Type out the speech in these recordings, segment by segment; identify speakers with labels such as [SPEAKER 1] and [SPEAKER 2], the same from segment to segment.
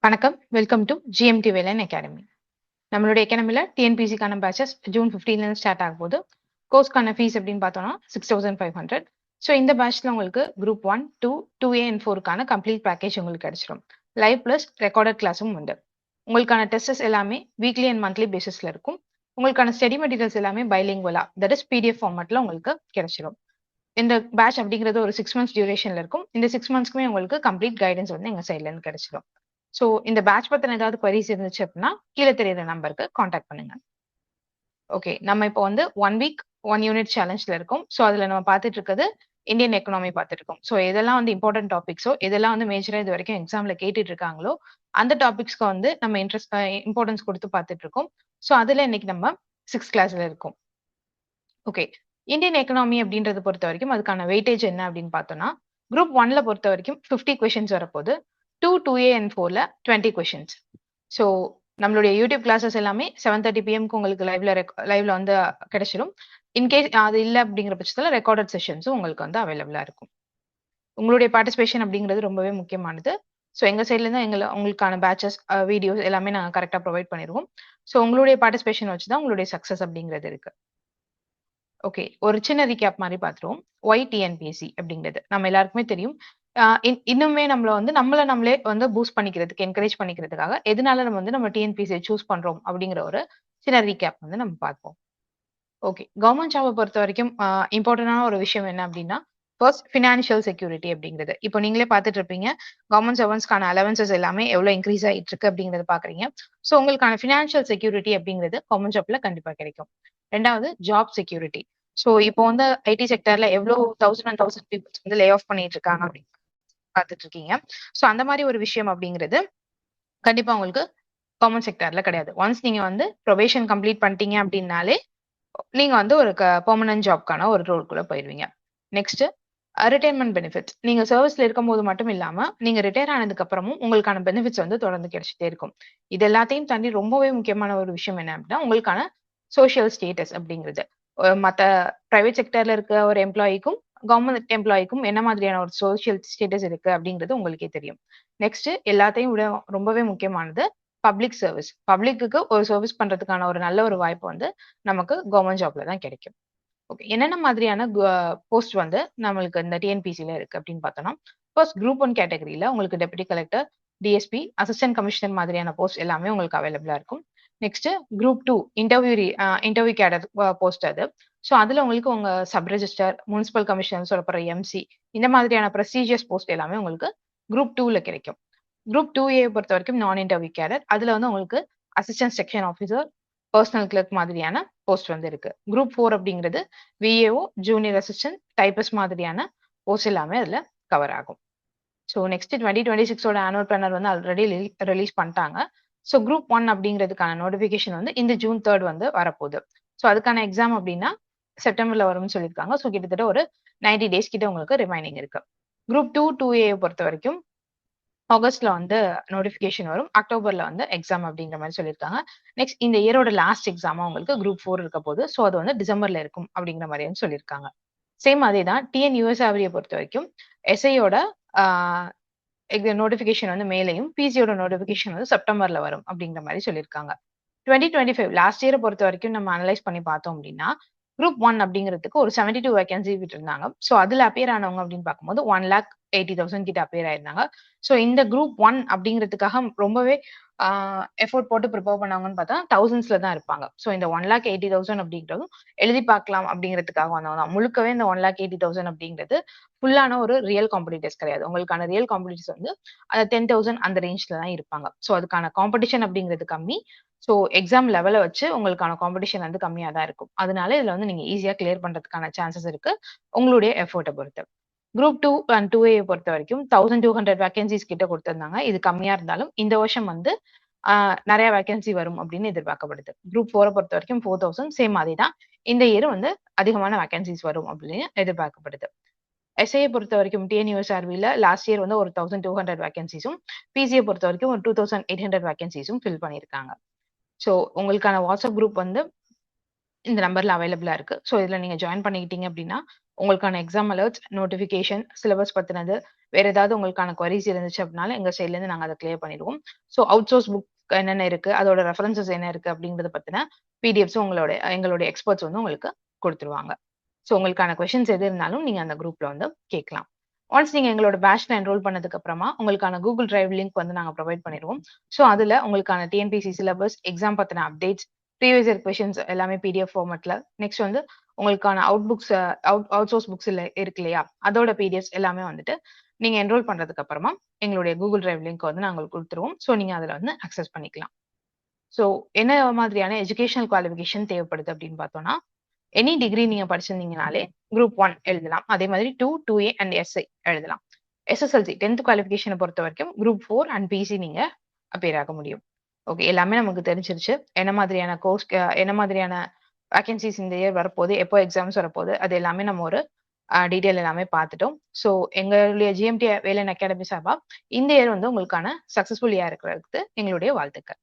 [SPEAKER 1] வணக்கம். Welcome to GMT Velan academy. நம்மளுடைய அகாடமில டிஎன்பிசிக்கான patches June 15லேருந்து start ஆக போகுது. கோர்ஸ்க்கான ஃபீஸ் அப்படின்னு பார்த்தோம்னா 6500. ஸோ இந்த பேட்ச்ல உங்களுக்கு குரூப் 1, 2, 2A அண்ட் 4க்கான கம்ப்ளீட் பேக்கேஜ் உங்களுக்கு கிடைச்சிடும். லைவ் பிளஸ் ரெக்கார்டட் கிளாஸும் உண்டு. உங்களுக்கான டெஸ்டஸ் எல்லாமே வீக்லி அண்ட் மந்த்லி பேசிஸ்ல இருக்கும். உங்களுக்கான ஸ்டடி மெட்டீரியல்ஸ் எல்லாமே பைலிங்குவலா, தட் இஸ் பிடிஎஃப் ஃபார்மேட்ல உங்களுக்கு கிடைச்சிடும். இந்த பேட்ச் அப்படிங்கிறது ஒரு 6 months டியூரேஷன்ல இருக்கும். இந்த 6 monthsக்குமே உங்களுக்கு கம்ப்ளீட் கைடன்ஸ் வந்து எங்க சைட்ல இருந்து கிடைச்சிடும். ஸோ இந்த பேட்ச் பத்தின ஏதாவது queries இருந்துச்சு அப்படின்னா கீழே தெரியுற நம்பருக்கு காண்டாக்ட் பண்ணுங்க. ஓகே, நம்ம இப்போ வந்து 1 week 1 unit சேலஞ்ச்ல இருக்கோம். ஸோ அதுல நம்ம பார்த்துட்டு இருக்கிறது இந்தியன் எக்கனாமி பார்த்துட்டு இருக்கோம். ஸோ எதெல்லாம் வந்து இம்பார்ட்டன்ட் டாபிக்ஸோ, எதெல்லாம் வந்து மேஜரா இது வரைக்கும் எக்ஸாம்ல கேட்டுட்டு இருக்காங்களோ அந்த டாபிக்ஸ்க்கு வந்து நம்ம இம்பார்ட்டன்ஸ் கொடுத்து பார்த்துட்டு இருக்கோம். ஸோ அதுல இன்னைக்கு நம்ம 6th கிளாஸ்ல இருக்கோம். ஓகே, இந்தியன் எக்கனாமி அப்படின்றத பொறுத்த வரைக்கும் அதுக்கான வெயிட்டேஜ் என்ன அப்படின்னு பார்த்தோம்னா, குரூப் 1ல பொறுத்த வரைக்கும் 50 கொஸ்டின்ஸ் வரப்போகுது. 2, 2A அண்ட் 4ல 20 கொஸ்டின்ஸ். ஸோ நம்மளுடைய யூடியூப் கிளாஸஸ் எல்லாமே 7:30 PM உங்களுக்கு லைவ்ல வந்து கிடைச்சிடும். இன்கேஸ் அது இல்லை அப்படிங்கிற பட்சத்தில் ரெக்கார்டட் செஷன்ஸும் உங்களுக்கு வந்து அவைலபிளா இருக்கும். உங்களுடைய பார்ட்டிசிபேஷன் அப்படிங்கிறது ரொம்பவே முக்கியமானது. ஸோ எங்க சைட்ல இருந்து உங்களுக்கான பேச்சஸ் வீடியோஸ் எல்லாமே நாங்கள் கரெக்டாக ப்ரொவைட் பண்ணிடுவோம். ஸோ உங்களுடைய பார்ட்டிசிபேஷன் வச்சு தான் உங்களுடைய சக்ஸஸ் அப்படிங்கிறது இருக்கு. ஓகே, ஒரு சின்ன ரீகேப் மாதிரி பார்த்துருவோம். ஒய் டிஎன்பிஎஸ்சி அப்படிங்கிறது நம்ம எல்லாருக்குமே தெரியும். இன்னுமே நம்மளே வந்து பூஸ்ட் பண்ணிக்கிறதுக்கு, என்கரேஜ் பண்ணிக்கிறதுக்காக எதனால நம்ம டிஎன்பிஎஸ்சியை சூஸ் பண்றோம் அப்படிங்கிற ஒரு சின்ன ரீகேப் வந்து நம்ம பார்ப்போம். ஓகே, கவர்மெண்ட் ஜாபை பொறுத்த வரைக்கும் இம்பார்ட்டன்டான ஒரு விஷயம் என்ன அப்படின்னா, ஃபர்ஸ்ட் ஃபினான்ஷியல் செக்யூரிட்டி அப்படிங்கிறது. இப்போ நீங்களே பார்த்துட்டு இருப்பீங்க, கவர்மெண்ட் சர்வன்ஸ்க்கான அலவன்சஸ் எல்லாமே எவ்வளவு இன்க்ரீஸ் ஆகிட்டு இருக்கு அப்படிங்கறத பாக்குறீங்க. ஸோ உங்களுக்கான ஃபினான்ஷியல் செக்யூரிட்டி அப்படிங்கிறது கவர்மெண்ட் ஜாப்ல கண்டிப்பா கிடைக்கும். ரெண்டாவது ஜாப் செக்யூரிட்டி. ஸோ இப்போ வந்து ஐடி செக்டர்ல எவ்வளவு 1000 பீப்புள்ஸ் வந்து லே ஆஃப் பண்ணிட்டு இருக்காங்க அப்படின்னு பார்த்துட்டு இருக்கீங்க. ஸோ அந்த மாதிரி ஒரு விஷயம் அப்படிங்கிறது கண்டிப்பா உங்களுக்கு கவர்மெண்ட் செக்டர்ல கிடையாது. ஒன்ஸ் நீங்க வந்து ப்ரொபேஷன் கம்ப்ளீட் பண்ணிட்டீங்க அப்படின்னாலே நீங்க வந்து ஒரு பெர்மனன்ட் ஜாப்க்கான ஒரு ரோல்குள்ள போயிருவீங்க. Next retirement benefits. நீங்க சர்வீஸ்ல இருக்கும்போது மட்டும் இல்லாம நீங்க ரிட்டையர் ஆனதுக்கு அப்புறமும் உங்களுக்கான பெனிஃபிட்ஸ் வந்து தொடர்ந்து கிடைச்சிட்டே இருக்கும். இது எல்லாத்தையும் தாண்டி ரொம்பவே முக்கியமான ஒரு விஷயம் என்ன அப்படின்னா, உங்களுக்கான சோஷியல் ஸ்டேட்டஸ் அப்படிங்கிறது. மற்ற பிரைவேட் செக்டர்ல இருக்க ஒரு எம்ப்ளாயிக்கும் கவர்மெண்ட் எம்ப்ளாயிக்கும் என்ன மாதிரியான ஒரு சோஷியல் ஸ்டேட்டஸ் இருக்கு அப்படிங்கிறது உங்களுக்கே தெரியும். நெக்ஸ்ட் எல்லாத்தையும் விட ரொம்பவே முக்கியமானது பப்ளிக் சர்வீஸ். பப்ளிக்கு ஒரு சர்வீஸ் பண்றதுக்கான ஒரு நல்ல ஒரு வாய்ப்பு வந்து நமக்கு கவர்மெண்ட் ஜாப்ல தான் கிடைக்கும். ஓகே, என்னென்ன மாதிரியான போஸ்ட் வந்து நம்மளுக்கு இந்த டிஎன்பிசில இருக்கு அப்படின்னு பார்த்தோம்னா, ஃபர்ஸ்ட் குரூப் 1 கேட்டகரியில உங்களுக்கு deputy collector, DSP, assistant commissioner மாதிரியான போஸ்ட் எல்லாமே உங்களுக்கு அவைலபிளா இருக்கும். நெக்ஸ்ட் குரூப் 2 இன்டர்வியூ கேடர் போஸ்ட் அது. ஸோ அதுல உங்களுக்கு உங்க சப் ரெஜிஸ்டர், முனிசிபல் கமிஷனர் சொல்லப்படுற எம்சி இந்த மாதிரியான ப்ரெஸ்டீஜியஸ் போஸ்ட் எல்லாமே உங்களுக்கு குரூப் 2ல கிடைக்கும். குரூப் 2A பொறுத்த வரைக்கும் நான் இன்டர்வியூ கேடர். அதுல வந்து உங்களுக்கு assistant section officer, personal clerk மாதிரியான போஸ்ட் வந்து இருக்கு. குரூப் 4 அப்படிங்கிறது விஏஓ, ஜூனியர் அசிஸ்டன்ட், டைபிஸ்ட் மாதிரியான போஸ்ட் எல்லாமே அதுல கவர் ஆகும். ஸோ நெக்ஸ்ட் 2026ஓட ஆனுவல் பிளானர் வந்து ஆல்ரெடி ரிலீஸ் பண்ணிட்டாங்க. ஸோ குரூப் 1 அப்படிங்கிறதுக்கான நோட்டிபிகேஷன் வந்து இந்த ஜூன் 3 வந்து வரப்போகுது. ஸோ அதுக்கான எக்ஸாம் அப்படின்னா செப்டம்பர்ல வரும்னு சொல்லியிருக்காங்க. ஸோ கிட்டத்தட்ட ஒரு 90 days கிட்ட உங்களுக்கு ரிமைனிங் இருக்கு. குரூப் 2, 2A பொறுத்த வரைக்கும் ஆகஸ்ட்ல வந்து நோட்டிபிகேஷன் வரும். அக்டோபர்ல வந்து எக்ஸாம் அப்படிங்கிற மாதிரி சொல்லியிருக்காங்க. நெக்ஸ்ட் இந்த இயரோட லாஸ்ட் எக்ஸாமா உங்களுக்கு குரூப் 4 இருக்க போது. ஸோ அது வந்து டிசம்பர்ல இருக்கும் அப்படிங்கிற மாதிரியும் சொல்லியிருக்காங்க. சேம் அதே தான் டிஎன்யூஎஸ்ஆர்வியை பொறுத்த வரைக்கும் எஸ்ஐயோட நோட்டிபிகேஷன் வந்து மேலையும், பிசியோட நோட்டிபிகேஷன் வந்து செப்டம்பர்ல வரும் அப்படிங்கிற மாதிரி சொல்லியிருக்காங்க. 2025 லாஸ்ட் இயரை பொறுத்த வரைக்கும் நம்ம அனலைஸ் பண்ணி பார்த்தோம் அப்படின்னா, குரூப் 1 அப்படிங்கிறதுக்கு ஒரு 72 வேகன்சி விட்டுருந்தாங்க. ஸோ அதுல அப்பியர் ஆனவங்க அப்படின்னு பார்க்கும்போது 1,80,000 கிட்ட அப்பியர் ஆயிருந்தாங்க. ஸோ இந்த குரூப் 1 அப்படிங்கிறதுக்காக ரொம்பவே எஃபோர்ட் போட்டு ப்ரிப்பேர் பண்ணவங்கன்னு பார்த்தா தௌசண்ட்ஸ்ல தான் இருப்பாங்க. ஸோ இந்த 1,80,000 அப்படிங்கிறதும் எழுதி பார்க்கலாம் அப்படிங்கிறதுக்காக வந்தவங்க தான். முழுக்கவே இந்த 1,80,000 அப்படிங்கிறது ஃபுல்லான ஒரு ரியல் காம்படிட்டர்ஸ் கிடையாது. உங்களுக்கான ரியல் காம்படிட்டர்ஸ் வந்து அந்த 10,000 அந்த ரேஞ்ச்ல தான் இருப்பாங்க. ஸோ அதுக்கான காம்படிஷன் அப்படிங்கிறது கம்மி. ஸோ எக்ஸாம் லெவல வச்சு உங்களுக்கான காம்படிஷன் வந்து கம்மியா தான் இருக்கும். அதனால இதுல வந்து நீங்க ஈஸியா கிளியர் பண்றதுக்கான சான்சஸ் இருக்கு உங்களுடைய எஃபோர்ட்டை பொறுத்து. குரூப் 2 அண்ட் 2A பொறுத்த வரைக்கும் 1,200 வேகன்சிஸ் கிட்ட கொடுத்திருந்தாங்க. இது கம்மியா இருந்தாலும் இந்த வருஷம் வந்து நிறைய வேகன்சி வரும் அப்படின்னு எதிர்பார்க்கப்படுது. குரூப் 4 பொறுத்த வரைக்கும் 4,000 சேம் அதே தான். இந்த இயர் வந்து அதிகமான வேகன்சிஸ் வரும் அப்படின்னு எதிர்பார்க்கப்படுது. எஸ்ஐயை பொறுத்த வரைக்கும் டிஎன்யூஎஸ்ஆர்வில லாஸ்ட் இயர் வந்து ஒரு 1,200 வேகன்சிஸும், பிசியை பொறுத்த வரைக்கும் ஒரு 2,800 வேகன்சிஸும் ஃபில் பண்ணியிருக்காங்க. ஸோ உங்களுக்கான வாட்ஸ்அப் குரூப் வந்து இந்த நம்பர்ல அவைலபிளா இருக்கு. ஸோ இதுல நீங்க ஜாயின் பண்ணிக்கிட்டீங்க அப்படின்னா உங்களுக்கான எக்ஸாம் அலர்ட்ஸ், நோட்டிபிகேஷன், சிலபஸ் பத்தினது, வேற ஏதாவது உங்களுக்கான queries இருந்துச்சு அப்படின்னாலும் எங்க சைட்ல இருந்து நாங்க அதை கிளியர் பண்ணிடுவோம். ஸோ அவுட் சோர்ஸ் புக் என்னென்ன இருக்கு, அதோட ரெஃபரன்சஸ் என்ன இருக்கு அப்படிங்கறத பத்தின பிடிஎஃப்ஸ் எங்களுடைய எக்ஸ்பர்ட்ஸ் வந்து உங்களுக்கு கொடுத்துருவாங்க. ஸோ உங்களுக்கான கொஸ்டின்ஸ் எது இருந்தாலும் நீங்க அந்த குரூப்ல வந்து கேட்கலாம். ஒன்ஸ் நீங்க எங்களோட பேட்ச்ல என்ரோல் பண்ணதுக்கு அப்புறமா உங்களுக்கான கூகுள் டிரைவ் லிங்க் வந்து நாங்க ப்ரொவைட் பண்ணிடுவோம். ஸோ அதுல உங்களுக்கான டிஎன்பிசி சிலபஸ், எக்ஸாம் பத்தின அப்டேட்ஸ், ப்ரீவியஸ் இயர் கொஸ்டின்ஸ் எல்லாமே பிடிஎஃப் ஃபார்மேட்ல, நெக்ஸ்ட் வந்து உங்களுக்கான அவுட் சோர்ஸ் புக்ஸ் இருக்கு இல்லையா, அதோட பிடிஎஃப்ஸ் எல்லாமே வந்துட்டு நீங்க என்ரோல் பண்றதுக்கு அப்புறமா எங்களுடைய கூகுள் டிரைவ் லிங்க் வந்து நாங்கள் கொடுத்துருவோம். ஸோ நீங்க அதுல வந்து அக்சஸ் பண்ணிக்கலாம். ஸோ என்ன மாதிரியான எஜுகேஷனல் குவாலிஃபிகேஷன் தேவைப்படுது அப்படின்னு பார்த்தோம்னா, எனி டிகிரி நீங்க படிச்சிருந்தீங்கனாலே குரூப் 1 எழுதலாம். அதே மாதிரி 2, 2A அண்ட் எஸ்ஐ எழுதலாம். எஸ்எஸ்எல்சி 10th குவாலிஃபிகேஷனை பொறுத்த வரைக்கும் குரூப் 4 அண்ட் பிசி நீங்க அப்பியர் ஆக முடியும். ஓகே, எல்லாமே நமக்கு தெரிஞ்சிருச்சு. என்ன மாதிரியான கோர்ஸ், என்ன மாதிரியான வேகன்சிஸ் இந்த இயர் வரப்போகுது, எப்போ எக்ஸாம்ஸ் வரப்போகுது, அது எல்லாமே நம்ம ஒரு டீட்டெயில் எல்லாமே பார்த்துட்டோம். ஸோ எங்களுடைய ஜிஎம்டி வேலன் அகாடமி சார்பா இந்த இயர் வந்து உங்களுக்கான சக்சஸ்ஃபுல் இயர் இருக்கிறதுக்கு எங்களுடைய வாழ்த்துக்கள்.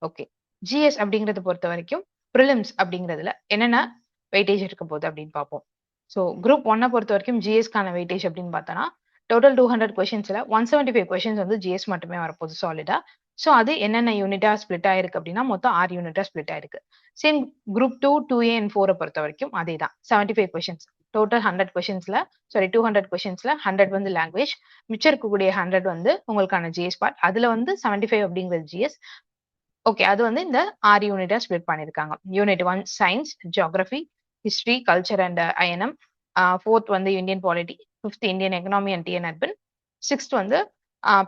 [SPEAKER 1] ஓகே, ஜிஎஸ் அப்படிங்கறத பொறுத்த வரைக்கும் ப்ரிலிம்ஸ் அப்படிங்கிறதுல என்னென்ன வெயிட்டேஜ் இருக்க போகுது அப்படின்னு பார்ப்போம். ஸோ குரூப் 1 பொறுத்த வரைக்கும் ஜிஎஸ்க்கான வெயிட்டேஜ் அப்படின்னு பார்த்தோன்னா டோட்டல் 200 கொஸ்டின்ஸ்ல 175 கொஸ்டின்ஸ் வந்து ஜிஎஸ் மட்டுமே வரப்போகுது சாலிடா. ஸோ அது என்னென்ன யூனிட்டா ஸ்பிளிட் ஆயிருக்கு அப்படின்னா மொத்தம் 6 யூனிட்டா ஸ்பிளிட் ஆயிருக்கு. சேம் குரூப் 2, 2A அண்ட் 4 பொறுத்த வரைக்கும் அதே தான் 75 கொஸ்டின்ஸ். டோட்டல் 100 கொஸ்டின்ஸ்ல 200 கொஸ்டின்ஸ்ல 100 வந்து லாங்குவேஜ், மிச்சம் இருக்கக்கூடிய 100 வந்து உங்களுக்கான ஜிஎஸ் பார்ட். அதுல வந்து 75 அப்படிங்கிறது ஜிஎஸ். ஓகே, அது வந்து இந்த 6 யூனிட்டா ஸ்பிளிட் பண்ணிருக்காங்க. Unit 1 science, geography, history, culture and INM. 4th வந்து Indian polity, 5th Indian economy and TN admin, 6th வந்து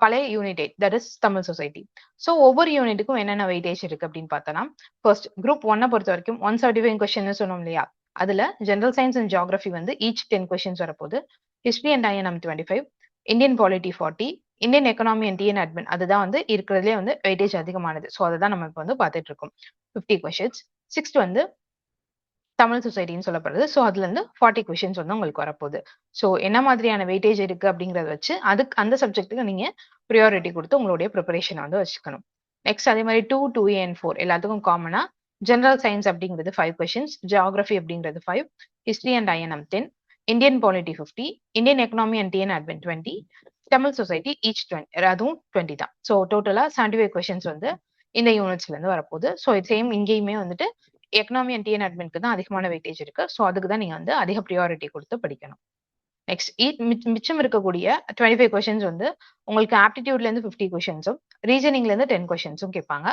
[SPEAKER 1] பழைய unit 8 that is Tamil society. So ஒவ்வொரு யூனிட்டுக்கும் என்னென்ன வெயிட்டேஜ் இருக்கு அப்படின்னு பார்த்தோம்னா, ஃபர்ஸ்ட் குரூப் 1 பொறுத்த வரைக்கும் 175 கொஸ்டின் சொன்னோம் இல்லையா, அதுல ஜெனரல் சயின்ஸ் அண்ட் ஜியோகிராஃபி வந்து ஈச் 10 கொஸ்டின்ஸ் வரப்போகுது. History and INM 25, Indian polity 40, Indian economy and TN admin அதுதான் வந்து இருக்கிறதுலே வந்து வெயிட்டேஜ் அதிகமானது. ஸோ அதை தான் நம்ம இப்போ வந்து பார்த்துட்டு இருக்கோம், 50 கொஸ்டின்ஸ். 6th வந்து தமிழ் சொசைட்டின்னு சொல்லப்படுது. ஸோ அதுல இருந்து 40 கொஸ்டின்ஸ் வந்து உங்களுக்கு வரப்போகுது. ஸோ என்ன மாதிரியான வெயிட்டேஜ் இருக்கு அப்படிங்கறத வச்சு அதுக்கு அந்த சப்ஜெக்ட்டுக்கு நீங்க ப்ரியாரிட்டி கொடுத்து உங்களுடைய ப்ரிப்பரேஷன் வந்து வச்சுக்கணும். நெக்ஸ்ட் அதே மாதிரி 2, 2A அண்ட் 4 எல்லாத்துக்கும் காமனா ஜெனரல் சயின்ஸ் அப்படிங்கிறது 5 கொஸ்டின்ஸ், ஜியோகிராஃபி அப்படிங்கிறது 5, history and INM 10, Indian polity 50, Indian economy and TN admin 20, Tamil society each 20, அதுவும் 20 தான். ஸோ டோட்டலா 75 கொஸ்டின்ஸ் வந்து இந்த யூனிட்ஸ்ல இருந்து வரப்போகுது. ஸோ சேம் இங்கேயுமே வந்துட்டு எக்கனாமி அண்ட் டிஎன் அட்மினுக்கு தான் அதிகமான வெயிட்டேஜ் இருக்கு. ஸோ அதுக்கு தான் நீங்க வந்து அதிக ப்ரியாரிட்டி கொடுத்து படிக்கணும். நெக்ஸ்ட் மிச்சம் இருக்கக்கூடிய 25 கொஸ்டின்ஸ் வந்து உங்களுக்கு ஆப்டிடியூட்ல இருந்து 50 கொஸ்டின்ஸும், ரீசனிங்ல இருந்து 10 கொஸ்டின்ஸும் கேட்பாங்க.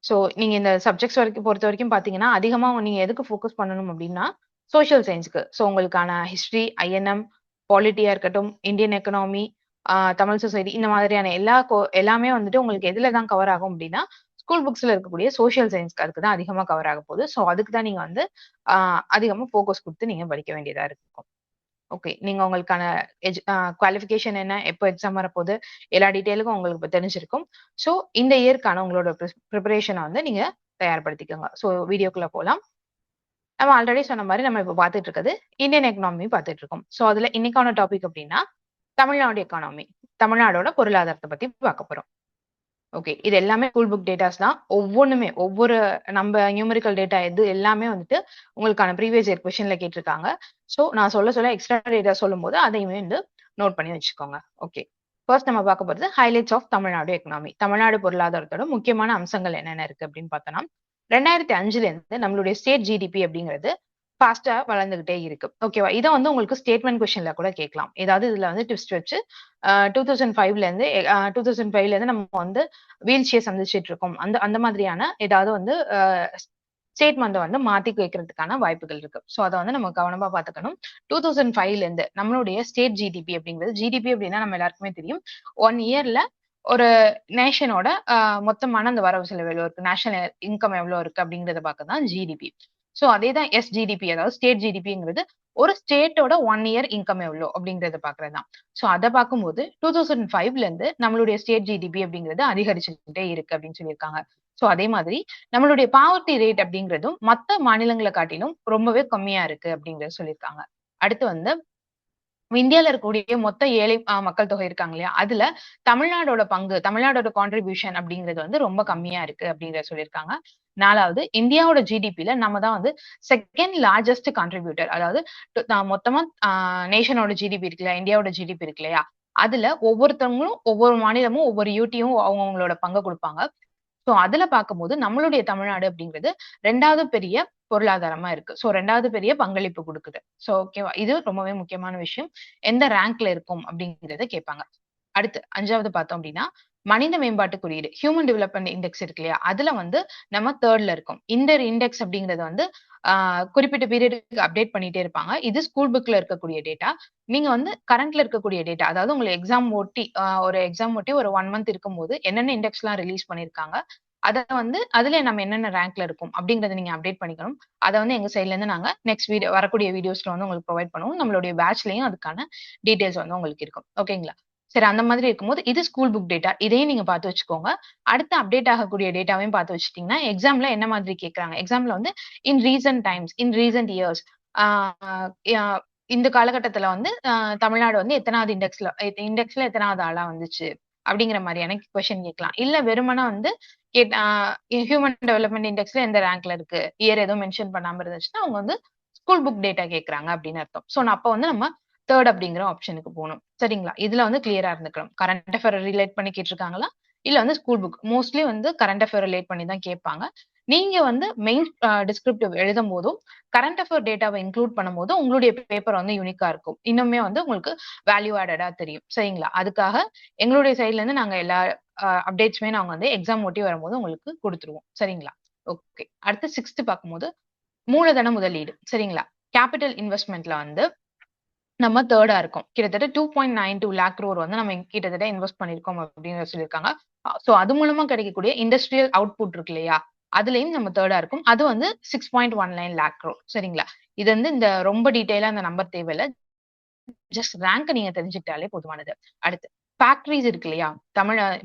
[SPEAKER 1] ஸோ நீங்க இந்த சப்ஜெக்ட்ஸ் பொறுத்த வரைக்கும் பாத்தீங்கன்னா அதிகமா நீங்க எதுக்கு ஃபோக்கஸ் பண்ணணும் அப்படின்னா சோஷியல் சயின்ஸ்க்கு. ஸோ உங்களுக்கான ஹிஸ்டரி, ஐஎன்எம், பாலிட்டியா இருக்கட்டும், இந்தியன் எக்கனாமி, தமிழ் சொசைட்டி, இந்த மாதிரியான எல்லாமே வந்துட்டு உங்களுக்கு எதுல தான் கவர் ஆகும் அப்படின்னா ஸ்கூல் புக்ஸ்ல இருக்கக்கூடிய சோஷியல் சயின்ஸ்க்கு அதுக்கு தான் அதிகமா கவர் ஆக போகுது. ஸோ அதுக்கு தான் நீங்க வந்து அதிகமா ஃபோக்கஸ் கொடுத்து நீங்க படிக்க வேண்டியதா இருக்கும். ஓகே, நீங்க உங்களுக்கான குவாலிஃபிகேஷன் என்ன, எப்போ எக்ஸாம் வரப்போகுது, எல்லா டீட்டெயிலுக்கும் உங்களுக்கு இப்போ தெரிஞ்சிருக்கும். ஸோ இந்த இயர்க்கான உங்களோட ப்ரிப்பரேஷனை வந்து நீங்க தயார்படுத்திக்கோங்க. ஸோ வீடியோக்குள்ள போகலாம். நம்ம ஆல்ரெடி சொன்ன மாதிரி நம்ம இப்போ பார்த்துட்டு இருக்கிறது இந்தியன் எக்கனாமி பார்த்துட்டு இருக்கோம். ஸோ அதுல இன்னைக்கான டாபிக் அப்படின்னா தமிழ்நாடு எக்கானமி, தமிழ்நாடோட பொருளாதாரத்தை பத்தி பார்க்க போறோம். ஓகே, இது எல்லாமே ஸ்கூல் புக் டேட்டாஸ் தான். ஒவ்வொன்றுமே ஒவ்வொரு நம்ம நியூமெரிக்கல் டேட்டா எது எல்லாமே வந்துட்டு உங்களுக்கான ப்ரீவியஸ் இயர் கொஸ்டின்ல கேட்டிருக்காங்க. ஸோ நான் சொல்ல எக்ஸ்ட்ரா டேட்டா சொல்லும் போது அதையுமே வந்து நோட் பண்ணி வச்சுக்கோங்க. ஓகே, ஃபர்ஸ்ட் நம்ம பார்க்க போறது highlights of Tamil Nadu economy. Tamil Nadu பொருளாதாரத்தோட முக்கியமான அம்சங்கள் என்னென்ன இருக்கு அப்படின்னு பார்த்தோம்னா 2005ல இருந்து நம்மளுடைய ஸ்டேட் ஜிடிபி அப்படிங்கிறது ஃபாஸ்டா வளர்ந்துகிட்டே இருக்கு. ஓகேவா, இதை வந்து உங்களுக்கு ஸ்டேட்மெண்ட் கொஸ்டின்ல கூட கேட்கலாம். ஏதாவது இதுல வந்து ட்விஸ்ட் வச்சு 2005ல இருந்து நம்ம வந்து வீழ்ச்சியை சந்திச்சுட்டு இருக்கோம், அந்த மாதிரியான ஏதாவது வந்து ஸ்டேட்மெண்ட் வந்து மாத்தி வைக்கிறதுக்கான வாய்ப்புகள் இருக்கு. ஸோ அதை வந்து நம்ம கவனமா பார்த்துக்கணும். 2005ல இருந்து நம்மளுடைய ஸ்டேட் ஜிடிபி அப்படிங்கிறது, ஜிடிபி அப்படின்னா நம்ம எல்லாருக்குமே தெரியும், 1 இயர்ல ஒரு நேஷனோட மொத்தமான அந்த வரவு செலவு எவ்வளவு இருக்கு, நேஷனல் இன்கம் எவ்வளவு இருக்கு அப்படிங்கறத பார்க்க தான் ஜிடிபி. ஸோ அதே தான் எஸ்ஜிடிபி, அதாவது ஸ்டேட் ஜிடிபிங்கிறது ஒரு ஸ்டேட்டோட 1 இயர் இன்கம் எவ்வளோ அப்படிங்கறத பாக்குறது தான். ஸோ அதை பார்க்கும்போது 2005ல இருந்து நம்மளுடைய ஸ்டேட் ஜிடிபி அப்படிங்கிறது அதிகரிச்சுக்கிட்டே இருக்கு அப்படின்னு சொல்லியிருக்காங்க. ஸோ அதே மாதிரி நம்மளுடைய பாவர்ட்டி ரேட் அப்படிங்கிறதும் மற்ற மாநிலங்களை காட்டிலும் ரொம்பவே கம்மியா இருக்கு அப்படிங்கறத சொல்லியிருக்காங்க. அடுத்து வந்து இந்தியால இருக்கக்கூடிய மொத்த ஏழை மக்கள் தொகை இருக்காங்க இல்லையா, அதுல தமிழ்நாடோட பங்கு, தமிழ்நாடோட கான்ட்ரிபியூஷன் அப்படிங்கிறது வந்து ரொம்ப கம்மியா இருக்கு அப்படிங்கறத சொல்லியிருக்காங்க. 4வது, இந்தியாவோட ஜிடிபில நம்ம தான் வந்து செகண்ட் லார்ஜஸ்ட் கான்ட்ரிபியூட்டர். அதாவது மொத்தமா நேஷனோட ஜிடிபி இருக்கு இல்லையா, இந்தியாவோட ஜிடிபி இருக்கு இல்லையா, அதுல ஒவ்வொருத்தவங்களும் ஒவ்வொரு மாநிலமும் ஒவ்வொரு யூடியும் அவங்களோட பங்கு கொடுப்பாங்க. சோ அதுல பார்க்கும்போது நம்மளுடைய தமிழ்நாடு அப்படிங்கிறது 2வது பெரிய பொருளாதாரமா இருக்கு. சோ 2வது பெரிய பங்களிப்பு குடுக்குது. சோ ஓகேவா? இது ரொம்பவே முக்கியமான விஷயம். எந்த ரேங்க்ல இருக்கும் அப்படிங்கிறத கேட்பாங்க. அடுத்து 5வது பார்த்தோம் அப்படின்னா, மனித மேம்பாட்டு குறியீடு ஹியூமன் டெவலப்மென்ட் இண்டெக்ஸ் இருக்கு இல்லையா? அதுல வந்து நம்ம 3ல இருக்கோம். இந்த இண்டெக்ஸ் அப்படிங்கிறது வந்து குறிப்பிட்ட பீரியடுக்கு அப்டேட் பண்ணிட்டே இருப்பாங்க. இது ஸ்கூல் புக்ல இருக்கக்கூடிய டேட்டா. நீங்க வந்து கரண்ட்ல இருக்கக்கூடிய டேட்டா, அதாவது உங்களுக்கு எக்ஸாம் ஒட்டி ஒரு எக்ஸாம் ஒட்டி ஒரு 1 மந்த் இருக்கும்போது என்னென்ன இண்டெக்ஸ்லாம் ரிலீஸ் பண்ணியிருக்காங்க, அத வந்து அதுல நம்ம என்னென்ன ரேங்க்ல இருக்கோம் அப்படிங்கிறத நீங்க அப்டேட் பண்ணிக்கணும். அத வந்து எங்க சைட்ல இருந்து நாங்க நெக்ஸ்ட் வரக்கூடிய வீடியோஸ்ல வந்து உங்களுக்கு ப்ரொவைட் பண்ணுவோம். நம்மளுடைய பேட்ச்லயும் அதுக்கான டீடைல்ஸ் வந்து உங்களுக்கு இருக்கும். ஓகேங்களா? சரி அந்த மாதிரி இருக்கும்போது இது ஸ்கூல் புக் டேட்டா. இதையும் நீங்க பார்த்து வச்சுக்கோங்க. அடுத்து அப்டேட் ஆகக்கூடிய டேட்டாவையும் பார்த்து வச்சுட்டீங்கன்னா, எக்ஸாம்ல என்ன மாதிரி கேட்கறாங்க? எக்ஸாம்ல வந்து இன் ரீசென்ட் டைம்ஸ், இன் ரீசென்ட் இயர்ஸ் ஆ ய இந்த காலகட்டத்தில வந்து தமிழ்நாடு வந்து எத்தனாவது இண்டெக்ஸ்ல எத்தனாவது ஆளா வந்துச்சு? அப்படிங்கிற மாரியான கொஸ்டின் கேட்கலாம். இல்ல வெறுமனே வந்து கேட் ஆ ஹியூமன் டெவலப்மென்ட் இண்டெக்ஸ்ல எந்த ரேங்க்ல இருக்கு? இயர் எதுவும் மென்ஷன் பண்ணாம இருந்துச்சுன்னா, அவங்க வந்து ஸ்கூல் புக் டேட்டா கேட்கறாங்க அப்படின்னு அர்த்தம். சோ அப்ப வந்து நம்ம 3 அப்படிங்கிற ஆப்ஷனுக்கு போணும். சரிங்களா? இதுல வந்து கிளியரா இருந்துக்கணும். கரண்ட் அஃபேர் ரிலேட் பண்ணி கேட்டிருக்காங்களா? இல்ல வந்து ஸ்கூல் புக். மோஸ்ட்லி வந்து கரண்ட் அஃபேர் ரிலேட் பண்ணி தான் கேட்பாங்க. நீங்க வந்து மெயின் டிஸ்கிரிப்டிவ் எழுதும்போதும், கரண்ட் அஃபேர் டேட்டாவ இன்க்ளூட் பண்ணும்போது உங்களுடைய பேப்பர் வந்து யூனிக்கா இருக்கும். இன்னுமே வந்து உங்களுக்கு வேல்யூ ஆடடா தெரியும். சரிங்களா? அதுக்காக எங்களுடைய சைட்ல இருந்து நாங்க எல்லா அப்டேட்ஸுமே நாங்க வந்து எக்ஸாம் ஒட்டி வரும்போது உங்களுக்கு குடுத்துருவோம். சரிங்களா? ஓகே. அடுத்து 6த் பார்க்கும்போது, மூலதன முதலீடு. சரிங்களா? கேப்பிட்டல் இன்வெஸ்ட்மென்ட்ல வந்து நம்ம 3ஆ இருக்கோம். கிட்டத்தட்ட 2.92 லேக் க்ரோர் வந்து நம்ம கிட்டத்தட்ட இன்வெஸ்ட் பண்ணியிருக்கோம் அப்படின்னு சொல்லியிருக்காங்க. சோ அது மூலமா கிடைக்கக்கூடிய இண்டஸ்ட்ரியல் அவுட்புட் இருக்கு இல்லையா? அதுலயும் நம்ம 3ஆ இருக்கோம். அது வந்து 6.19 லேக் க்ரோர். சரிங்களா? இது வந்து இந்த ரொம்ப டீட்டெயிலா அந்த நம்பர் தேவையில்ல. ஜஸ்ட் ரேங்க் நீங்க தெரிஞ்சுக்கிட்டாலே போதுமானது. அடுத்து ஃபேக்டரிஸ் இருக்கு இல்லையா?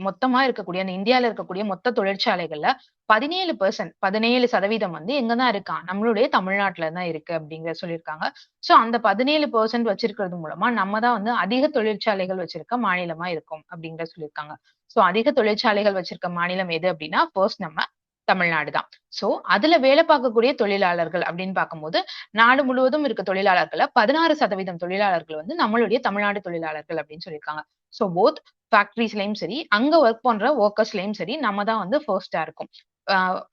[SPEAKER 1] மொத்தமா இருக்கக்கூடிய அந்த இந்தியால இருக்கக்கூடிய மொத்த தொழிற்சாலைகள்ல 17% வந்து எங்க தான் இருக்காம்? நம்மளுடைய தமிழ்நாட்டுல தான் இருக்கு அப்படிங்கிற சொல்லியிருக்காங்க. சோ அந்த 17% வச்சிருக்கிறது மூலமா நம்ம தான் வந்து அதிக தொழிற்சாலைகள் வச்சிருக்க மாநிலமா இருக்கோம் அப்படிங்கிற சொல்லியிருக்காங்க. சோ அதிக தொழிற்சாலைகள் வச்சிருக்க மாநிலம் எது அப்படின்னா, ஃபர்ஸ்ட் நம்ம தமிழ்நாடு தான். சோ அதுல வேலை பார்க்கக்கூடிய தொழிலாளர்கள் அப்படின்னு பார்க்கும்போது, நாடு முழுவதும் இருக்க தொழிலாளர்கள்ல 16% தொழிலாளர்கள் வந்து நம்மளுடைய தமிழ்நாடு தொழிலாளர்கள் அப்படின்னு சொல்லியிருக்காங்க. சோ போத் ஃபேக்டரிஸ்லயும் சரி, அங்க வொர்க் பண்ற வொர்க்கர்ஸ்லயும் சரி, நம்ம தான் வந்து ஃபர்ஸ்ட்டா இருக்கோம்.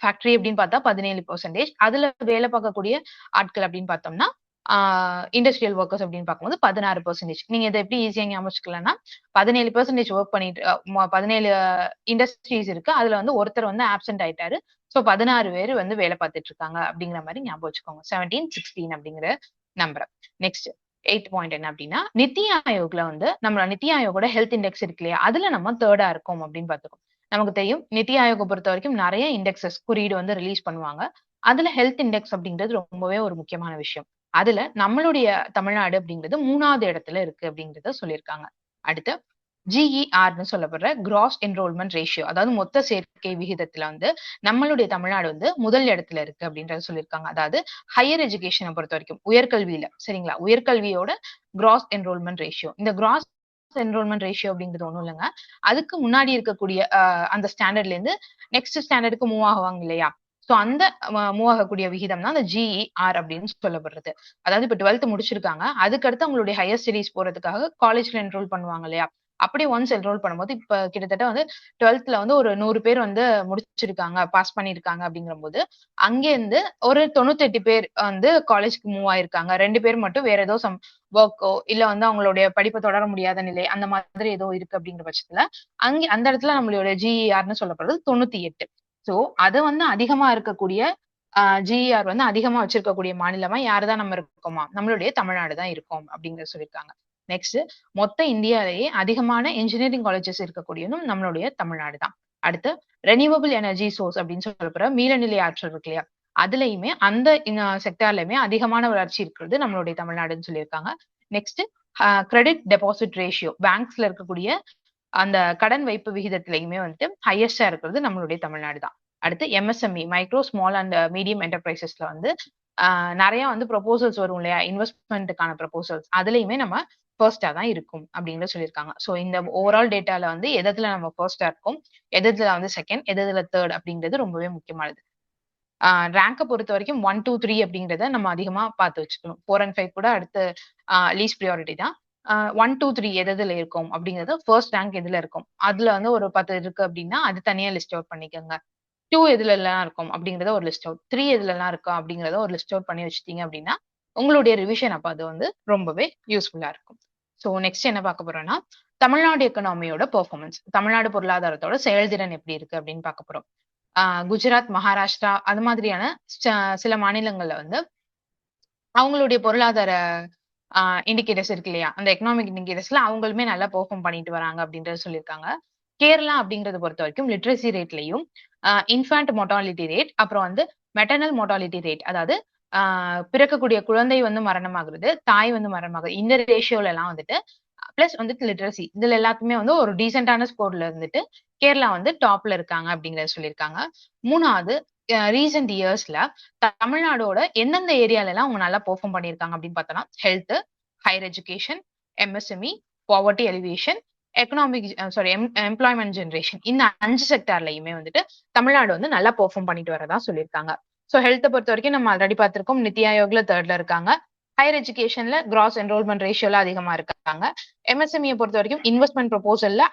[SPEAKER 1] ஃபேக்டரி அப்படின்னு பார்த்தா 17%. அதுல வேலை பார்க்கக்கூடிய ஆட்கள் அப்படின்னு பார்த்தோம்னா, ஆ இண்டஸ்ட்ரியல் வொர்க்கர்ஸ் அப்படின்னு பார்க்கும்போது 16%. நீங்க இத எப்படி ஈஸியா ஞாபகம் வச்சுக்கலாம்னா, 17% வொர்க் பண்ணிட்டு 17 இண்டஸ்ட்ரீஸ் இருக்கு. அதுல வந்து ஒருத்தர் வந்து ஆப்சென்ட் ஆயிட்டாரு. சோ 16 பேரு வந்து வேலை பார்த்துட்டு இருக்காங்க அப்படிங்கிற மாரி ஞாபகம் வச்சுக்கோங்க. 17, 16 அப்படிங்கிற நம்பர. நெக்ஸ்ட் 8 பாயிண்ட் என்ன அப்படின்னா, நித்தி ஆயோக்ல வந்து நம்ம நித்தி ஆயோகோட ஹெல்த் இண்டெக்ஸ் இருக்கு இல்லையா? அதுல நம்ம 3ஆ இருக்கோம் அப்படின்னு பார்த்துக்கோம். நமக்கு தெரியும் நித்தி ஆயோக பொறுத்தவரைக்கும் நெறைய இண்டெக்ஸஸ் குறியீடு வந்து ரிலீஸ் பண்ணுவாங்க. அதுல ஹெல்த் இண்டெக்ஸ் அப்படிங்கிறது ரொம்பவே ஒரு முக்கியமான விஷயம். அதுல நம்மளுடைய தமிழ்நாடு அப்படிங்கிறது 3வது இடத்துல இருக்கு அப்படிங்கிறத சொல்லியிருக்காங்க. அடுத்து ஜிஇஆர்ன்னு சொல்லப்படுற கிராஸ் என்ரோல்மென்ட் ரேஷியோ அதாவது மொத்த சேர்க்கை விகிதத்துல வந்து நம்மளுடைய தமிழ்நாடு வந்து முதல் இடத்துல இருக்கு அப்படின்றத சொல்லியிருக்காங்க. அதாவது ஹையர் எஜுகேஷனை பொறுத்த வரைக்கும் உயர்கல்வியில சரிங்களா? உயர்கல்வியோட கிராஸ் என்ரோல்மென்ட் ரேஷியோ. இந்த கிராஸ் என்ரோல்மென்ட் ரேஷியோ அப்படிங்கிறது ஒண்ணும் இல்லைங்க. அதுக்கு முன்னாடி இருக்கக்கூடிய அந்த ஸ்டாண்டர்ட்ல இருந்து நெக்ஸ்ட் ஸ்டாண்டர்டுக்கு மூவ் ஆகுவாங்க இல்லையா? சோ அந்த மூவ் ஆகக்கூடிய விகிதம் தான் அந்த ஜிஇஆர் அப்படின்னு சொல்லப்படுறது. அதாவது இப்ப 12th முடிச்சிருக்காங்க. அதுக்கடுத்து அவங்களுடைய ஹையர் ஸ்டடீஸ் போறதுக்காக காலேஜ்ல என்ரோல் பண்ணுவாங்க இல்லையா? அப்படி ஒன்ஸ் என்ரோல் பண்ணும்போது, இப்ப கிட்டத்தட்ட வந்து 12த்ல வந்து ஒரு 100 பேர் வந்து முடிச்சிருக்காங்க, பாஸ் பண்ணியிருக்காங்க அப்படிங்கிறபோது, அங்கேருந்து ஒரு 98 பேர் வந்து காலேஜ்க்கு மூவ் ஆயிருக்காங்க. 2 பேர் மட்டும் வேற ஏதோ வொர்க்கோ, இல்ல வந்து அவங்களுடைய படிப்ப தொடர முடியாத நிலை, அந்த மாதிரி ஏதோ இருக்கு அப்படிங்கிற பட்சத்துல, அந்த இடத்துல நம்மளுடைய ஜிஇஆர்ன்னு சொல்லப்படுறது 98. சோ, அது வந்து அதிகமா இருக்கக்கூடிய ஜிஇஆர் வந்து அதிகமா வச்சிருக்கக்கூடிய மாநிலமா யாரு தான் நம்ம இருக்கோமா? நம்மளுடைய தமிழ்நாடு தான் இருக்கோம் அப்படிங்கிறத சொல்லியிருக்காங்க. நெக்ஸ்ட் மொத்த இந்தியாவிலேயே அதிகமான இன்ஜினியரிங் காலேஜஸ் இருக்கக்கூடியதும் நம்மளுடைய தமிழ்நாடு தான். அடுத்து ரெனியூவபிள் எனர்ஜி சோர்ஸ் அப்படின்னு சொல்லப்படுற மீளநிலை ஆற்றல் இருக்கு இல்லையா? அதுலயுமே அந்த செக்டார்லயுமே அதிகமான வளர்ச்சி இருக்கிறது நம்மளுடைய தமிழ்நாடுன்னு சொல்லியிருக்காங்க. நெக்ஸ்ட் கிரெடிட் டெபாசிட் ரேஷியோ பேங்க்ஸ்ல இருக்கக்கூடிய அந்த கடன் வைப்பு விகிதத்திலயுமே வந்துட்டு ஹையஸ்டா இருக்கிறது நம்மளுடைய தமிழ்நாடு தான். அடுத்து MSME micro small and medium என்டர்பிரைசஸ்ல வந்து நெறைய வந்து ப்ரொபோசல்ஸ் வரும் இல்லையா? இன்வெஸ்ட்மென்ட்க்கான ப்ரொபோசல்ஸ். அதுலயுமே நம்ம ஃபர்ஸ்ட்டா தான் இருக்கும் அப்படிங்கிறத சொல்லியிருக்காங்க. சோ இந்த ஓவரால் டேட்டால வந்து எதுல நம்ம ஃபர்ஸ்ட்டா இருக்கோம், எதுல வந்து செகண்ட், எதுல தேர்ட் அப்படிங்கிறது ரொம்பவே முக்கியமானது. ரேங்க பொறுத்தவரைக்கும் 1, 2, 3 அப்படிங்கிறத நம்ம அதிகமா பார்த்து வச்சுக்கணும். 4 அண்ட் 5 கூட அடுத்து லீஸ்ட் பிரியாரிட்டி தான். 1, 2, 3 எதுல இருக்கும் அப்படிங்கிறது ஃபர்ஸ்ட் ரேங்க் எதுல இருக்கும். அதுல வந்து ஒரு 10 இருக்கு அப்படின்னா அது தனியா லிஸ்ட் அவுட் பண்ணிக்கோங்க. 2 எதுலலாம் இருக்கும் அப்படிங்கிறத ஒரு லிஸ்ட் அவுட். 3 எதுலலாம் இருக்கா அப்படிங்கிறத ஒரு லிஸ்ட் அவுட் பண்ணி வச்சுட்டீங்க அப்படின்னா, உங்களுடைய ரிவிஷன் அப்ப அது வந்து ரொம்பவே யூஸ்ஃபுல்லா இருக்கும். ஸோ நெக்ஸ்ட் என்ன பார்க்க போறோம்னா, தமிழ்நாடு எக்கனாமியோட பெர்ஃபார்மன்ஸ். தமிழ்நாடு பொருளாதாரத்தோட செயல்திறன் எப்படி இருக்கு அப்படின்னு பார்க்க போறோம். குஜராத், மகாராஷ்டிரா அது மாதிரியான சில மாநிலங்கள்ல வந்து அவங்களுடைய பொருளாதார இண்டிகேட்டர்ஸ் இருக்கு இல்லையா? அந்த எக்கனாமிக் இண்டிகேட்டர்ஸ்ல அவங்களுமே நல்லா பெர்ஃபார்ம் பண்ணிட்டு வராங்க அப்படின்றத சொல்லியிருக்காங்க. கேரளா அப்படின்றத பொறுத்தவரைக்கும் லிட்ரஸி ரேட்லயும், இன்ஃபான்ட் மோர்டாலிட்டி ரேட், அப்புறம் வந்து மெட்டர்னல் மோர்டாலிட்டி ரேட் அதாவது பிறக்கக்கூடிய குழந்தை வந்து மரணமாகுறது, தாய் வந்து மரணமாகுறது. இந்த ரேஷியோல எல்லாம் வந்துட்டு பிளஸ் வந்துட்டு லிட்ரஸி இதுல எல்லாத்துக்குமே வந்து ஒரு டீசென்டான ஸ்கோர்ல இருந்துட்டு கேரளா வந்து டாப்ல இருக்காங்க அப்படிங்கறத சொல்லியிருக்காங்க. 3வது ரீசென்ட் இயர்ஸ்ல தமிழ்நாடோட எந்தெந்த ஏரியால எல்லாம் அவங்க நல்லா பெர்ஃபார்ம் பண்ணியிருக்காங்க அப்படின்னு பார்த்தோம்னா health, higher education, MSME, poverty elevation, economic employment generation இந்த 5 செக்டார்லயுமே வந்துட்டு தமிழ்நாடு வந்து நல்லா பெர்ஃபார்ம் பண்ணிட்டு வரதா சொல்லியிருக்காங்க. ஸோ ஹெல்த்தை பொறுத்த வரைக்கும் நம்ம ஆல்ரெடி பார்த்திருக்கோம், நித்தி ஆயோக்ல 3rd இருக்காங்க. ஹையர் எஜுகேஷன்ல கிராஸ் என்ரோல்மெண்ட் ரேஷியோல அதிகமா இருக்காங்க. எம்எஸ்எம்இ பொறுத்த வரைக்கும் இன்வெஸ்ட்மெண்ட் ப்ரொபோசல்ல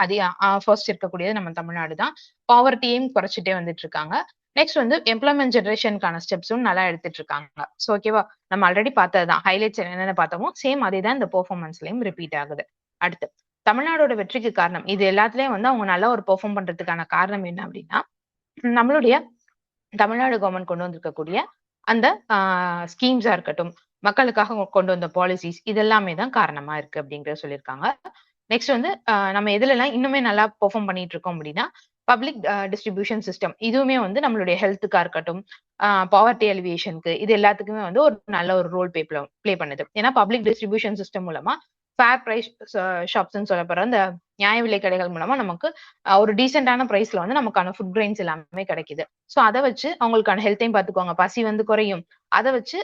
[SPEAKER 1] ஃபர்ஸ்ட் இருக்கக்கூடியது நம்ம தமிழ்நாடு தான். பாவர்ட்டியையும் குறைச்சிட்டே வந்துட்டு இருக்காங்க. நெக்ஸ்ட் வந்து எம்ப்ளாய்மெண்ட் ஜெனரேஷனுக்கான ஸ்டெப்ஸும் நல்லா எடுத்துட்டு இருக்காங்க. ஸோ ஓகேவா, நம்ம ஆல்ரெடி பார்த்ததுதான் ஹைலைட்ஸ் என்னென்ன பார்த்தோமோ சேம் அதே தான் இந்த பெர்ஃபார்மன்ஸ்லயும் ரிப்பீட் ஆகுது. அடுத்து தமிழ்நாடோட வெற்றிக்கு காரணம் இது எல்லாத்துலயும் வந்து அவங்க நல்லா ஒரு பெர்ஃபார்ம் பண்றதுக்கான காரணம் என்ன அப்படின்னா, நம்மளுடைய தமிழ்நாடு கவர்மெண்ட் கொண்டு வந்திருக்கக்கூடிய அந்த ஸ்கீம்ஸா இருக்கட்டும், மக்களுக்காக கொண்டு வந்த பாலிசிஸ் இது எல்லாமே தான் காரணமா இருக்கு அப்படிங்கறத சொல்லியிருக்காங்க. நெக்ஸ்ட் வந்து நம்ம எதுல எல்லாம் இன்னுமே நல்லா பெர்ஃபார்ம் பண்ணிட்டு இருக்கோம் அப்படின்னா, பப்ளிக் டிஸ்ட்ரிபியூஷன் சிஸ்டம் இதுவுமே வந்து நம்மளுடைய ஹெல்த்துக்கா இருக்கட்டும், பாவர்ட்டி எலிவேஷனுக்கு இது எல்லாத்துக்குமே வந்து ஒரு நல்ல ஒரு ரோல் ப்ளே பண்ணுது. ஏன்னா பப்ளிக் டிஸ்ட்ரிபியூஷன் சிஸ்டம் மூலமா ஃபேர் பிரைஸ் ஷாப்ஸ்ன்னு சொல்லப்படுற அந்த நியாய விலை கடைகள் மூலமா நமக்கு ஒரு டீசென்டான பிரைஸ்ல வந்து நமக்கான ஃபுட் கிரெயின்ஸ் எல்லாமே கிடைக்குது. ஸோ அதை வச்சு அவங்களுக்கான ஹெல்த்தையும் பார்த்துக்குவாங்க, பசி வந்து குறையும். அதை வச்சு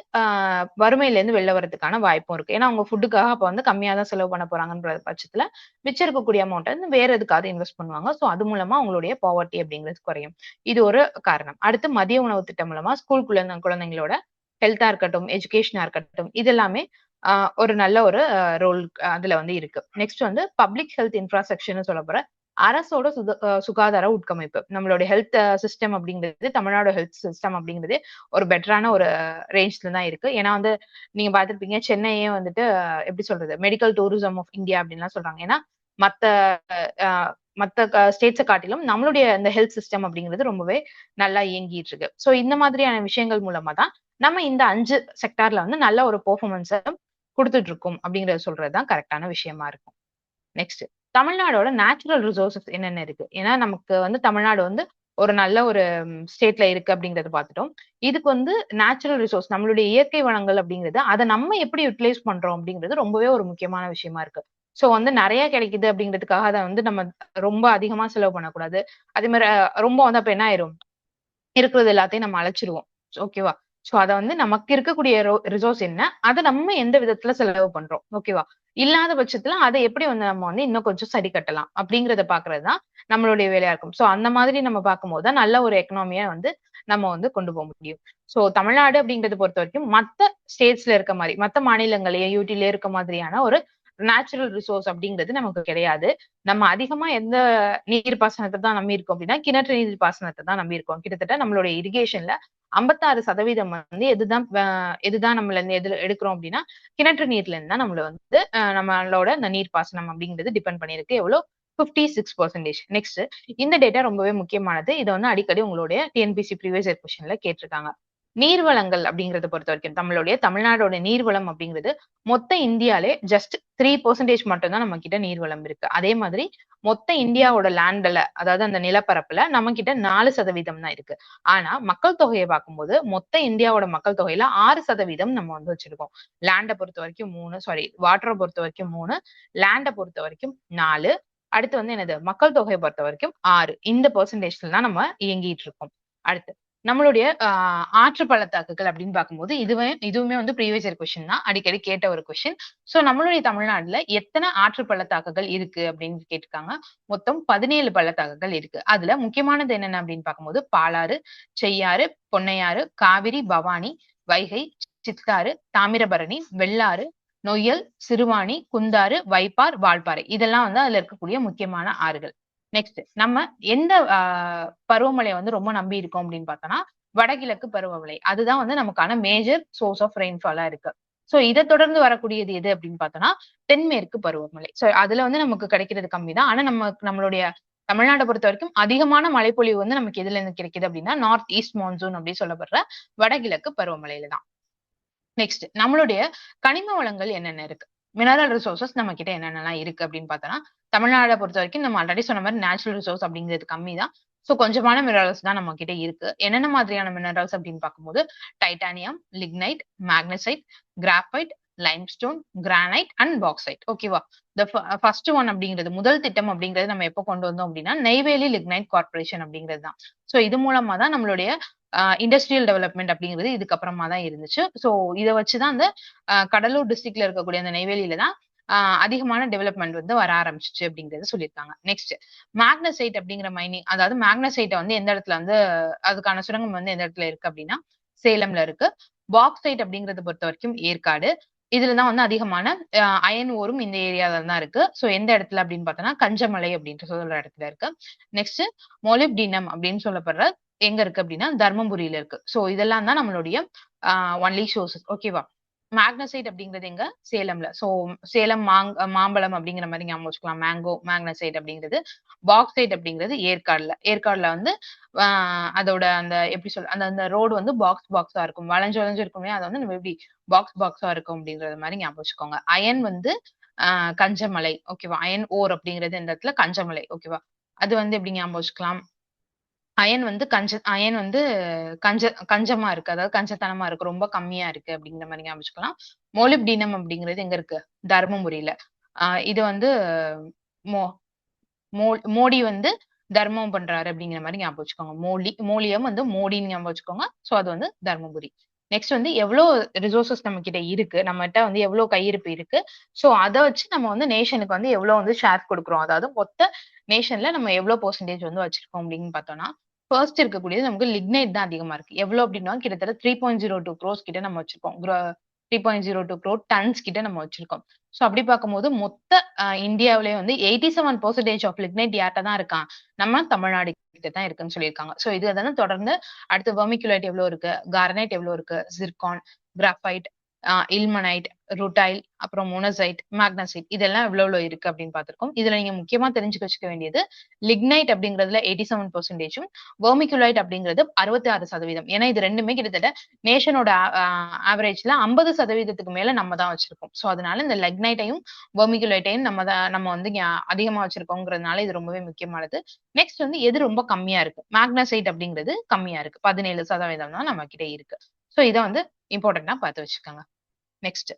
[SPEAKER 1] வறுமையில இருந்து வெளில வரதுக்கான வாய்ப்பும் இருக்கு. ஏன்னா அவங்க ஃபுட்டுக்காக அப்ப வந்து கம்மியா தான் செலவு பண்ண போறாங்கன்ற பட்சத்துல மிச்சம் இருக்கக்கூடிய அமௌண்ட்டை வந்து வேற எதுக்காவது இன்வெஸ்ட் பண்ணுவாங்க. ஸோ அது மூலமா அவங்களுடைய பாவர்ட்டி அப்படிங்கிறது குறையும். இது ஒரு காரணம். அடுத்து மதிய உணவு திட்டம் மூலமா ஸ்கூல் குழந்தைங்களோட ஹெல்த்தா இருக்கட்டும், எஜுகேஷனா இருக்கட்டும் இது எல்லாமே ஒரு நல்ல ஒரு ரோல் அதுல வந்து இருக்கு. நெக்ஸ்ட் வந்து பப்ளிக் ஹெல்த் இன்ஃப்ராஸ்ட்ரக்சர்னு சொல்ல போற அரசோட சுகாதார உட்கமைப்பு. நம்மளுடைய ஹெல்த் சிஸ்டம் அப்படிங்கிறது, தமிழ்நாடு ஹெல்த் சிஸ்டம் அப்படிங்கிறது ஒரு பெட்டரான ஒரு ரேஞ்ச்ல தான் இருக்கு. ஏன்னா வந்து நீங்க பார்த்திருப்பீங்க சென்னையே வந்துட்டு எப்படி சொல்றது மெடிக்கல் டூரிசம் ஆஃப் இந்தியா அப்படின்லாம் சொல்றாங்க. ஏன்னா மத்த மத்த ஸ்டேட்ஸை காட்டிலும் நம்மளுடைய இந்த ஹெல்த் சிஸ்டம் அப்படிங்கிறது ரொம்பவே நல்லா இயங்கிட்டு இருக்கு. ஸோ இந்த மாதிரியான விஷயங்கள் மூலமா தான் நம்ம இந்த 5 செக்டார்ல வந்து நல்ல ஒரு பெர்ஃபார்மன்ஸை கொடுத்துட்டு இருக்கோம் அப்படிங்கறத சொல்றதுதான் கரெக்டான விஷயமா இருக்கும். நெக்ஸ்ட் தமிழ்நாடோட நேச்சுரல் ரிசோர்சஸ் என்னென்ன இருக்கு. ஏன்னா நமக்கு வந்து தமிழ்நாடு வந்து ஒரு நல்ல ஒரு ஸ்டேட்ல இருக்கு அப்படிங்கறத பார்த்துட்டோம். இதுக்கு வந்து நேச்சுரல் ரிசோர்ஸ் நம்மளுடைய இயற்கை வளங்கள் அப்படிங்கிறது அதை நம்ம எப்படி யூட்டிலைஸ் பண்றோம் அப்படிங்கிறது ரொம்பவே ஒரு முக்கியமான விஷயமா இருக்கு. சோ வந்து நிறைய கிடைக்குது அப்படிங்கிறதுக்காக அதை வந்து நம்ம ரொம்ப அதிகமா செலவு பண்ணக்கூடாது. அதே மாதிரி ரொம்ப வந்து அப்ப என்ன ஆயிரும், இருக்கிறது எல்லாத்தையும் நம்ம அழைச்சிருவோம். ஓகேவா, சோ அத வந்து நமக்கு இருக்கக்கூடிய ரிசோர்ஸ் என்ன, அதை நம்ம எந்த விதத்துல செலவு பண்றோம். ஓகேவா, இல்லாத பட்சத்துல அதை எப்படி வந்து நம்ம வந்து இன்னும் கொஞ்சம் சரி கட்டலாம் அப்படிங்கறத பாக்குறதுதான் நம்மளுடைய வேலையா இருக்கும். சோ அந்த மாதிரி நம்ம பார்க்கும்போது தான் நல்ல ஒரு எக்கனாமியா வந்து நம்ம வந்து கொண்டு போக முடியும். சோ தமிழ்நாடு அப்படிங்கறத பொறுத்த வரைக்கும் மத்த ஸ்டேட்ஸ்ல இருக்க மாதிரி, மத்த மாநிலங்களையே யூடில இருக்க மாதிரியான ஒரு நேச்சுரல் ரிசோர்ஸ் அப்படிங்கிறது நமக்கு கிடையாது. நம்ம அதிகமா எந்த நீர் பாசனத்தை தான் நம்பி இருக்கோம் அப்படின்னா கிணற்று நீர் பாசனத்தை தான் நம்பி இருக்கோம். கிட்டத்தட்ட நம்மளுடைய இரிகேஷன்ல 56% வந்து எதுதான் நம்மள இருந்து எடுக்கிறோம் அப்படின்னா கிணற்று நீர்ல இருந்து தான் நம்மள வந்து நம்மளோட இந்த நீர் பாசனம் அப்படிங்கிறது டிபெண்ட் பண்ணிருக்கு. எவ்வளவு 56%. நெக்ஸ்ட் இந்த டேட்டா ரொம்பவே முக்கியமானது. இதை வந்து அடிக்கடி உங்களுடைய டிஎன்பிசி ப்ரீவியஸ் இயர் கொஸ்டின்ல கேட்டிருக்காங்க. நீர்வளங்கள் அப்படிங்கறத பொறுத்த வரைக்கும் நம்மளுடைய தமிழ்நாடோட நீர்வளம் அப்படிங்கிறது மொத்த இந்தியாலே ஜஸ்ட் 3% மட்டும் தான் நம்ம கிட்ட நீர்வளம் இருக்கு. அதே மாதிரி மொத்த இந்தியாவோட லேண்ட்ல அதாவது அந்த நிலப்பரப்புல நம்ம கிட்ட 4% தான் இருக்கு. ஆனா மக்கள் தொகையை பார்க்கும்போது மொத்த இந்தியாவோட மக்கள் தொகையில 6% நம்ம வந்து வச்சிருக்கோம். லேண்டை பொறுத்த வரைக்கும் 3, வாட்டரை பொறுத்த வரைக்கும் 3, லேண்டை பொறுத்த வரைக்கும் 4, அடுத்து வந்து என்னது மக்கள் தொகையை பொறுத்த வரைக்கும் 6. இந்த பெர்சன்டேஜ்ல தான் நம்ம இயங்கிட்டு இருக்கோம். அடுத்து நம்மளுடைய ஆற்று பள்ளத்தாக்குகள் அப்படின்னு பார்க்கும்போது இதுவுமே வந்து ப்ரீவியஸ் இயர் கொஸ்டின் தான், அடிக்கடி கேட்ட ஒரு கொஸ்டின். சோ நம்மளுடைய தமிழ்நாட்டுல எத்தனை ஆற்று பள்ளத்தாக்குகள் இருக்கு அப்படின்னு கேட்டிருக்காங்க. மொத்தம் 17 பள்ளத்தாக்குகள் இருக்கு. அதுல முக்கியமானது என்னென்ன அப்படின்னு பார்க்கும்போது பாலாறு, செய்யாறு, பொன்னையாறு, காவிரி, பவானி, வைகை, சித்தாறு, தாமிரபரணி, வெள்ளாறு, நொய்யல், சிறுவாணி, குந்தாறு, வைப்பார், வால்பாறை இதெல்லாம் வந்து அதுல இருக்கக்கூடிய முக்கியமான ஆறுகள். நெக்ஸ்ட் நம்ம எந்த பருவமழையை வந்து ரொம்ப நம்பி இருக்கோம் அப்படின்னு பார்த்தோம்னா வடகிழக்கு பருவமழை. அதுதான் வந்து நமக்கான மேஜர் சோர்ஸ் ஆஃப் ரெயின்ஃபாலா இருக்கு. சோ இதை தொடர்ந்து வரக்கூடியது எது அப்படின்னு பார்த்தோம்னா தென்மேற்கு பருவமழை. சோ அதுல வந்து நமக்கு கிடைக்கிறது கம்மி தான். ஆனா நம்மளுடைய தமிழ்நாட்டை பொறுத்த வரைக்கும் அதிகமான மழைப்பொழிவு வந்து நமக்கு எதுல இருந்து கிடைக்குது அப்படின்னா நார்த் ஈஸ்ட் மான்சூன் அப்படின்னு சொல்லப்படுற வடகிழக்கு பருவமழையில தான். நெக்ஸ்ட் நம்மளுடைய கனிம வளங்கள் என்னென்ன இருக்கு, மினரல் ரிசோர்சஸ் நம்ம கிட்ட என்னென்னலாம் இருக்கு அப்படின்னு பார்த்தோம்னா தமிழ்நாடை பொறுத்த வரைக்கும் நம்ம ஆல்ரெடி சொன்ன மாதிரி நேச்சுரல் ரிசோர்ஸ் அப்படிங்கிறது கம்மி தான். சோ கொஞ்சமான மினரல்ஸ் தான் நம்ம கிட்ட இருக்கு. என்னென்ன மாதிரியான மினரல்ஸ் அப்படின்னு பார்க்கும்போது titanium, lignite, magnesite, graphite, limestone, granite and bauxite. ஓகேவா? ஃபர்ஸ்ட் ஒன் அப்படிங்கிறது முதல் திட்டம் அப்படிங்கிறது நம்ம எப்போ கொண்டு வந்தோம் அப்படின்னா நெய்வேலி லிக்னைட் கார்பரேஷன் அப்படிங்கிறது தான். சோ இது மூலமா தான் நம்மளுடைய இண்டஸ்ட்ரியல் டெவலப்மெண்ட் அப்படிங்கிறது இதுக்கப்புறமா தான் இருந்துச்சு. சோ இதை வச்சுதான் அந்த கடலூர் டிஸ்ட்ரிக்ட்ல இருக்கக்கூடிய அந்த நெய்வேலியில தான் அதிகமான டெவலப்மெண்ட் வந்து வர ஆரம்பிச்சிச்சு அப்படிங்கறது சொல்லியிருக்காங்க. நெக்ஸ்ட் மேக்னசைட் அப்படிங்கிற மைனிங், அதாவது மேக்னசைட்டை வந்து எந்த இடத்துல வந்து அதுக்கான சுரங்கம் வந்து எந்த இடத்துல இருக்கு அப்படின்னா சேலம்ல இருக்கு. பாக்சைட் அப்படிங்கறத பொறுத்த வரைக்கும் ஏற்காடு. இதுலதான் வந்து அதிகமான அயன் ஓரும் இந்த ஏரியால தான் இருக்கு. சோ எந்த இடத்துல அப்படின்னு பார்த்தோம்னா கஞ்சமலை அப்படின்ற சொல்ற இடத்துல இருக்கு. நெக்ஸ்ட் மொலிப்டினம் அப்படின்னு சொல்லப்படுற எங்க இருக்கு அப்படின்னா தர்மபுரியில இருக்கு. சோ இதெல்லாம் தான் நம்மளுடைய ஒன்லி சோர்சஸ். ஓகேவா? மேக்னசைட் அப்படிங்கிறது எங்க சேலம்ல. சோ சேலம் மாம்பழம் அப்படிங்கிற மாதிரி ஞாபகம் வச்சுக்கலாம். மேங்கோ மேக்னசைட் அப்படிங்கிறது. பாக்சைட் அப்படிங்கிறது ஏற்காடுல வந்து அதோட அந்த எப்படி சொல்ல அந்த ரோடு வந்து பாக்ஸா இருக்கும், வளைஞ்சு வளைஞ்சு இருக்குமே, அதை வந்து நம்ம எப்படி பாக்ஸா இருக்கும் அப்படிங்கறது மாதிரி ஞாபகம் வச்சுக்கோங்க. அயன் வந்து கஞ்சமலை. ஓகேவா? அயன் ஓர் அப்படிங்கிறது இந்த இடத்துல கஞ்சமலை. ஓகேவா? அது வந்து எப்படி ஞாபகம் வச்சுக்கலாம், அயன் வந்து கஞ்சமா இருக்கு, அதாவது கஞ்சத்தனமா இருக்கு, ரொம்ப கம்மியா இருக்கு அப்படிங்கிற மாதிரி ஞாபகம் வச்சுக்கலாம். மோலிப்டினம் அப்படிங்கிறது எங்க இருக்கு, தர்மபுரியில. இது வந்து மோ மோடி வந்து தர்மம் பண்றாரு அப்படிங்கிற மாதிரி ஞாபகம் வச்சுக்கோங்க. மோலியம் வந்து மோடின்னு ஞாபகம் வச்சுக்கோங்க. சோ அது வந்து தர்மபுரி. நெக்ஸ்ட் வந்து எவ்வளவு ரிசோர்சஸ் நம்ம கிட்ட இருக்கு, நம்மகிட்ட வந்து எவ்வளவு கையிருப்பு இருக்கு, சோ அதை வச்சு நம்ம வந்து நேஷனுக்கு வந்து எவ்வளவு வந்து ஷேர் கொடுக்குறோம், அதாவது மொத்த நேஷன்ல நம்ம எவ்வளவு பெர்சன்டேஜ் வந்து வச்சிருக்கோம் அப்படின்னு பார்த்தோம்னா ஃபர்ஸ்ட் இருக்கக்கூடியது நமக்கு லிக்னைட் தான் அதிகமா இருக்கு. எவ்வளவு அப்படின்னா கிட்டத்தட்ட 3.02 crores கிட்ட நம்ம வச்சிருக்கோம். 3.02 crore டன்ஸ் கிட்ட நம்ம வச்சிருக்கோம். சோ அப்படி பார்க்கும்போது மொத்த இந்தியாவிலேயே வந்து 87% ஆஃப் லிக்னைட் யார்கிட்ட தான் இருக்கான், நம்ம தமிழ்நாடு கிட்ட தான் இருக்குன்னு சொல்லியிருக்காங்க. சோ இது அதெல்லாம் தொடர்ந்து அடுத்து வெர்மிகுலைட் எவ்வளவு இருக்கு, கார்னைட் எவ்வளவு இருக்கு, சிர்கான், கிராஃபைட், இல்மனைட், ருடைல், அப்புறம் மோனசைட், மேக்னசைட் இதெல்லாம் எவ்வளவு இருக்கு அப்படின்னு பார்த்திருக்கோம். இதுல நீங்க முக்கியமா தெரிஞ்சுக்க வச்சுக்க வேண்டியது லிக்னைட் அப்படிங்கிறதுல 87%, வெர்மிகுலைட் அப்படிங்கிறது 66%. ஏன்னா இது ரெண்டுமே கிட்டத்தட்ட நேஷனோட ஆவரேஜ்ல 50%க்கு மேல நம்ம தான் வச்சிருக்கோம். சோ அதனால இந்த லிக்னைட்டையும் வெர்மிகுலைட்டையும் நம்ம வந்து அதிகமா வச்சிருக்கோங்கிறதுனால இது ரொம்பவே முக்கியமானது. நெக்ஸ்ட் வந்து எது ரொம்ப கம்மியா இருக்கு, மேக்னசைட் அப்படிங்கிறது கம்மியா இருக்கு, 17% தான் நம்ம கிட்ட இருக்கு. சோ இதை வந்து இம்பார்ட்டன்டா பார்த்து வச்சுக்கோங்க. நெக்ஸ்ட்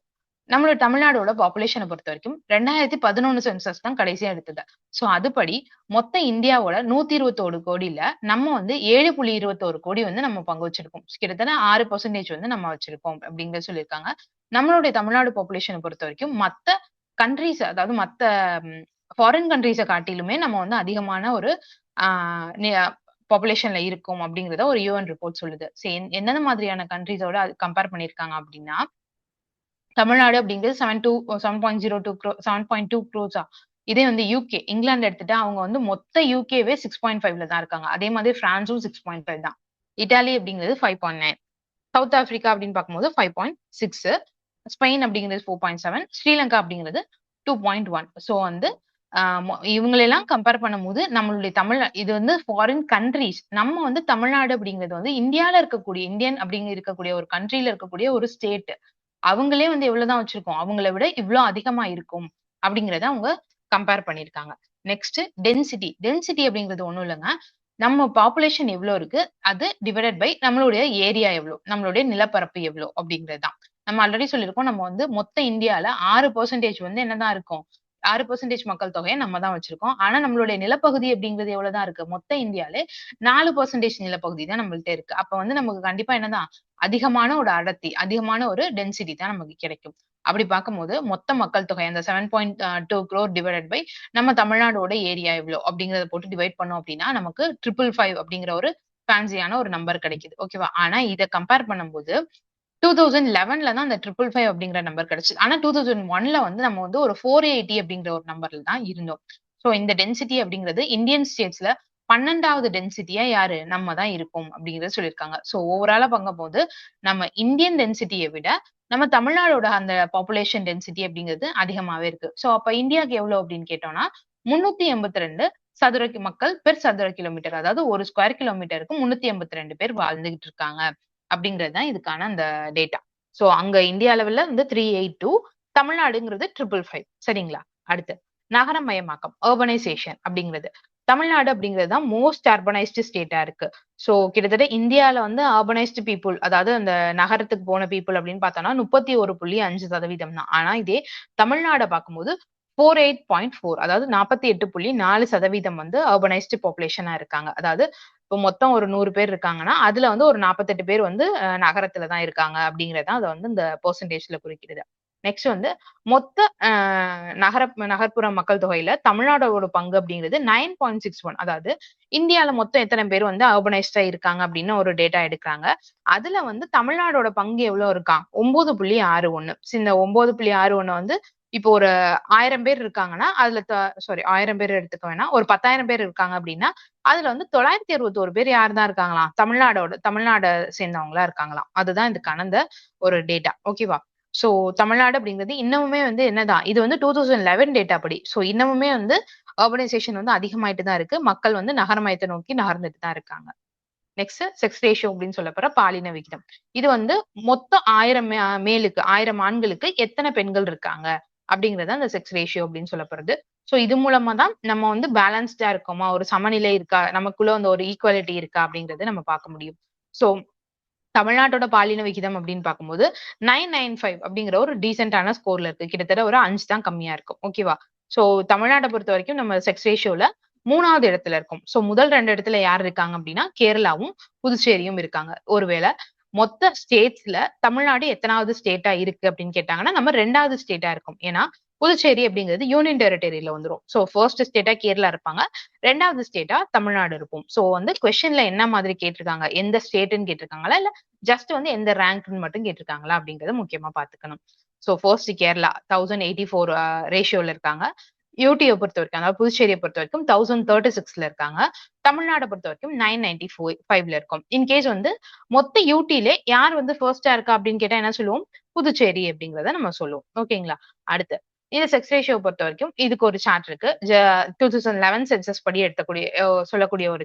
[SPEAKER 1] நம்மளோட தமிழ்நாடோட பாப்புலேஷனை பொறுத்த வரைக்கும் 2011 சென்சஸ் தான் கடைசியா எடுத்தது. சோ அதுபடி மொத்த இந்தியாவோட 121 கோடியில நம்ம வந்து 7.21 கோடி வந்து நம்ம பங்கு வச்சிருக்கோம். கிட்டத்தட்ட 6% வந்து நம்ம வச்சிருக்கோம் அப்படிங்கறது சொல்லியிருக்காங்க. நம்மளுடைய தமிழ்நாடு பாப்புலேஷனை பொறுத்த வரைக்கும் மத்த கண்ட்ரிஸ், அதாவது மத்த ஃபாரின் கண்ட்ரிஸை காட்டிலுமே நம்ம வந்து அதிகமான ஒரு பாப்புலேஷன்ல இருக்கும் அப்படிங்கறத ஒரு யூஎன் ரிப்போர்ட் சொல்லுது. எந்தெந்த மாதிரியான கண்ட்ரிஸோட கம்பேர் பண்ணிருக்காங்க அப்படின்னா தமிழ்நாடு அப்படிங்கிறது 7.2 crores. இதே வந்து யூகே இங்கிலாந்து எடுத்துட்டா அவங்க வந்து மொத்த யூகேவே 6.5ல தான் இருக்காங்க. அதே மாதிரி பிரான்ஸும் 6.5 தான். இட்டாலி அப்படிங்கிறது 5.9, சவுத் ஆப்பிரிக்கா அப்படின்னு பார்க்கும்போது 5.6, ஸ்பெயின் அப்படிங்கிறது 4.7, ஸ்ரீலங்கா அப்படிங்கிறது 2.1. சோ வந்து இவங்களெல்லாம் கம்பேர் பண்ணும்போது நம்மளுடைய இது வந்து ஃபாரின் கண்ட்ரிஸ், நம்ம வந்து தமிழ்நாடு அப்படிங்கிறது வந்து இந்தியால இருக்கக்கூடிய இந்தியன் அப்படிங்க இருக்கக்கூடிய ஒரு கண்ட்ரில இருக்கக்கூடிய ஒரு ஸ்டேட். அவங்களே வந்து எவ்வளவுதான் வச்சிருக்கோம், அவங்கள விட இவ்வளவு அதிகமா இருக்கும் அப்படிங்கறத அவங்க கம்பேர் பண்ணிருக்காங்க. நெக்ஸ்ட் டென்சிட்டி அப்படிங்கிறது ஒண்ணும் இல்லைங்க, நம்ம பாப்புலேஷன் எவ்வளவு இருக்கு அது டிவைடட் பை நம்மளுடைய ஏரியா எவ்வளவு, நம்மளுடைய நிலப்பரப்பு எவ்வளவு அப்படிங்கறதுதான். நம்ம ஆல்ரெடி சொல்லியிருக்கோம், நம்ம வந்து மொத்த இந்தியால 6% வந்து என்னதான் இருக்கும், 6% மக்கள் தொகையை நம்ம தான் வச்சிருக்கோம். ஆனா நம்மளுடைய நிலப்பகுதி அப்படிங்கிறது எவ்வளவுதான் இருக்கு, மொத்த இந்தியால 4% நிலப்பகுதி தான் நம்மள்ட்ட இருக்கு. அப்ப வந்து நமக்கு கண்டிப்பா என்னதான் அதிகமான ஒரு அடர்த்தி, அதிகமான ஒரு டென்சிட்டி தான் நமக்கு கிடைக்கும். அப்படி பார்க்கும்போது மொத்த மக்கள் தொகை அந்த 7.2 crore டிவைடட் பை நம்ம தமிழ்நாடோட ஏரியா எவ்வளோ அப்படிங்கறத போட்டு டிவைட் பண்ணோம் அப்படின்னா நமக்கு 555 அப்படிங்கிற ஒரு ஃபேன்சியான ஒரு நம்பர் கிடைக்குது. ஓகேவா? ஆனா இதை கம்பேர் பண்ணும்போது 2011ல தான் அந்த 555 அப்படிங்கிற நம்பர் கிடைச்சது. ஆனா 2001ல வந்து நம்ம வந்து ஒரு 480 அப்படிங்கிற ஒரு நம்பர்ல தான் இருந்தோம். சோ இந்த டென்சிட்டி அப்படிங்கிறது இந்தியன் ஸ்டேட்ஸ்ல 12வது டென்சிட்டியா யாரு நம்ம தான் இருப்போம் அப்படிங்கறத சொல்லியிருக்காங்க. சோ ஓவராலா பார்க்கும்போது நம்ம இந்தியன் டென்சிட்டியை விட நம்ம தமிழ்நாடோட அந்த பாப்புலேஷன் டென்சிட்டி அப்படிங்கிறது அதிகமாவே இருக்கு. சோ அப்ப இந்தியாவுக்கு எவ்வளவு அப்படின்னு கேட்டோம்னா 382 சதுர மக்கள் பெர் சதுர கிலோமீட்டர், அதாவது ஒரு ஸ்கொயர் கிலோமீட்டருக்கு 382 பேர் வாழ்ந்துகிட்டு இருக்காங்க அப்படிங்கிறது தான் இதுக்கான அந்த டேட்டா. சோ அங்க இந்தியா லெவல்ல வந்து 382, தமிழ்நாடுங்கிறது 555. சரிங்களா? அடுத்து நகரமயமாக்கம், அர்பனைசேஷன் அப்படிங்கிறது. தமிழ்நாடு அப்படிங்கிறது தான் மோஸ்ட் அர்பனைஸ்டு ஸ்டேட்டா இருக்கு. சோ கிட்டத்தட்ட இந்தியால வந்து அர்பனைஸ்டு பீப்புள், அதாவது அந்த நகரத்துக்கு போன பீப்புள் அப்படின்னு பார்த்தோம்னா 31.5% தான். ஆனா இதே தமிழ்நாட பார்க்கும்போது 48.4, அதாவது 48.4% வந்து அர்பனைஸ்டு பாப்புலேஷனா இருக்காங்க. அதாவது இப்போ மொத்தம் ஒரு 100 பேர் இருக்காங்கன்னா, அதுல வந்து ஒரு 48 பேர் வந்து நகரத்துல தான் இருக்காங்க அப்படிங்கிறது தான் அத வந்து இந்த பெர்சன்டேஜ்ல குறிக்கிறது. நெக்ஸ்ட் வந்து மொத்த நகர்ப்புற மக்கள் தொகையில தமிழ்நாடோட பங்கு அப்படிங்கிறது 9.61. அதாவது இந்தியால மொத்தம் எத்தனை பேர் வந்து அர்பனைஸ்டா இருக்காங்க அப்படின்னு ஒரு டேட்டா எடுக்கிறாங்க. அதுல வந்து தமிழ்நாடோட பங்கு எவ்வளவு இருக்கா? 9.61. இந்த 9.61 வந்து இப்போ ஒரு 1000 பேர் இருக்காங்கன்னா, அதுல சாரி 1000 பேர் எடுத்துக்க வேணாம். ஒரு 10,000 பேர் இருக்காங்க அப்படின்னா, அதுல வந்து 961 பேர் யார் தான் இருக்காங்களாம்? தமிழ்நாட சேர்ந்தவங்களா இருக்காங்களாம். அதுதான் இதுக்கான அந்த ஒரு டேட்டா. ஓகேவா? சோ தமிழ்நாடு அப்படிங்கிறது இன்னமுமே வந்து என்னதான், இது வந்து 2011 டேட்டா படி. சோ இன்னமுமே வந்து அர்பனைசேஷன் வந்து அதிகமாயிட்டு தான் இருக்கு. மக்கள் வந்து நகரமயத்தை நோக்கி நகர்ந்துட்டு தான் இருக்காங்க. நெக்ஸ்ட் செக்ஸ் ரேஷியோ அப்படின்னு சொல்லப்படுற பாலின விகிதம். இது வந்து மொத்தம் 1000 மேலுக்கு 1000 ஆண்களுக்கு எத்தனை பெண்கள் இருக்காங்க அப்படிங்கறது அந்த செக்ஸ் ரேஷியோ அப்படின்னு சொல்லப்படுறது. சோ இது மூலமா தான் நம்ம வந்து பேலன்ஸ்டா இருக்கோமா, ஒரு சமநிலை இருக்கா, நமக்குள்ள வந்து ஒரு ஈக்குவாலிட்டி இருக்கா அப்படிங்கறது நம்ம பார்க்க முடியும். சோ தமிழ்நாட்டோட பாலின விகிதம் அப்படின்னு பார்க்கும்போது 995 அப்படிங்கிற ஒரு டீசென்டான ஸ்கோர்ல இருக்கு. கிட்டத்தட்ட ஒரு 5 தான் கம்மியா இருக்கும். ஓகேவா? சோ தமிழ்நாட்டை பொறுத்த வரைக்கும் நம்ம செக்ஸ் ரேஷியோல 3வது இடத்துல இருக்கும். சோ முதல் 2 இடத்துல யார் இருக்காங்க அப்படின்னா கேரளாவும் புதுச்சேரியும் இருக்காங்க. ஒருவேளை மொத்த ஸ்டேட்ஸ்ல தமிழ்நாடு எத்தனாவது ஸ்டேட்டா இருக்கு அப்படின்னு கேட்டாங்கன்னா நம்ம 2வது ஸ்டேட்டா இருக்கும். ஏன்னா புதுச்சேரி அப்படிங்கிறது யூனியன் டெரிட்டரியில வந்துரும். சோ ஃபர்ஸ்ட் ஸ்டேட்டா கேரளா இருப்பாங்க. 2வது ஸ்டேட்டா தமிழ்நாடு இருக்கும். சோ வந்து கொஸ்டின்ல என்ன மாதிரி கேட்டிருக்காங்க, எந்த ஸ்டேட்ன்னு கேட்டிருக்காங்களா, இல்ல ஜஸ்ட் வந்து எந்த ரேங்க்ன்னு மட்டும் கேட்டிருக்காங்களா அப்படிங்கறத முக்கியமா பாத்துக்கணும். சோ ஃபர்ஸ்ட் கேரளா 1084 ரேஷியோல இருக்காங்க. யூடியை பொறுத்த வரைக்கும், அதாவது புதுச்சேரியை பொறுத்த வரைக்கும் 1036ல இருக்காங்க. தமிழ்நாடை பொறுத்த வரைக்கும் 995ல இருக்கும். இன்கேஸ் வந்து மொத்த யூடிலே யார் வந்து ஃபர்ஸ்டா இருக்கா அப்படின்னு கேட்டா என்ன சொல்லுவோம்? புதுச்சேரி அப்படிங்கறத நம்ம சொல்லுவோம். ஓகேங்களா? அடுத்து இந்த செக்ஸ் ரேஷியோ பொறுத்த வரைக்கும் இதுக்கு ஒரு சார்ட் இருக்கு. 2011 சென்சஸ் படி எடுத்தக்கூடிய சொல்லக்கூடிய ஒரு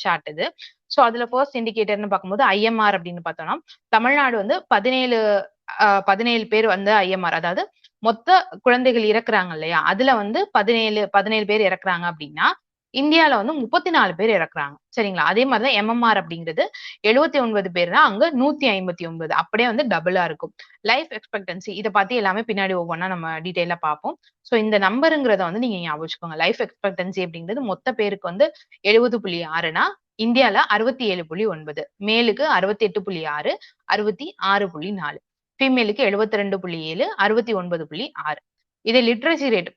[SPEAKER 1] சார்ட் இது. சோ அதுல ஃபர்ஸ்ட் இண்டிகேட்டர்னு பார்க்கும்போது ஐஎம்ஆர் அப்படின்னு பார்த்தோம்னா தமிழ்நாடு வந்து 17 பேர் வந்து ஐஎம்ஆர், அதாவது மொத்த குழந்தைகள் இறக்குறாங்க இல்லையா, அதுல வந்து 17 பேர் இறக்குறாங்க அப்படின்னா இந்தியால வந்து 34 பேர் இறக்குறாங்க. சரிங்களா? அதே மாதிரிதான் எம்எம்ஆர் அப்படிங்கிறது 79 பேர்னா அங்க 159, அப்படியே வந்து டபுளா இருக்கும். லைஃப் எக்ஸ்பெக்டன்சி இதை பத்தி எல்லாமே பின்னாடி ஒவ்வொன்றா நம்ம டீடைலா பார்ப்போம். சோ இந்த நம்பருங்கிறத வந்து நீங்க ஞாபகம் வச்சுக்கோங்க. லைஃப் எக்ஸ்பெக்டன்சி அப்படிங்கிறது மொத்த பேருக்கு வந்து 70.6னா இந்தியால 67.9, மேலுக்கு 68.6, 66.4, ஃபீமேலுக்கு 72.7, 69.6. இது லிட்ரஸி ரேட்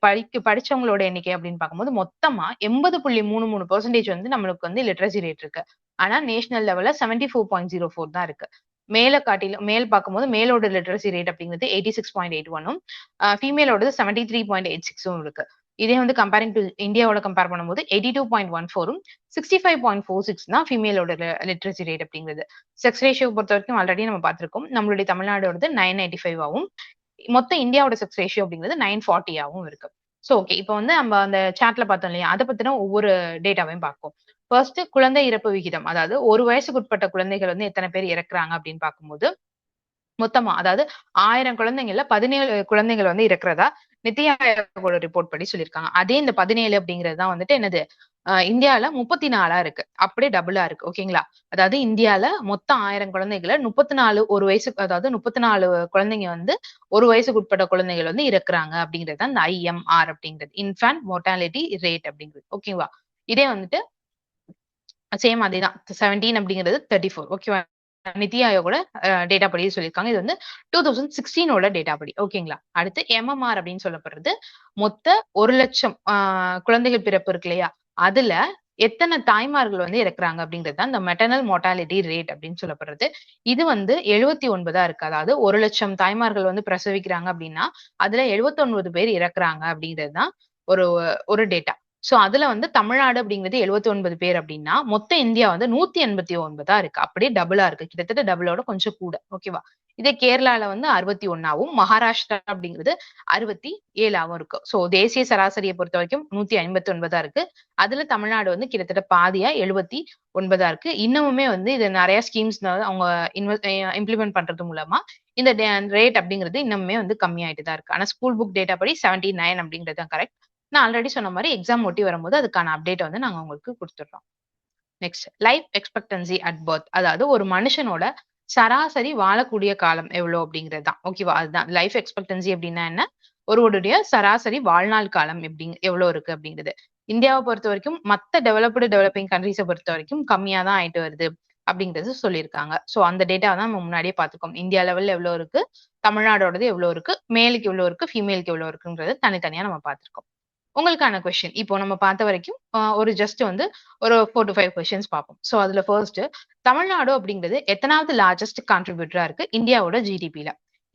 [SPEAKER 1] படிச்சவங்களோட எண்ணிக்கை அப்படின்னு பார்க்கும்போது மொத்தமா 80.33% வந்து நம்மளுக்கு வந்து லிட்ரஸி ரேட் இருக்கு. ஆனா நேஷனல் லெவல்ல 74.04 தான் இருக்கு. மேல் பார்க்கும்போது மேலோட லிட்ரஸி ரேட் அப்படிங்கிறது 86.81ம், ஃபீமேலோடது 73.86ம் இருக்கு. இதே வந்து கம்பேரிங் டு இந்தியாவோட கம்பேர் பண்ணும்போது 82.14ம் 65.46 தான் ஃபீமேலோட லிட்ரஸி ரேட் அப்படிங்கிறது. செக்ஸ் ரேஷியோ பொறுத்த வரைக்கும் ஆல்ரெடி நம்ம பார்த்திருக்கோம். நம்மளுடைய தமிழ்நாடோடது 995ஆவும், மொத்த இந்தியாவோட செக்ஸ் ரேஷியோ அப்படிங்கிறது 940ஆவும் இருக்கு. சோ ஓகே, இப்போ வந்து நம்ம அந்த சார்ட்ல பார்த்தோம் இல்லையா, அதை பத்தின ஒவ்வொரு டேட்டாவையும் பார்ப்போம். ஃபர்ஸ்ட் குழந்தை இறப்பு விகிதம், அதாவது ஒரு வயசுக்கு உட்பட்ட குழந்தைகள் வந்து எத்தனை பேர் இறக்குறாங்க அப்படின்னு பார்க்கும்போது மொத்தமா, அதாவது 1000 குழந்தைங்கள்ல 17 குழந்தைகள் வந்து இருக்கிறதா நித்தி ஆயோகோட ரிப்போர்ட் படி சொல்லியிருக்காங்க. அதே இந்த 17 அப்படிங்கிறது தான் வந்துட்டு என்னது, இந்தியால 34ஆ இருக்கு. அப்படியே டபுளா இருக்கு. ஓகேங்களா? அதாவது இந்தியால மொத்தம் 1000 குழந்தைகளை 34 ஒரு வயசு, அதாவது 34 குழந்தைங்க வந்து ஒரு வயசுக்கு உட்பட்ட குழந்தைகள் வந்து இறக்குறாங்க அப்படிங்கிறது தான் இந்த ஐஎம்ஆர் அப்படிங்கிறது, இன்ஃபேன்ட் மோர்டாலிட்டி ரேட் அப்படிங்கிறது. ஓகேவா? இதே வந்துட்டு சேம் அதேதான் 17 அப்படிங்கிறது 34. ஓகேவா? நித்தி ஆயோகோட டேட்டா படி சொல்லியிருக்காங்க. இது வந்து 2016ஓட டேட்டா படி. ஓகேங்களா? அடுத்து எம்எம்ஆர் அப்படின்னு சொல்லப்படுறது மொத்த 1 லட்சம் குழந்தைகள் பிறப்பு இருக்கு இல்லையா, அதுல எத்தனை தாய்மார்கள் வந்து இறக்குறாங்க அப்படிங்கிறது தான் இந்த மெட்டர்னல் மோர்டாலிட்டி ரேட் அப்படின்னு சொல்லப்படுறது. இது வந்து 79 இருக்கு. அதாவது 1,00,000 தாய்மார்கள் வந்து பிரசவிக்கிறாங்க அப்படின்னா அதுல 79 பேர் இறக்குறாங்க அப்படிங்கிறது தான் ஒரு ஒரு டேட்டா. சோ அதுல வந்து தமிழ்நாடு அப்படிங்கிறது 79 பேர் அப்படின்னா மொத்த இந்தியா வந்து 189 இருக்கு. அப்படியே டபுளா இருக்கு. கிட்டத்தட்ட டபுளோட கொஞ்சம் கூட. ஓகேவா? இதே கேரளால வந்து 61ஆவும், மகாராஷ்டிரா அப்படிங்கிறது 67ஆவும் இருக்கு. சோ தேசிய சராசரியை பொறுத்த வரைக்கும் 159 இருக்கு. அதுல தமிழ்நாடு வந்து கிட்டத்தட்ட பாதியா 79 இருக்கு. இன்னமுமே வந்து இது நிறைய ஸ்கீம்ஸ் அவங்க இம்ப்ளிமெண்ட் பண்றது மூலமா இந்த ரேட் அப்படிங்கிறது இன்னுமே வந்து கம்மியாயிட்டு தான் இருக்கு. ஆனா ஸ்கூல் புக் டேட்டா படி 79 அப்படிங்கிறது தான் கரெக்ட். நான் ஆல்ரெடி சொன்ன மாதிரி எக்ஸாம் ஒட்டி வரும்போது அதுக்கான அப்டேட் வந்து நாங்க உங்களுக்கு கொடுத்துடுறோம். Next life expectancy at birth, அதாவது ஒரு மனுஷனோட சராசரி வாழக்கூடிய காலம் எவ்வளவு அப்படிங்கிறது தான். ஓகேவா? அதுதான் லைஃப் எக்ஸ்பெக்டன்சி அப்படின்னா என்ன, ஒருவருடைய சராசரி வாழ்நாள் காலம் எப்படி எவ்வளவு இருக்கு அப்படிங்கிறது. இந்தியாவை பொறுத்த வரைக்கும் மத்த டெவலப்பிங் கண்ட்ரிஸை பொறுத்த வரைக்கும் கம்மியா தான் ஆயிட்டு வருது அப்படிங்கிறது சொல்லியிருக்காங்க. சோ அந்த டேட்டா தான் நம்ம முன்னாடியே பார்த்துக்கோம். இந்தியா லெவல்ல எவ்வளவு இருக்கு, தமிழ்நாடோடது எவ்வளவு இருக்கு, மேலுக்கு எவ்வளவு இருக்கு, ஃபீமேலுக்கு எவ்வளவு இருக்குங்கிறது தனித்தனியா நம்ம பார்த்திருக்கோம். உங்களுக்கான கொஸ்டின் இப்போ நம்ம பார்த்த வரைக்கும் ஒரு ஜஸ்ட் வந்து ஒரு 4 to 5 கொஸ்டின்ஸ் பார்ப்போம். சோ அதுல ஃபர்ஸ்ட், தமிழ்நாடு அப்படிங்கிறது எத்தனாவது லார்ஜஸ்ட் கான்ட்ரிபியூட்டரா இருக்கு இந்தியாவோட ஜிடிபில?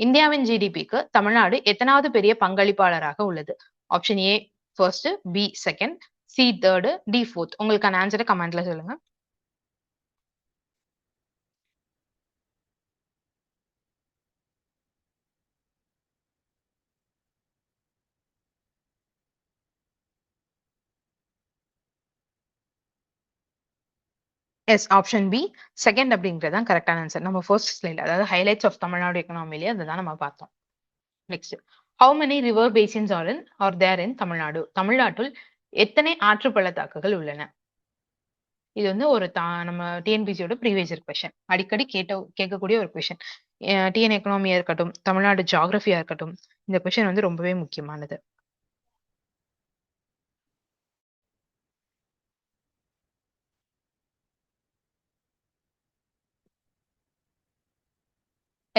[SPEAKER 1] இந்தியாவின் ஜிடிபிக்கு தமிழ்நாடு எத்தனாவது பெரிய பங்களிப்பாளராக உள்ளது? Option A first, B second, C third, D fourth. உங்களுக்கான ஆன்சரை கமெண்ட்ல சொல்லுங்க. எஸ், ஆப்ஷன் பி செகண்ட் அப்படிங்கிறது தான் கரெக்டான ஆன்சர். நம்ம ஃபர்ஸ்ட் ஸ்லைட்ல, அதாவது ஹைலைட்ஸ் ஆஃப் தமிழ்நாடு எக்கனாமிலேயே அதுதான் நம்ம பார்த்தோம். Next, how many river basins are there in Tamil Nadu? தமிழ்நாட்டில் எத்தனை ஆற்று பள்ளத்தாக்குகள் உள்ளன? இது வந்து ஒரு நம்ம டிஎன்பிசியோட ப்ரீவியஸ் இயர் கொஸ்டின். அடிக்கடி கேட்கக்கூடிய ஒரு கொஸ்டின். டிஎன் எக்கனாமியா இருக்கட்டும், தமிழ்நாடு ஜியாகிரபியா இருக்கட்டும், இந்த கொஸ்டின் வந்து ரொம்பவே முக்கியமானது.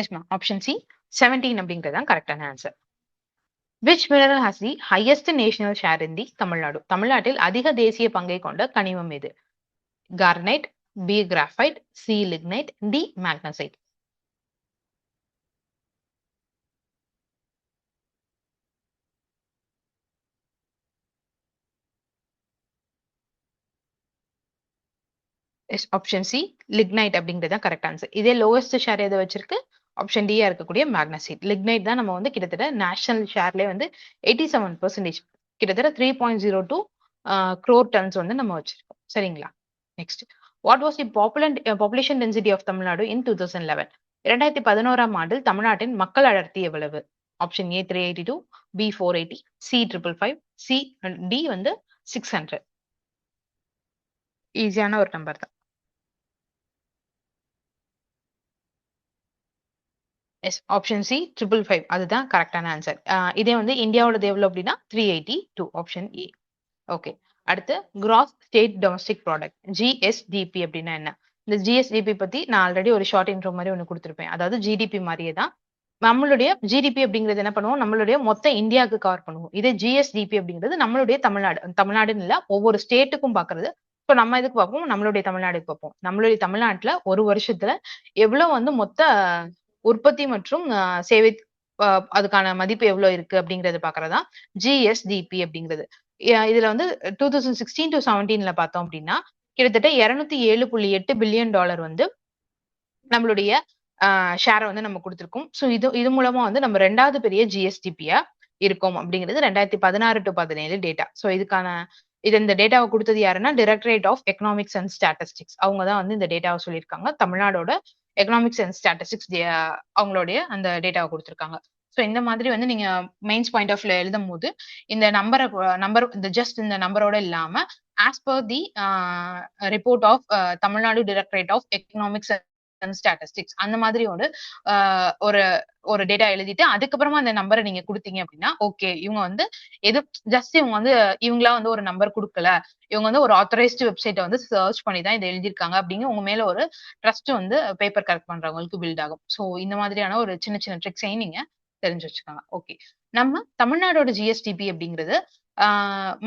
[SPEAKER 1] எஸ் மேம், ஆப்ஷன் சி 17 அப்படிங்கிறது தான் கரெக்டான answer. Which mineral has the highest national share in the Tamil Nadu? தமிழ்நாட்டில் அதிக தேசிய பங்கை கொண்ட கனிமம் எது? Garnet, B graphite, C lignite, D magnesite. Yes, option C lignite அப்படிங்கிறது தான் கரெக்ட் ஆன்சர். இதே லோவஸ்ட் ஷேர் எதை வச்சிருக்கு? ஆப்ஷன் டியா இருக்கக்கூடிய மேக்னசைட். லிக்னைட் தான் நம்ம வந்து கிட்டத்தட்ட நேஷனல் ஷேர்லேயே வந்து 87%, கிட்டத்தட்ட 3.02 crore tons வந்து நம்ம வச்சிருக்கோம். சரிங்களா? Next, what was the population density of Tamil Nadu in 2011? 2011ஆம் ஆண்டில் தமிழ்நாட்டின் மக்கள் அடர்த்தி எவ்வளவு? Option A 382, B 480, C 555, C D வந்து 600. ஈஸியான ஒரு நம்பர் தான். எஸ், ஆப்ஷன் சி 555 அதுதான் கரெக்டான ஆன்சர். இதே வந்து இந்தியாவோட எவ்வளவு அப்படின்னா 382, ஆப்ஷன் ஏ. ஓகே, அடுத்து cross state domestic product, GSDP அப்படின்னா என்ன? இந்த ஜிஎஸ்டிபி பத்தி நான் ஆல்ரெடி ஒரு ஷார்ட் இன்ட்ரோ மாதிரி ஒன்று கொடுத்துருப்பேன். அதாவது ஜிடிபி மாதிரியே தான் நம்மளுடைய ஜிடிபி அப்படிங்கிறது என்ன பண்ணுவோம், நம்மளுடைய மொத்த இந்தியாவுக்கு கவர் பண்ணுவோம். இதே ஜிஎஸ்டிபி அப்படிங்கிறது நம்மளுடைய தமிழ்நாடுன்னு இல்ல, ஒவ்வொரு ஸ்டேட்டுக்கும் பாக்குறது. இப்போ நம்ம இதுக்கு பார்ப்போம், நம்மளுடைய தமிழ்நாடுக்கு பார்ப்போம். நம்மளுடைய தமிழ்நாட்டுல ஒரு வருஷத்துல எவ்வளவு வந்து மொத்த உற்பத்தி மற்றும் சேவை அதுக்கான மதிப்பு எவ்வளவு இருக்கு அப்படிங்கறது பாக்குறதா ஜிஎஸ்டிபி அப்படிங்கிறது. இதுல வந்து 2016 to 17ல பார்த்தோம் அப்படின்னா கிட்டத்தட்ட 207.8 பில்லியன் டாலர் வந்து நம்மளுடைய ஷேரை வந்து நம்ம கொடுத்திருக்கோம். ஸோ இது மூலமா வந்து நம்ம 2வது பெரிய ஜிஎஸ்டிபியா இருக்கும் அப்படிங்கிறது 2016 to 17 டேட்டா. ஸோ இந்த டேட்டாவை கொடுத்தது யாருன்னா directorate of economics and statistics. அவங்க தான் வந்து இந்த டேட்டாவை சொல்லியிருக்காங்க. தமிழ்நாடோட எக்கனாமிக்ஸ் அண்ட் ஸ்டாட்டிஸ்டிக்ஸ் அவங்களுடைய அந்த டேட்டாவை கொடுத்திருக்காங்க. ஸோ இந்த மாதிரி வந்து நீங்க மெயின்ஸ் பாயிண்ட் ஆஃப் எழுதும் போது இந்த இந்த நம்பரோட இல்லாம as per the report of Tamil Nadu directorate of economics and statistics அந்த மாதிரி ஒரு ஒரு டேட்டா எழுதிட்டு அதுக்கப்புறமா அந்த நம்பரை நீங்க கொடுத்தீங்க அப்படின்னா ஓகே, இவங்க வந்து இவங்க வந்து இவங்களா வந்து ஒரு நம்பர் கொடுக்கல, இவங்க வந்து ஒரு ஆத்தரைஸ்டு வெப்சைட்டை வந்து சர்ச் பண்ணி தான் இதை எழுதியிருக்காங்க அப்படிங்க உங்க மேல ஒரு ட்ரஸ்ட் வந்து பேப்பர் கரெக்ட் பண்றவங்களுக்கு பில்ட் ஆகும். ஸோ இந்த மாதிரியான ஒரு சின்ன சின்ன ட்ரிக்ஸையும் நீங்க தெரிஞ்சு வச்சுக்கோங்க. ஓகே, நம்ம தமிழ்நாடோட ஜிஎஸ்டிபி அப்படிங்கிறது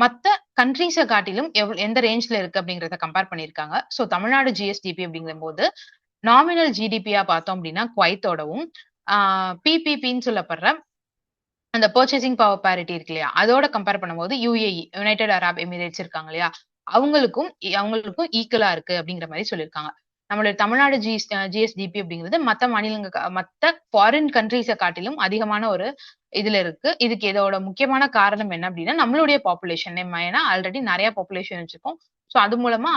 [SPEAKER 1] மத்த கண்ட்ரீஸை காட்டிலும் எந்த ரேஞ்ச்ல இருக்கு அப்படிங்கிறத கம்பேர் பண்ணியிருக்காங்க. ஸோ தமிழ்நாடு ஜிஎஸ்டிபி அப்படிங்கிற போது நாமினல் ஜிடிபியா பார்த்தோம் அப்படின்னா குவைத்தோடவும் பிபிபின்னு சொல்லப்படுற அந்த பர்ச்சேசிங் பவர் பேரிட்டி இருக்கு இல்லையா அதோட கம்பேர் பண்ணும்போது யுஏஇ யுனைடெட் அரப் எமிரேட்ஸ் இருக்காங்க இல்லையா அவங்களுக்கும் ஈக்குவலா இருக்கு அப்படிங்கிற மாதிரி சொல்லியிருக்காங்க. நம்மளுடைய தமிழ்நாடு ஜிஎஸ்டிபி அப்படிங்கிறது மத்த ஃபாரின் கண்ட்ரீஸை காட்டிலும் அதிகமான ஒரு இதுல இருக்கு. இதுக்கு இதோட முக்கியமான காரணம் என்ன அப்படின்னா நம்மளுடைய பாப்புலேஷன். ஏன்னா ஆல்ரெடி நிறைய பாப்புலேஷன் வச்சிருக்கோம். ஸோ அது மூலமா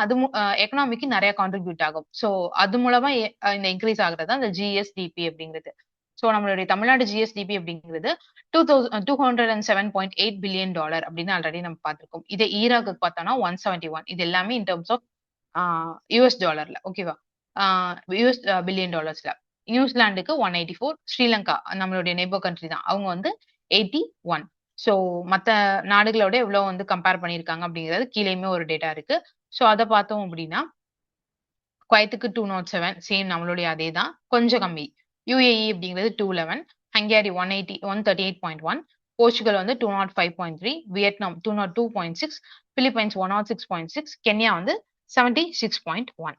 [SPEAKER 1] எக்கனாமிக்கு நிறைய கான்ட்ரிபியூட் ஆகும். ஸோ அது மூலமா இந்த இன்க்ரீஸ் ஆகுறது அந்த ஜிஎஸ்டிபி அப்படிங்கிறது. ஸோ நம்மளுடைய தமிழ்நாடு ஜிஎஸ்டிபி அப்படிங்கிறது $207.8 பில்லியன் அப்படின்னு ஆல்ரெடி நம்ம பார்த்திருக்கோம். இதே ஈராக்கு பார்த்தோம்னா 171. இது எல்லாமே இன் டர்ம்ஸ் ஆஃப் யூஎஸ் டாலர்ல. ஓகேவா? யூஎஸ் பில்லியன் டாலர்ஸ்ல. நியூசிலாந்துக்கு 184. ஸ்ரீலங்கா நம்மளுடைய நெய்பர் கண்ட்ரி தான். அவங்க வந்து 81. ஸோ மத்த நாடுகளோட எவ்வளவு வந்து கம்பேர் பண்ணியிருக்காங்க அப்படிங்கிறது கீழேயுமே ஒரு டேட்டா இருக்கு. ஸோ அதை பார்த்தோம் அப்படின்னா குவைத்துக்கு 207 சேம் நம்மளுடைய அதே தான், கொஞ்சம் கம்மி. யுஏஇ அப்படிங்கிறது 211, ஹங்கேரி 138.1, போர்ச்சுகல் வந்து 205.3, வியட்நாம் 202.6, பிலிப்பைன்ஸ் 106.6, கென்யா வந்து 76.1.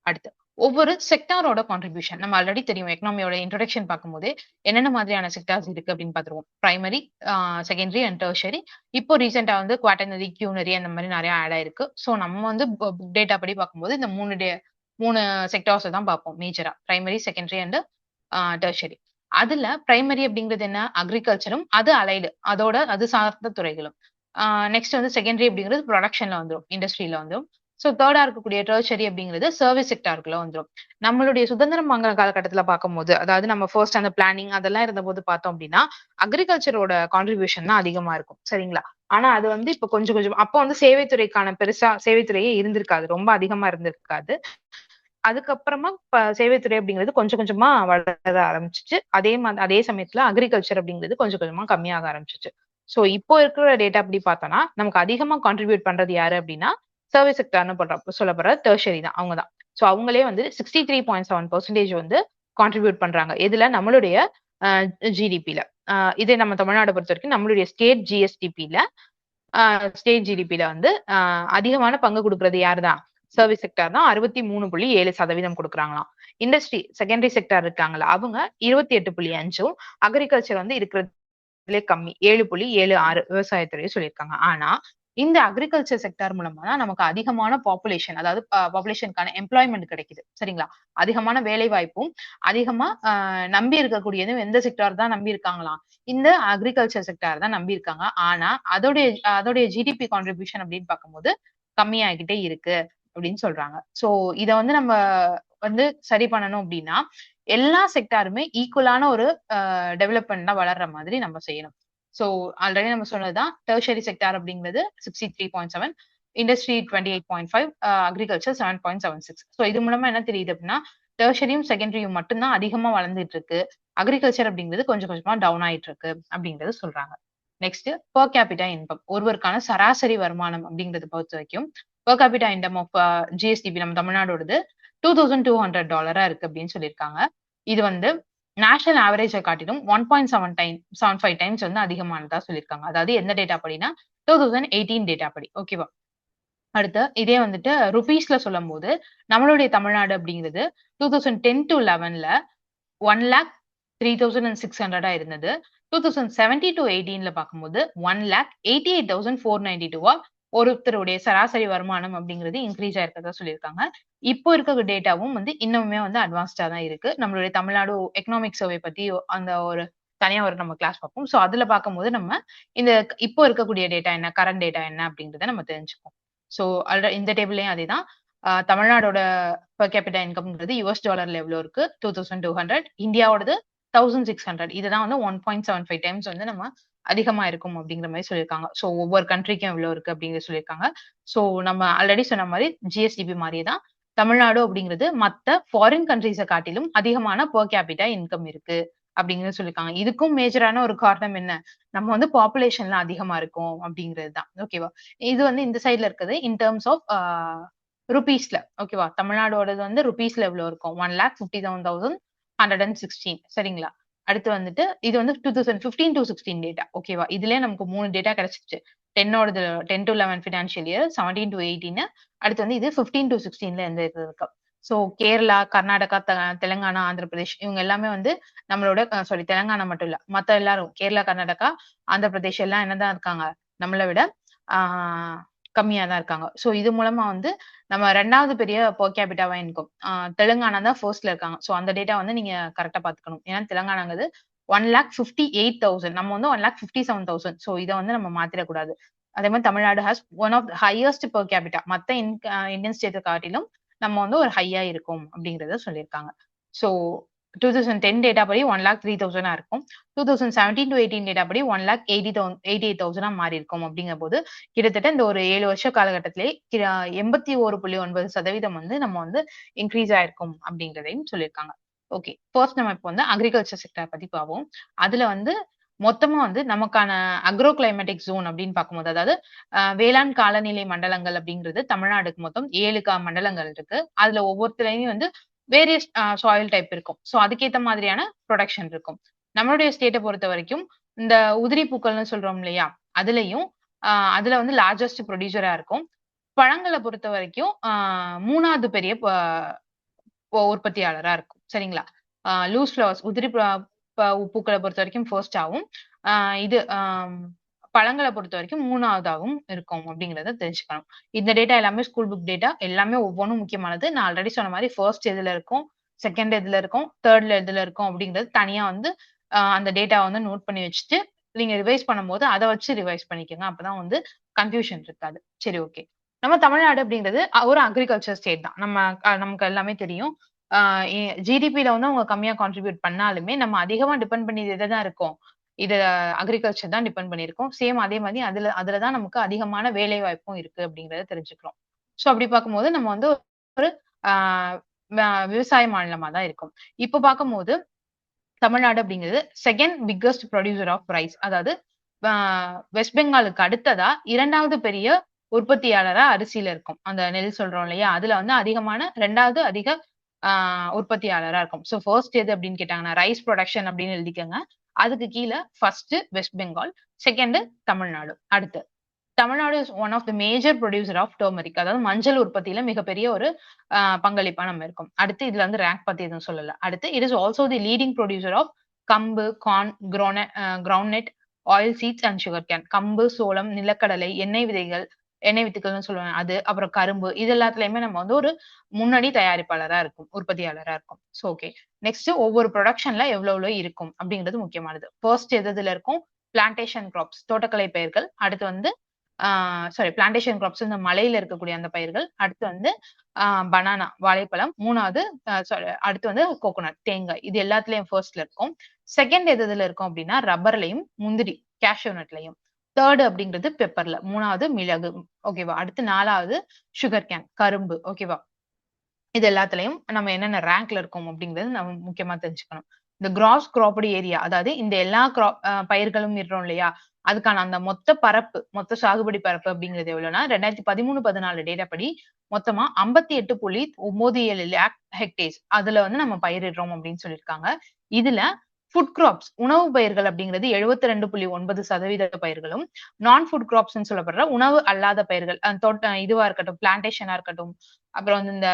[SPEAKER 1] அடுத்து ஒவ்வொரு செக்டாரோட கான்ட்ரிபியூஷன் நம்ம ஆல்ரெடி தெரியும். எக்கனாமியோட இன்ட்ரோடக்ஷன் பார்க்கும்போது என்னென்ன மாதிரியான செக்டார்ஸ் இருக்கு அப்படின்னு பார்த்துருவோம். Primary, secondary and tertiary. இப்போ ரீசெண்டா வந்து குவாட்டர்னரி, கியூனரி அந்த மாதிரி நிறைய ஆட் ஆயிருக்கு. ஸோ நம்ம வந்து புக் டேட்டா படி பார்க்கும்போது இந்த மூணு செக்டார்ஸ் தான் பார்ப்போம் மேஜரா. Primary, secondary and tertiary. அதுல பிரைமரி அப்படிங்கிறது என்ன? அக்ரிகல்ச்சரும் அது அலைடு அது சார்ந்த துறைகளும். நெக்ஸ்ட் வந்து செகண்டரி அப்படிங்கிறது ப்ரொடக்ஷன்ல வந்துடும், இண்டஸ்ட்ரியில வந்துடும். ஸோ தேர்டா இருக்கக்கூடிய டெர்ஷரி அப்படிங்கிறது சர்வீஸ் செக்டாருக்குள்ள வந்துடும். நம்மளுடைய சுதந்திரம் வாங்குற காலகட்டத்துல பார்க்கும்போது, அதாவது நம்ம ஃபர்ஸ்ட் அந்த பிளானிங் அதெல்லாம் இருந்தபோது பார்த்தோம் அப்படின்னா அக்ரிகல்ச்சரோட கான்ட்ரிபியூஷன் தான் அதிகமா இருக்கும். சரிங்களா? ஆனா அது வந்து இப்ப கொஞ்சம் கொஞ்சம் அப்போ வந்து சேவைத்துறைக்கான பெருசா சேவைத்துறையே இருந்திருக்காது, ரொம்ப அதிகமா இருந்திருக்காது. அதுக்கப்புறமா சேவைத்துறை அப்படிங்கிறது கொஞ்சம் கொஞ்சமா வளர ஆரம்பிச்சிச்சு. அதே சமயத்துல அக்ரிகல்ச்சர் அப்படிங்கிறது கொஞ்சம் கொஞ்சமா கம்மியாக ஆரம்பிச்சிச்சு. சோ இப்போ இருக்கிற டேட்டா அப்படி பார்த்தோம்னா நமக்கு அதிகமா கான்ட்ரிபியூட் பண்றது யாரு அப்படின்னா சர்வீஸ் செக்டர்னு சொல்லப்படுற டெர்ஷரி தான், அவங்க தான். ஸோ அவங்களே வந்து 63.7% வந்து கான்ட்ரிபியூட் பண்றாங்க. இதுல நம்மளுடைய ஜிடிபில. இதே நம்ம தமிழ்நாடு பொறுத்த வரைக்கும் நம்மளுடைய ஸ்டேட் ஜிடிபில வந்து அதிகமான பங்கு கொடுக்கறது யாருதான்? சர்வீஸ் செக்டார் தான். 63.7% கொடுக்குறாங்களாம். இண்டஸ்ட்ரி செகண்டரி செக்டார் இருக்காங்களா அவங்க 28.5. அக்ரிகல்ச்சர் வந்து இருக்கிறதுலே கம்மி 7.76 விவசாயத்துறையை சொல்லியிருக்காங்க. ஆனா இந்த அக்ரிகல்ச்சர் செக்டார் மூலமா தான் நமக்கு அதிகமான பாப்புலேஷன், அதாவது பாப்புலேஷனுக்கான எம்ப்ளாய்மெண்ட் கிடைக்குது. சரிங்களா? அதிகமான வேலை வாய்ப்பும் அதிகமா நம்பி இருக்கக்கூடியதும் எந்த செக்டார் தான் நம்பி இருக்காங்களாம்? இந்த அக்ரிகல்ச்சர் செக்டார் தான் நம்பி இருக்காங்க. ஆனா அதோடைய ஜிடிபி கான்ட்ரிபியூஷன் அப்படின்னு பார்க்கும்போது கம்மியாகிட்டே இருக்கு அப்படின்னு சொல்றாங்க. சோ இத வந்து நம்ம வந்து சரி பண்ணணும் அப்படின்னா எல்லா செக்டாருமே ஈக்குவலான ஒரு டெவலப்மெண்ட் தான் வளர்ற மாதிரி நம்ம செய்யணும். சோ ஆல்ரெடி நம்ம சொன்னதுதான் டெர்ஷரி செக்டார் அப்படிங்கிறது 63.7, இண்டஸ்ட்ரி 28.5, அக்ரிகல்ச்சர் 7.76. ஸோ இது மூலமா என்ன தெரியுது அப்படின்னா டெர்ஷரியும் செகண்டரியும் மட்டும்தான் அதிகமா வளர்ந்துட்டு இருக்கு, அக்ரிகல்ச்சர் அப்படிங்கிறது கொஞ்சம் கொஞ்சமா டவுன் ஆயிட்டு இருக்கு அப்படிங்கறது சொல்றாங்க. நெக்ஸ்ட் பெர் கேபிட்டா இன்கம், ஒருவருக்கான சராசரி வருமானம் அப்படிங்கறத பொறுத்த வரைக்கும் per capita income of GSDP நம்ம தமிழ்நாடோடது $2,200 இருக்கு அப்படின்னு சொல்லியிருக்காங்க. இது வந்து நேஷனல் ஆவரேஜை காட்டிலும் 1.75 டைம்ஸ் வந்து அதிகமானதா சொல்லியிருக்காங்க. அதாவது எந்த டேட்டா படினா 2018 டேட்டா படி. ஓகேவா? அடுத்து இதே வந்துட்டு ருபீஸ்ல சொல்லும் போது நம்மளுடைய தமிழ்நாடு அப்படிங்கிறது 2010 to 11ல 1,03,600 இருந்தது. 2017 to 18ல பார்க்கும்போது 1,88,492 ஒருத்தருடைய சராசரி வருமானம் அப்படிங்கிறது இன்க்ரீஸ் ஆயிருக்கதா சொல்லியிருக்காங்க. இப்போ இருக்க டேட்டாவும் வந்து இன்னுமே வந்து அட்வான்ஸ்டா தான் இருக்கு. நம்மளுடைய தமிழ்நாடு எக்கனாமிக் சர்வே பத்தி அந்த ஒரு தனியா ஒரு நம்ம கிளாஸ் பார்ப்போம். சோ அதுல பார்க்கும்போது நம்ம இந்த இப்போ இருக்கக்கூடிய டேட்டா என்ன, கரண்ட் டேட்டா என்ன அப்படிங்கறத நம்ம தெரிஞ்சுப்போம். சோ இந்த டேபிள்லயும் அதேதான். தமிழ்நாடோட பெர் கேபிட்டா இன்கம்ங்கிறது யுஎஸ் டாலர்ல எவ்வளவு இருக்கு? 2,200. இந்தியாவோடது 1,600. இதுதான் வந்து 1.75 டைம்ஸ் வந்து நம்ம அதிகமா இருக்கும் அப்படிங்கிற மாதிரி சொல்லியிருக்காங்க. சோ ஒவ்வொரு கண்ட்ரிக்கும் எவ்வளவு இருக்கு அப்படிங்கிறது சொல்லியிருக்காங்க. சோ நம்ம ஆல்ரெடி சொன்ன மாதிரி ஜிஎஸ்டிபி மாதிரியே தான் தமிழ்நாடு அப்படிங்கிறது மத்த ஃபாரின் கண்ட்ரிஸை காட்டிலும் அதிகமான பெர் கேபிட்டா இன்கம் இருக்கு அப்படிங்கிறது சொல்லியிருக்காங்க. இதுக்கும் மேஜரான ஒரு காரணம் என்ன? நம்ம வந்து பாப்புலேஷன்ல அதிகமா இருக்கும் அப்படிங்கிறது தான். ஓகேவா? இது வந்து இந்த சைட்ல இருக்குது இன் டர்ம்ஸ் ஆஃப் ருபீஸ்ல. ஓகேவா? தமிழ்நாடோடது வந்து ருபீஸ்ல எவ்வளவு இருக்கும்? 1,57,116. சரிங்களா? அடுத்து வந்துட்டு இது வந்து 2015 to 16 டேட்டா. ஓகேவா? இதுலயே நமக்கு 3 டேட்டா கிடைச்சிருச்சு. 10ஓடது 10 to 11 ஃபினான்ஷியல் இயர், 17 to 18 அடுத்து வந்து இது 15 to 16ல இந்த இது இருக்கு. ஸோ கேரளா, கர்நாடகா, தெலுங்கானா, ஆந்திர பிரதேஷ் இவங்க எல்லாமே வந்து நம்மளோட சாரி தெலுங்கானா மட்டும் இல்ல. மத்த எல்லாரும் கேரளா, கர்நாடகா, ஆந்திர பிரதேஷ் எல்லாம் என்னதான் இருக்காங்க? நம்மளை விட கம்மியா தான் இருக்காங்க. ஸோ இது மூலமா வந்து நம்ம 2வது பெரிய பெர் கேபிட்டாவா இன்கம். தெலுங்கானா தான் ஃபர்ஸ்ட்ல இருக்காங்க. ஸோ அந்த டேட்டா வந்து நீங்க கரெக்ட்டா பார்த்துக்கணும். ஏன்னா தெலுங்கானாங்கிறது 1,58,000 நம்ம வந்து 1,57,000. ஸோ இத வந்து நம்ம மாத்திரக்கூடாது. அதே மாதிரி Tamil Nadu has one of the highest per capita. மத்த இந்தியன் ஸ்டேட்ட காட்டிலும் நம்ம வந்து ஒரு ஹையா இருக்கும் அப்படிங்கிறத சொல்லியிருக்காங்க. ஸோ 2010 டேட்டா படி 1,03,000 இருக்கும். 2017 to 18 டேட்டா படி 1,88,000 மாறி இருக்கும். அப்படிங்கிற போது கிட்டத்தட்ட இந்த ஒரு 7 வருஷ காலகட்டத்திலே 81.9% வந்து நம்ம வந்து இன்க்ரீஸ் ஆயிருக்கும் அப்படிங்கிறதையும் சொல்லியிருக்காங்க. ஓகே, ஃபர்ஸ்ட் நம்ம இப்போ வந்து அக்ரிகல்ச்சர் செக்டர் பத்தி பார்ப்போம். அதுல வந்து மொத்தமா வந்து நமக்கான அக்ரோ கிளைமேட்டிக் ஜோன் அப்படின்னு பார்க்கும்போது, அதாவது வேளாண் காலநிலை மண்டலங்கள் அப்படிங்கிறது தமிழ்நாடுக்கு மொத்தம் 7 மண்டலங்கள் இருக்கு. அதுல ஒவ்வொருத்தரையும் வந்து வேரியஸ் சாயில் டைப் இருக்கும். ஸோ அதுக்கேற்ற மாதிரியான ப்ரொடக்ஷன் இருக்கும். நம்மளுடைய ஸ்டேட்டை பொறுத்த வரைக்கும் இந்த உதிரி பூக்கள்னு சொல்றோம் இல்லையா, அதுலயும் அதுல வந்து லார்ஜஸ்ட் ப்ரொடியூசரா இருக்கும். பழங்களை பொறுத்த வரைக்கும் 3வது பெரிய உற்பத்தியாளரா இருக்கும். சரிங்களா? லூஸ் ஃபிளவர்ஸ் உதிரி பூக்களை பொறுத்த வரைக்கும் ஃபர்ஸ்ட் ஆகும். இது பழங்களை பொறுத்த வரைக்கும் 3வதாகவும் இருக்கும் அப்படிங்கிறத தெரிஞ்சுக்கணும். இந்த டேட்டா எல்லாமே ஸ்கூல் புக் டேட்டா, எல்லாமே ஒவ்வொன்றும் முக்கியமானது. நான் ஆல்ரெடி சொன்ன மாதிரி ஃபர்ஸ்ட் எதுல இருக்கும், செகண்ட் எதுல இருக்கும், தேர்ட்ல எதுல இருக்கும் அப்படிங்கிறது தனியா வந்து அந்த டேட்டா வந்து நோட் பண்ணி வச்சுட்டு நீங்க ரிவைஸ் பண்ணும்போது அதை வச்சு ரிவைஸ் பண்ணிக்கோங்க. அப்பதான் வந்து கன்ஃபியூஷன் இருக்காது. சரி, ஓகே. நம்ம தமிழ்நாடு அப்படிங்கிறது ஒரு அக்ரிகல்ச்சர் ஸ்டேட் தான். நமக்கு எல்லாமே தெரியும். ஜிடிபில வந்து அவங்க கம்மியா கான்ட்ரிபியூட் பண்ணாலுமே நம்ம அதிகமா டிபெண்ட் பண்ணி தான் இருக்கோம். இது அக்ரிகல்ச்சர் தான் டிபெண்ட் பண்ணியிருக்கோம். சேம் அதே மாதிரி அதுலதான் நமக்கு அதிகமான வேலை வாய்ப்பும் இருக்கு அப்படிங்கறத தெரிஞ்சுக்கிறோம். சோ அப்படி பார்க்கும்போது நம்ம வந்து ஒரு விவசாய மாநிலமா தான் இருக்கும். இப்ப பார்க்கும்போது தமிழ்நாடு அப்படிங்கிறது second biggest producer of rice. அதாவது வெஸ்ட் பெங்காலுக்கு அடுத்ததா 2வது பெரிய உற்பத்தியாளரா அரிசியில இருக்கும். அந்த நெல் சொல்றோம் இல்லையா, அதுல வந்து அதிகமான 2வது அதிக உற்பத்தியாளரா இருக்கும். ஸோ ஃபர்ஸ்ட் எது அப்படின்னு கேட்டாங்கன்னா ரைஸ் ப்ரொடக்ஷன் அப்படின்னு எழுதிக்கோங்க. அதுக்கு கீழே ஃபர்ஸ்ட் வெஸ்ட் பெங்கால், செகண்ட் தமிழ்நாடு. அடுத்து Tamil Nadu is one of the major producer of turmeric. அதாவது மஞ்சள் உற்பத்தியில மிகப்பெரிய ஒரு பங்களிப்பா நம்ம இருக்கும். அடுத்து இதுல வந்து ரேங்க் பத்தி எதுவும் சொல்லல. அடுத்து it is also the leading producer of கம்பு, corn, groundnut, oil seeds and sugar cane. கம்பு, சோளம், நிலக்கடலை, எண்ணெய் வித்துக்கள்னு சொல்லுவாங்க அது, அப்புறம் கரும்பு, இது எல்லாத்துலயுமே நம்ம வந்து ஒரு முன்னணி தயாரிப்பாளரா இருக்கும், உற்பத்தியாளரா இருக்கும். ஸோ ஓகே, நெக்ஸ்ட் ஒவ்வொரு ப்ரொடக்ஷன்ல எவ்வளவு இருக்கும் அப்படிங்கிறது முக்கியமானது. ஃபர்ஸ்ட் எதுல இருக்கும், பிளான்டேஷன் கிராப்ஸ், தோட்டக்கலை பயிர்கள். அடுத்து வந்து பிளான்டேஷன் கிராப்ஸ் இந்த மலையில இருக்கக்கூடிய அந்த பயிர்கள். அடுத்து வந்து பனானா, வாழைப்பழம். 3வது அடுத்து வந்து கோகோனட், தேங்காய். இது எல்லாத்துலயும் ஃபர்ஸ்ட்ல இருக்கும். செகண்ட் எதுல இருக்கும் அப்படின்னா ரப்பர்லயும், முந்திரி, கேஷ்யூ நட்லயும். தேர்டு அப்படிங்கிறது பெப்பர்ல. 3வது மிளகு. ஓகேவா? அடுத்து 4வது சுகர் கேன், கரும்பு. ஓகேவா? இது எல்லாத்துலயும் நம்ம என்னென்ன ரேங்க்ல இருக்கோம் அப்படிங்கிறது நம்ம முக்கியமா தெரிஞ்சுக்கணும். இந்த கிராஸ் கிராப்டு ஏரியா, அதாவது இந்த எல்லா பயிர்களும் இடுறோம் இல்லையா, அதுக்கான அந்த மொத்த சாகுபடி பரப்பு அப்படிங்கிறது எவ்வளவுன்னா 2013-14 டேட்டா படி மொத்தமா 58.97 லேக் ஹெக்டேர்ஸ் அதுல வந்து நம்ம பயிரிடுறோம் அப்படின்னு சொல்லியிருக்காங்க. இதுல ஃபுட் கிராப்ஸ், உணவு பயிர்கள் அப்படிங்கிறது 72.9% பயிர்களும், நான் ஃபுட் கிராப்ஸ்ன்னு சொல்லப்படுற உணவு அல்லாத பயிர்கள், இதுவா இருக்கட்டும், பிளான்டேஷனா இருக்கட்டும், அப்புறம் வந்து இந்த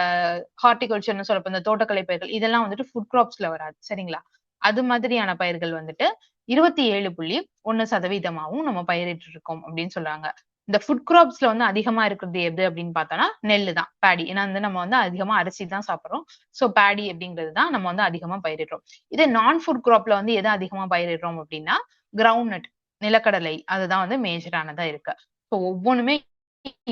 [SPEAKER 1] ஹார்டிகல்ச்சர்னு சொல்லப்போ இந்த தோட்டக்கலை பயிர்கள், இதெல்லாம் வந்துட்டு ஃபுட் கிராப்ஸ்ல வராது. சரிங்களா? அது மாதிரியான பயிர்கள் வந்துட்டு 27.1% நம்ம பயிரிட்டு இருக்கோம் அப்படின்னு சொல்றாங்க. இந்த ஃபுட் கிராப்ஸ்ல வந்து அதிகமா இருக்கிறது எது அப்படின்னு பார்த்தோம்னா நெல்லு தான், பேடி. ஏன்னா வந்து நம்ம வந்து அதிகமா அரிசி தான் சாப்பிடுறோம். சோ பேடி அப்படிங்கிறது தான் நம்ம வந்து அதிகமா பயிரிடுறோம். இதே நான் ஃபுட் கிராப்ல வந்து எதை அதிகமா பயிரிடுறோம் அப்படின்னா கிரவுண்ட், நிலக்கடலை, அதுதான் வந்து மேஜரானதா இருக்கு. ஸோ ஒவ்வொன்றுமே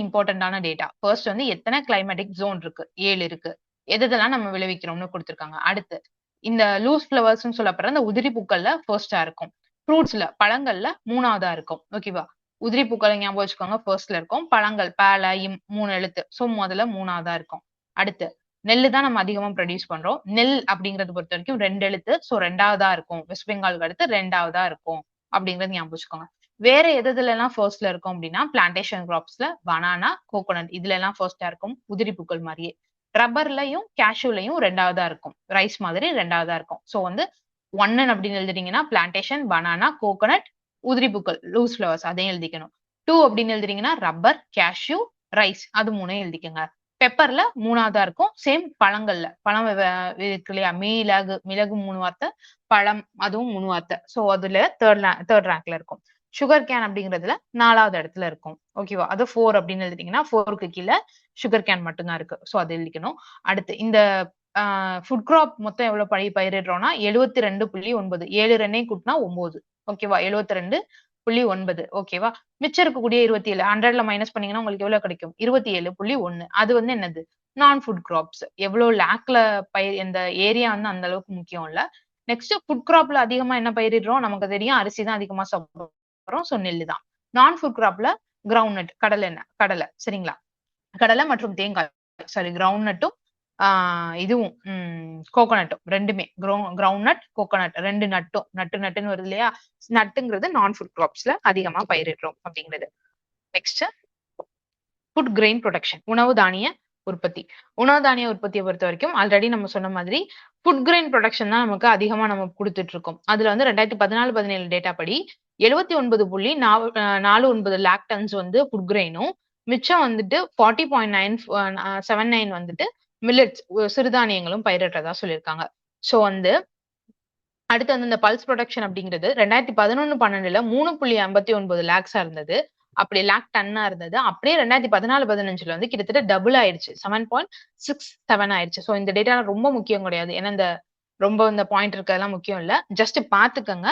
[SPEAKER 1] இம்பார்ட்டன்டான டேட்டா. ஃபர்ஸ்ட் வந்து எத்தனை கிளைமேட்டிக் ஜோன் இருக்கு, 7 இருக்கு, எதெல்லாம் நம்ம விளைவிக்கிறோம்னு கொடுத்திருக்காங்க. அடுத்து இந்த லூஸ் ஃபிளவர்ஸ்னு சொல்லப்படுற இந்த உதிரி பூக்கள்ல ஃபர்ஸ்டா இருக்கும். ஃப்ரூட்ஸ்ல, பழங்கள்ல 3வதா இருக்கும். ஓகேவா? உதிரி பூக்களை ஞாபகம் வச்சுக்கோங்க, ஃபர்ஸ்ட்ல இருக்கும். பழங்கள் பேல, 3 எழுத்து. சோ முதல்ல 3வதா இருக்கும். அடுத்து நெல்லு தான் நம்ம அதிகமா ப்ரொடியூஸ் பண்றோம். நெல் அப்படிங்கறது பொறுத்த வரைக்கும் 2 எழுத்து. சோ 2வதா இருக்கும். வெஸ்ட் பெங்காலுக்கு அடுத்து 2வதா இருக்கும் அப்படிங்கறது ஞாபகம் வச்சுக்கோங்க. வேற எதுல எல்லாம் ஃபர்ஸ்ட்ல இருக்கும் அப்படின்னா பிளான்டேஷன் கிராப்ஸ்ல பனானா, கோகோனட், இதுல எல்லாம் ஃபர்ஸ்டா இருக்கும். உதிரி பூக்கள் மாதிரியே ரப்பர்லயும் கேஷ்யூலையும் 2வதா இருக்கும். ரைஸ் மாதிரி 2வதா இருக்கும். சோ வந்து 1 அப்படின்னு எழுதுறீங்கன்னா பிளான்டேஷன், பனானா, கோகோனட், உதிரிபூக்கள், லூஸ் ஃபிளவர்ஸ் அதையும் எழுதிக்கணும். 2 அப்படின்னு எழுதுறீங்கன்னா ரப்பர், கேஷ்யூ, ரைஸ் அது 3 எழுதிக்கங்க. பெப்பர்ல 3ஆவதா இருக்கும். சேம் பழங்கள்ல பழம் இருக்கு இல்லையா, மிளகு 3 வார்த்தை, பழம் அதுவும் 3 வார்த்தை. ஸோ அதுல தேர்ட் ரேங்க்ல இருக்கும். சுகர் கேன் அப்படிங்கிறதுல 4ஆவது இடத்துல இருக்கும். ஓகேவா, அது 4 அப்படின்னு எழுதிட்டீங்கன்னா 4க்கு கீழே சுகர் கேன் மட்டும்தான் இருக்கு. ஸோ அது எழுதிக்கணும். அடுத்து இந்த ஃபுட் கிராப் மொத்தம் எவ்வளவு பயிரிடுறோம்னா 72.9. 7 ரன்னையும் கூட்டினா 9. ஓகேவா, 72.9. ஓகேவா, மிச்சம் இருக்கக்கூடிய 27 100ல மைனஸ் பண்ணீங்கன்னா உங்களுக்கு எவ்வளவு கிடைக்கும்? 27.1. அது வந்து என்னது? நான் ஃபுட் கிராப்ஸ். எவ்வளவு லேக்ல இந்த ஏரியா வந்து அந்த அளவுக்கு முக்கியம் இல்ல. நெக்ஸ்ட் ஃபுட் கிராப்ல அதிகமா என்ன பயிரிடுறோம்? நமக்கு தெரியும் அரிசி தான் அதிகமா சாப்பிடுறோம். சோ நெல்லு தான். நான் ஃபுட் கிராப்ல கிரவுண்ட் நட், கடலை சரிங்களா, கடலை மற்றும் தேங்காய், சாரி கிரவுண்ட் நட்டும் இதுவும் கோகோனட்டும் ரெண்டுமே, கிரவுண்ட் நட், கோகோனட் 2 நட்டுன்னு வருது இல்லையா, நட்டுங்கிறது நான் ஃபுட் கிராப்ஸ்ல அதிகமா பயிரிடுறோம் அப்படிங்கிறது. நெக்ஸ்ட் ஃபுட் கிரெயின் ப்ரொடக்ஷன், உணவு தானிய உற்பத்தி. உணவு தானிய உற்பத்தியை பொறுத்த வரைக்கும் ஆல்ரெடி நம்ம சொன்ன மாதிரி ஃபுட் கிரெயின் ப்ரொடக்ஷன் தான் நமக்கு அதிகமா நம்ம கொடுத்துட்டு இருக்கோம். அதுல வந்து 2014-17 டேட்டா படி 79.49 லேக் டன்ஸ் வந்து ஃபுட் கிரெயினும், மிச்சம் வந்துட்டு 40.979 வந்துட்டு மில்லட்ஸ் சிறுதானியங்களும் பயிரிடுறதா சொல்லியிருக்காங்க. சோ வந்து அடுத்து வந்து இந்த பல்ஸ் ப்ரொடக்ஷன் அப்படிங்கிறது 2011-12 3.59 லேக்ஸா இருந்தது. அப்படி லேக் டன்னா இருந்தது. அப்படியே 2014-15 வந்து கிட்டத்தட்ட டபுள் ஆயிடுச்சு. 7.67 ஆயிடுச்சு. சோ இந்த டேட்டா ரொம்ப முக்கியம் கிடையாது. ஏன்னா இந்த ரொம்ப இந்த பாயிண்ட் இருக்கதெல்லாம் முக்கியம் இல்ல. ஜஸ்ட் பாத்துக்கங்க.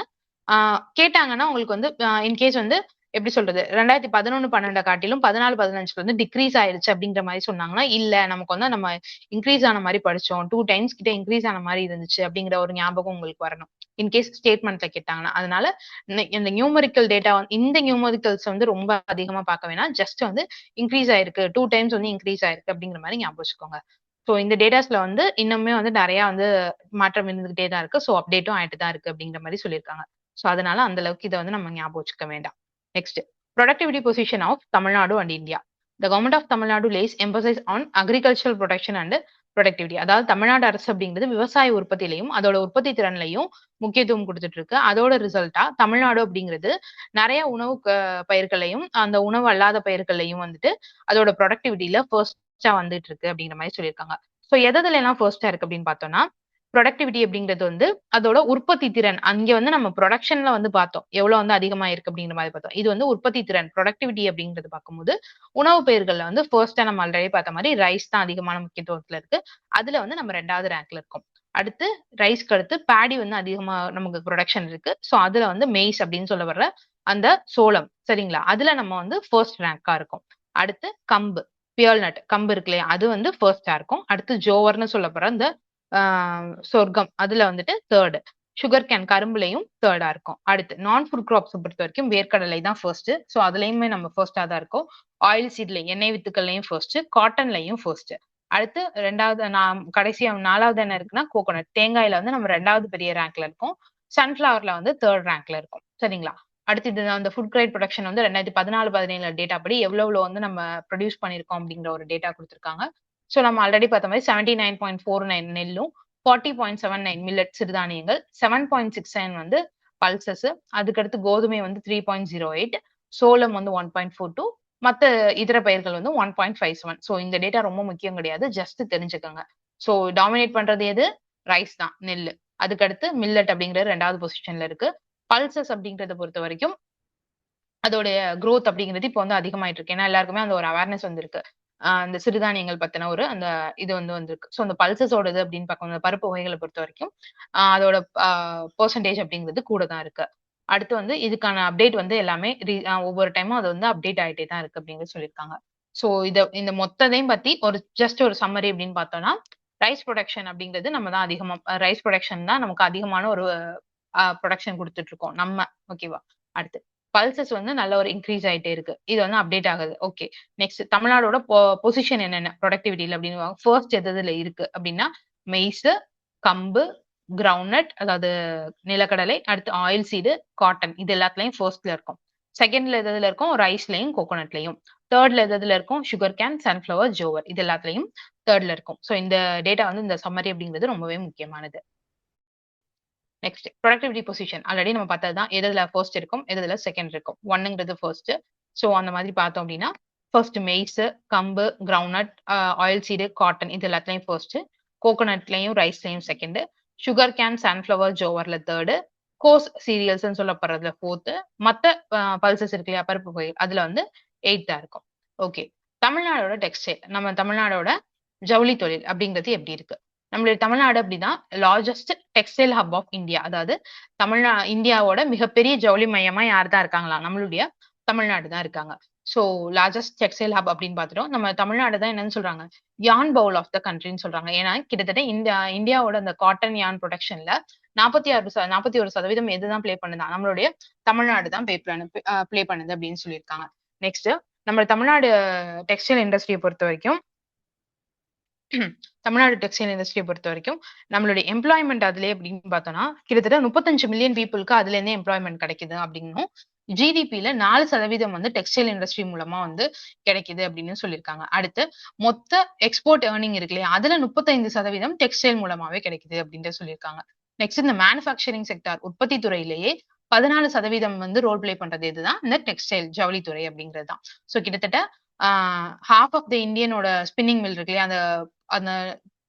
[SPEAKER 1] கேட்டாங்கன்னா உங்களுக்கு வந்து இன்கேஸ் வந்து எப்படி சொல்றது, 2011-12 காட்டிலும் 14-15 வந்து டிக்ரீஸ் ஆயிருச்சு அப்படிங்கிற மாதிரி சொன்னாங்கன்னா, இல்ல நமக்கு வந்து நம்ம இன்க்ரீஸ் ஆன மாதிரி படிச்சோம், 2 டைம்ஸ் கிட்ட இன்க்ரீஸ் ஆன மாதிரி இருந்துச்சு அப்படிங்கிற ஒரு ஞாபகம் உங்களுக்கு வரணும். இன்கேஸ் ஸ்டேட்மெண்ட்ல கேட்டாங்கன்னா. அதனால இந்த நியூமரிக்கல் டேட்டா, இந்த நியூமரிக்கல்ஸ் வந்து ரொம்ப அதிகமா பார்க்க வேணாம். ஜஸ்ட் வந்து இன்க்ரீஸ் ஆயிருக்கு, 2 டைம்ஸ் வந்து இன்க்ரீஸ் ஆயிருக்கு அப்படிங்கிற மாதிரி ஞாபகம் வச்சுக்கோங்க. ஸோ இந்த டேட்டாஸ்ல வந்து இன்னுமே வந்து நிறைய வந்து மாற்றம் இருந்துகிட்டே தான் இருக்கு. ஸோ அப்டேட்டும் ஆயிட்டு தான் இருக்கு அப்படிங்கிற மாதிரி சொல்லியிருக்காங்க. ஸோ அதனால அந்த அளவுக்கு இதை வந்து நம்ம ஞாபகம் வச்சுக்க வேண்டாம். Next, productivity position of Tamil Nadu and India. The government of Tamil Nadu lays emphasis on agricultural production and productivity. அதாவது தமிழ்நாடு அரசு அப்படிங்கிறது விவசாய உற்பத்தியிலையும் அதோட உற்பத்தி திறன்லையும் முக்கியத்துவம் கொடுத்துட்டு இருக்கு. அதோட ரிசல்ட்டா தமிழ்நாடு அப்படிங்கிறது நிறைய உணவு பயிர்களையும் அந்த உணவு அல்லாத பயிர்களையும் வந்துட்டு அதோட ப்ரொடக்டிவிட்டியில ஃபர்ஸ்டா வந்துட்டு இருக்கு அப்படிங்கிற மாதிரி சொல்லியிருக்காங்க. ஸோ எதுல எல்லாம் ஃபர்ஸ்டா இருக்கு அப்படின்னு பார்த்தோம்னா, ப்ரொடக்டிவிட்டி அப்படிங்கிறது வந்து அதோட உற்பத்தி திறன். அங்க வந்து நம்ம ப்ரொடக்ஷன்ல வந்து பார்த்தோம் எவ்வளவு வந்து அதிகமா இருக்கு அப்படிங்கிற மாதிரி பார்த்தோம். இது வந்து உற்பத்தி திறன் ப்ரொடக்டிவிட்டி அப்படிங்கிறது பார்க்கும்போது உணவு பயிர்கள்ல வந்து ஃபர்ஸ்டா நம்ம ஆல்ரெடி பார்த்த மாதிரி ரைஸ் தான் அதிகமான முக்கியத்துவத்துல இருக்கு. அதுல வந்து நம்ம 2வது ரேங்க்ல இருக்கோம். அடுத்து ரைஸ்க்கு அடுத்து பேடி வந்து அதிகமா நமக்கு ப்ரொடக்ஷன் இருக்கு. ஸோ அதுல வந்து மெய்ஸ் அப்படின்னு சொல்ல வர்ற அந்த சோளம் சரிங்களா, அதுல நம்ம வந்து ஃபர்ஸ்ட் ரேங்கா இருக்கும். அடுத்து கம்பு, பியல் நட் கம்பு இருக்கு இல்லையா, அது வந்து ஃபர்ஸ்டா இருக்கும். அடுத்து ஜோவர்னு சொல்லப்படுற இந்த சொர்க்கம் அதுல வந்துட்டு தேர்டு. சுகர் கேன் கரும்புலையும் தேர்டா இருக்கும். அடுத்து நான் ஃபுட் கிராப்ஸ் பொறுத்த வரைக்கும் வேர்க்கடலை தான் ஃபர்ஸ்ட். ஸோ அதுலயுமே நம்ம ஃபர்ஸ்டா தான் இருக்கும். ஆயில் சீட்ல எண்ணெய் வித்துக்கள்லையும் ஃபர்ஸ்ட், காட்டன்லையும் ஃபர்ஸ்ட். அடுத்து 2வது கடைசியா 4வது என்ன இருக்குன்னா கோகோனட், தேங்காயில வந்து நம்ம 2வது பெரிய ரேங்க்ல இருக்கும். சன்ஃபிளவர்ல வந்து தேர்ட் ரேங்க்ல இருக்கும் சரிங்களா. அடுத்து இது அந்த ஃபுட் கிரேட் ப்ரொடக்ஷன் வந்து 2014-17 டேட்டா படி எவ்வளவு வந்து நம்ம ப்ரொடியூஸ் பண்ணிருக்கோம் அப்படிங்கிற ஒரு டேட்டா கொடுத்துருக்காங்க. ஸோ நம்ம ஆல்ரெடி பார்த்த மாதிரி 79.49 நெல்லும், 40.79 மில்லட் சிறுதானியங்கள், 7.69 வந்து பல்சஸ், அதுக்கடுத்து கோதுமை வந்து 3.08, சோளம் வந்து 1.42, மத்த இதர பயிர்கள் வந்து 1.57. ஸோ இந்த டேட்டா ரொம்ப முக்கியம் கிடையாது, ஜஸ்ட் தெரிஞ்சுக்கோங்க. ஸோ டாமினேட் பண்றது எது? ரைஸ் தான், நெல். அதுக்கடுத்து மில்லட் அப்படிங்கிறது 2வது பொசிஷன்ல இருக்கு. பல்சஸ் அப்படிங்கறத பொறுத்த வரைக்கும் அதோடைய growth அப்படிங்கிறது இப்போ வந்து அதிகமாயிட்டு இருக்கு. ஏன்னா எல்லாருக்குமே அந்த ஒரு அவேர்னஸ் வந்திருக்கு. அந்த சிறுதானியங்கள் பத்தின ஒரு அந்த இது வந்து வந்திருக்கு. ஸோ அந்த பல்சஸோட இது அப்படின்னு பார்க்கும் அந்த பருப்பு வகைகளை பொறுத்த வரைக்கும் அதோட பெர்சன்டேஜ் அப்படிங்கிறது கூட தான் இருக்கு. அடுத்து வந்து இதுக்கான அப்டேட் வந்து எல்லாமே ஒவ்வொரு டைமும் அது வந்து அப்டேட் ஆயிட்டே தான் இருக்கு அப்படிங்கிறது சொல்லியிருக்காங்க. ஸோ இந்த மொத்தத்தையும் பத்தி ஒரு ஜஸ்ட் ஒரு சம்மரி அப்படின்னு பார்த்தோம்னா, ரைஸ் ப்ரொடக்ஷன் அப்படிங்கிறது நம்ம தான் அதிகமா ரைஸ் ப்ரொடக்ஷன் தான் நமக்கு அதிகமான ஒரு ப்ரொடக்ஷன் கொடுத்துட்டு இருக்கோம் நம்ம. ஓகேவா. அடுத்து பல்சஸ் வந்து நல்ல ஒரு இன்க்ரீஸ் ஆயிட்டே இருக்கு. இது வந்து அப்டேட் ஆகுது. ஓகே. நெக்ஸ்ட் தமிழ்நாடோட பொசிஷன் என்னென்ன ப்ரொடக்டிவிட்டில அப்படின்னு ஃபர்ஸ்ட் எதுல இருக்கு அப்படின்னா மெய்ஸ், கம்பு, கிரவுண்ட் அதாவது நிலக்கடலை, அடுத்து ஆயில் சீடு, காட்டன் இது எல்லாத்துலயும் ஃபர்ஸ்ட்ல இருக்கும். செகண்ட்ல எதுல இருக்கும்? ரைஸ்லயும் கோகோனட்லயும். தேர்ட்ல எதுல இருக்கும்? சுகர் கேன், சன்ஃபிளவர், ஜோவர் இது எல்லாத்துலயும் தேர்ட்ல இருக்கும். ஸோ இந்த டேட்டா வந்து இந்த சம்மரி அப்படிங்கிறது ரொம்பவே முக்கியமானது. நெக்ஸ்ட் ப்ரொடக்டிவிட்டி பொசிஷன் ஆல்ரெடி நம்ம பார்த்ததுதான் எதுல ஃபர்ஸ்ட் இருக்கும் எதுல செகண்ட் இருக்கும். ஒன்னுங்கிறது ஃபர்ஸ்ட். ஸோ அந்த மாதிரி பார்த்தோம் அப்படின்னா ஃபர்ஸ்ட் மெய்ஸ், கம்பு, கிரவுண்ட்நட், ஆயில் சீடு, காட்டன் இது எல்லாத்துலயும் ஃபர்ஸ்ட். கோகோனட்லயும் ரைஸ்லயும் செகண்ட். சுகர் கேன், சன்ஃபிளவர், ஜோவர்ல தேர்டு. கோர்ஸ் சீரியல்ஸ் சொல்லப்படுறதுல ஃபோர்த்து. மத்த பல்சஸ் இருக்கு இல்லையா பருப்பு வகைகள் அதுல வந்து எயித்தா இருக்கும். ஓகே, தமிழ்நாடோட டெக்ஸ்டைல் நம்ம தமிழ்நாடோட ஜவுளி தொழில் அப்படிங்கிறது எப்படி இருக்கு? நம்மளுடைய தமிழ்நாடு அப்படின்னா largest textile hub of India. அதாவது இந்தியாவோட மிகப்பெரிய ஜவுளி மையமா யார் தான் இருக்காங்களா? நம்மளுடைய தமிழ்நாடு தான் இருக்காங்க. ஸோ லார்ஜஸ்ட் டெக்ஸ்டைல் ஹப் அப்படின்னு பார்த்துட்டோம். நம்ம தமிழ்நாடு தான் என்னன்னு சொல்றாங்க, யான் பவுல் ஆஃப் த கண்ட்ரின்னு சொல்றாங்க. ஏன்னா கிட்டத்தட்ட இந்தியாவோட அந்த காட்டன் யான் ப்ரொடக்ஷன்ல 41% எதுதான் பிளே பண்ணுதா? நம்மளுடைய தமிழ்நாடு தான் பிளே பண்ணுது அப்படின்னு சொல்லியிருக்காங்க. நெக்ஸ்ட் நம்ம தமிழ்நாடு டெக்ஸ்டைல் இண்டஸ்ட்ரியை பொறுத்த வரைக்கும் தமிழ்நாடு டெக்ஸ்டைல் இண்டஸ்ட்ரியை பொறுத்த வரைக்கும் நம்மளுடைய எம்ப்ளாய்மெண்ட் அதுல அப்படின்னு பார்த்தோம்னா கிட்டத்தட்ட 35 மில்லியன் பீப்புளுக்கு அதுல இருந்தே எம்ப்ளாய்மெண்ட் கிடைக்குது அப்படின்னும், ஜிடிபியில 4% வந்து டெக்ஸ்டைல் இண்டஸ்ட்ரி மூலமா வந்து கிடைக்குது அப்படின்னு சொல்லியிருக்காங்க. அடுத்து மொத்த எக்ஸ்போர்ட் ஏர்னிங் இருக்கு இல்லையா அதுல 35% டெக்ஸ்டைல் மூலமாவே கிடைக்குது அப்படின்ட்டு சொல்லியிருக்காங்க. நெக்ஸ்ட் இந்த மேனுஃபேக்சரிங் செக்டார் உற்பத்தி துறையிலேயே 14% வந்து ரோல் பிளே பண்றது இதுதான் இந்த டெக்ஸ்டைல் ஜவுளி துறை அப்படிங்கிறது தான். ஸோ கிட்டத்தட்ட ஹாஃப் ஆஃப் த இந்தியனோட ஸ்பின்னிங் மில் இருக்கு இல்லையா அந்த அந்த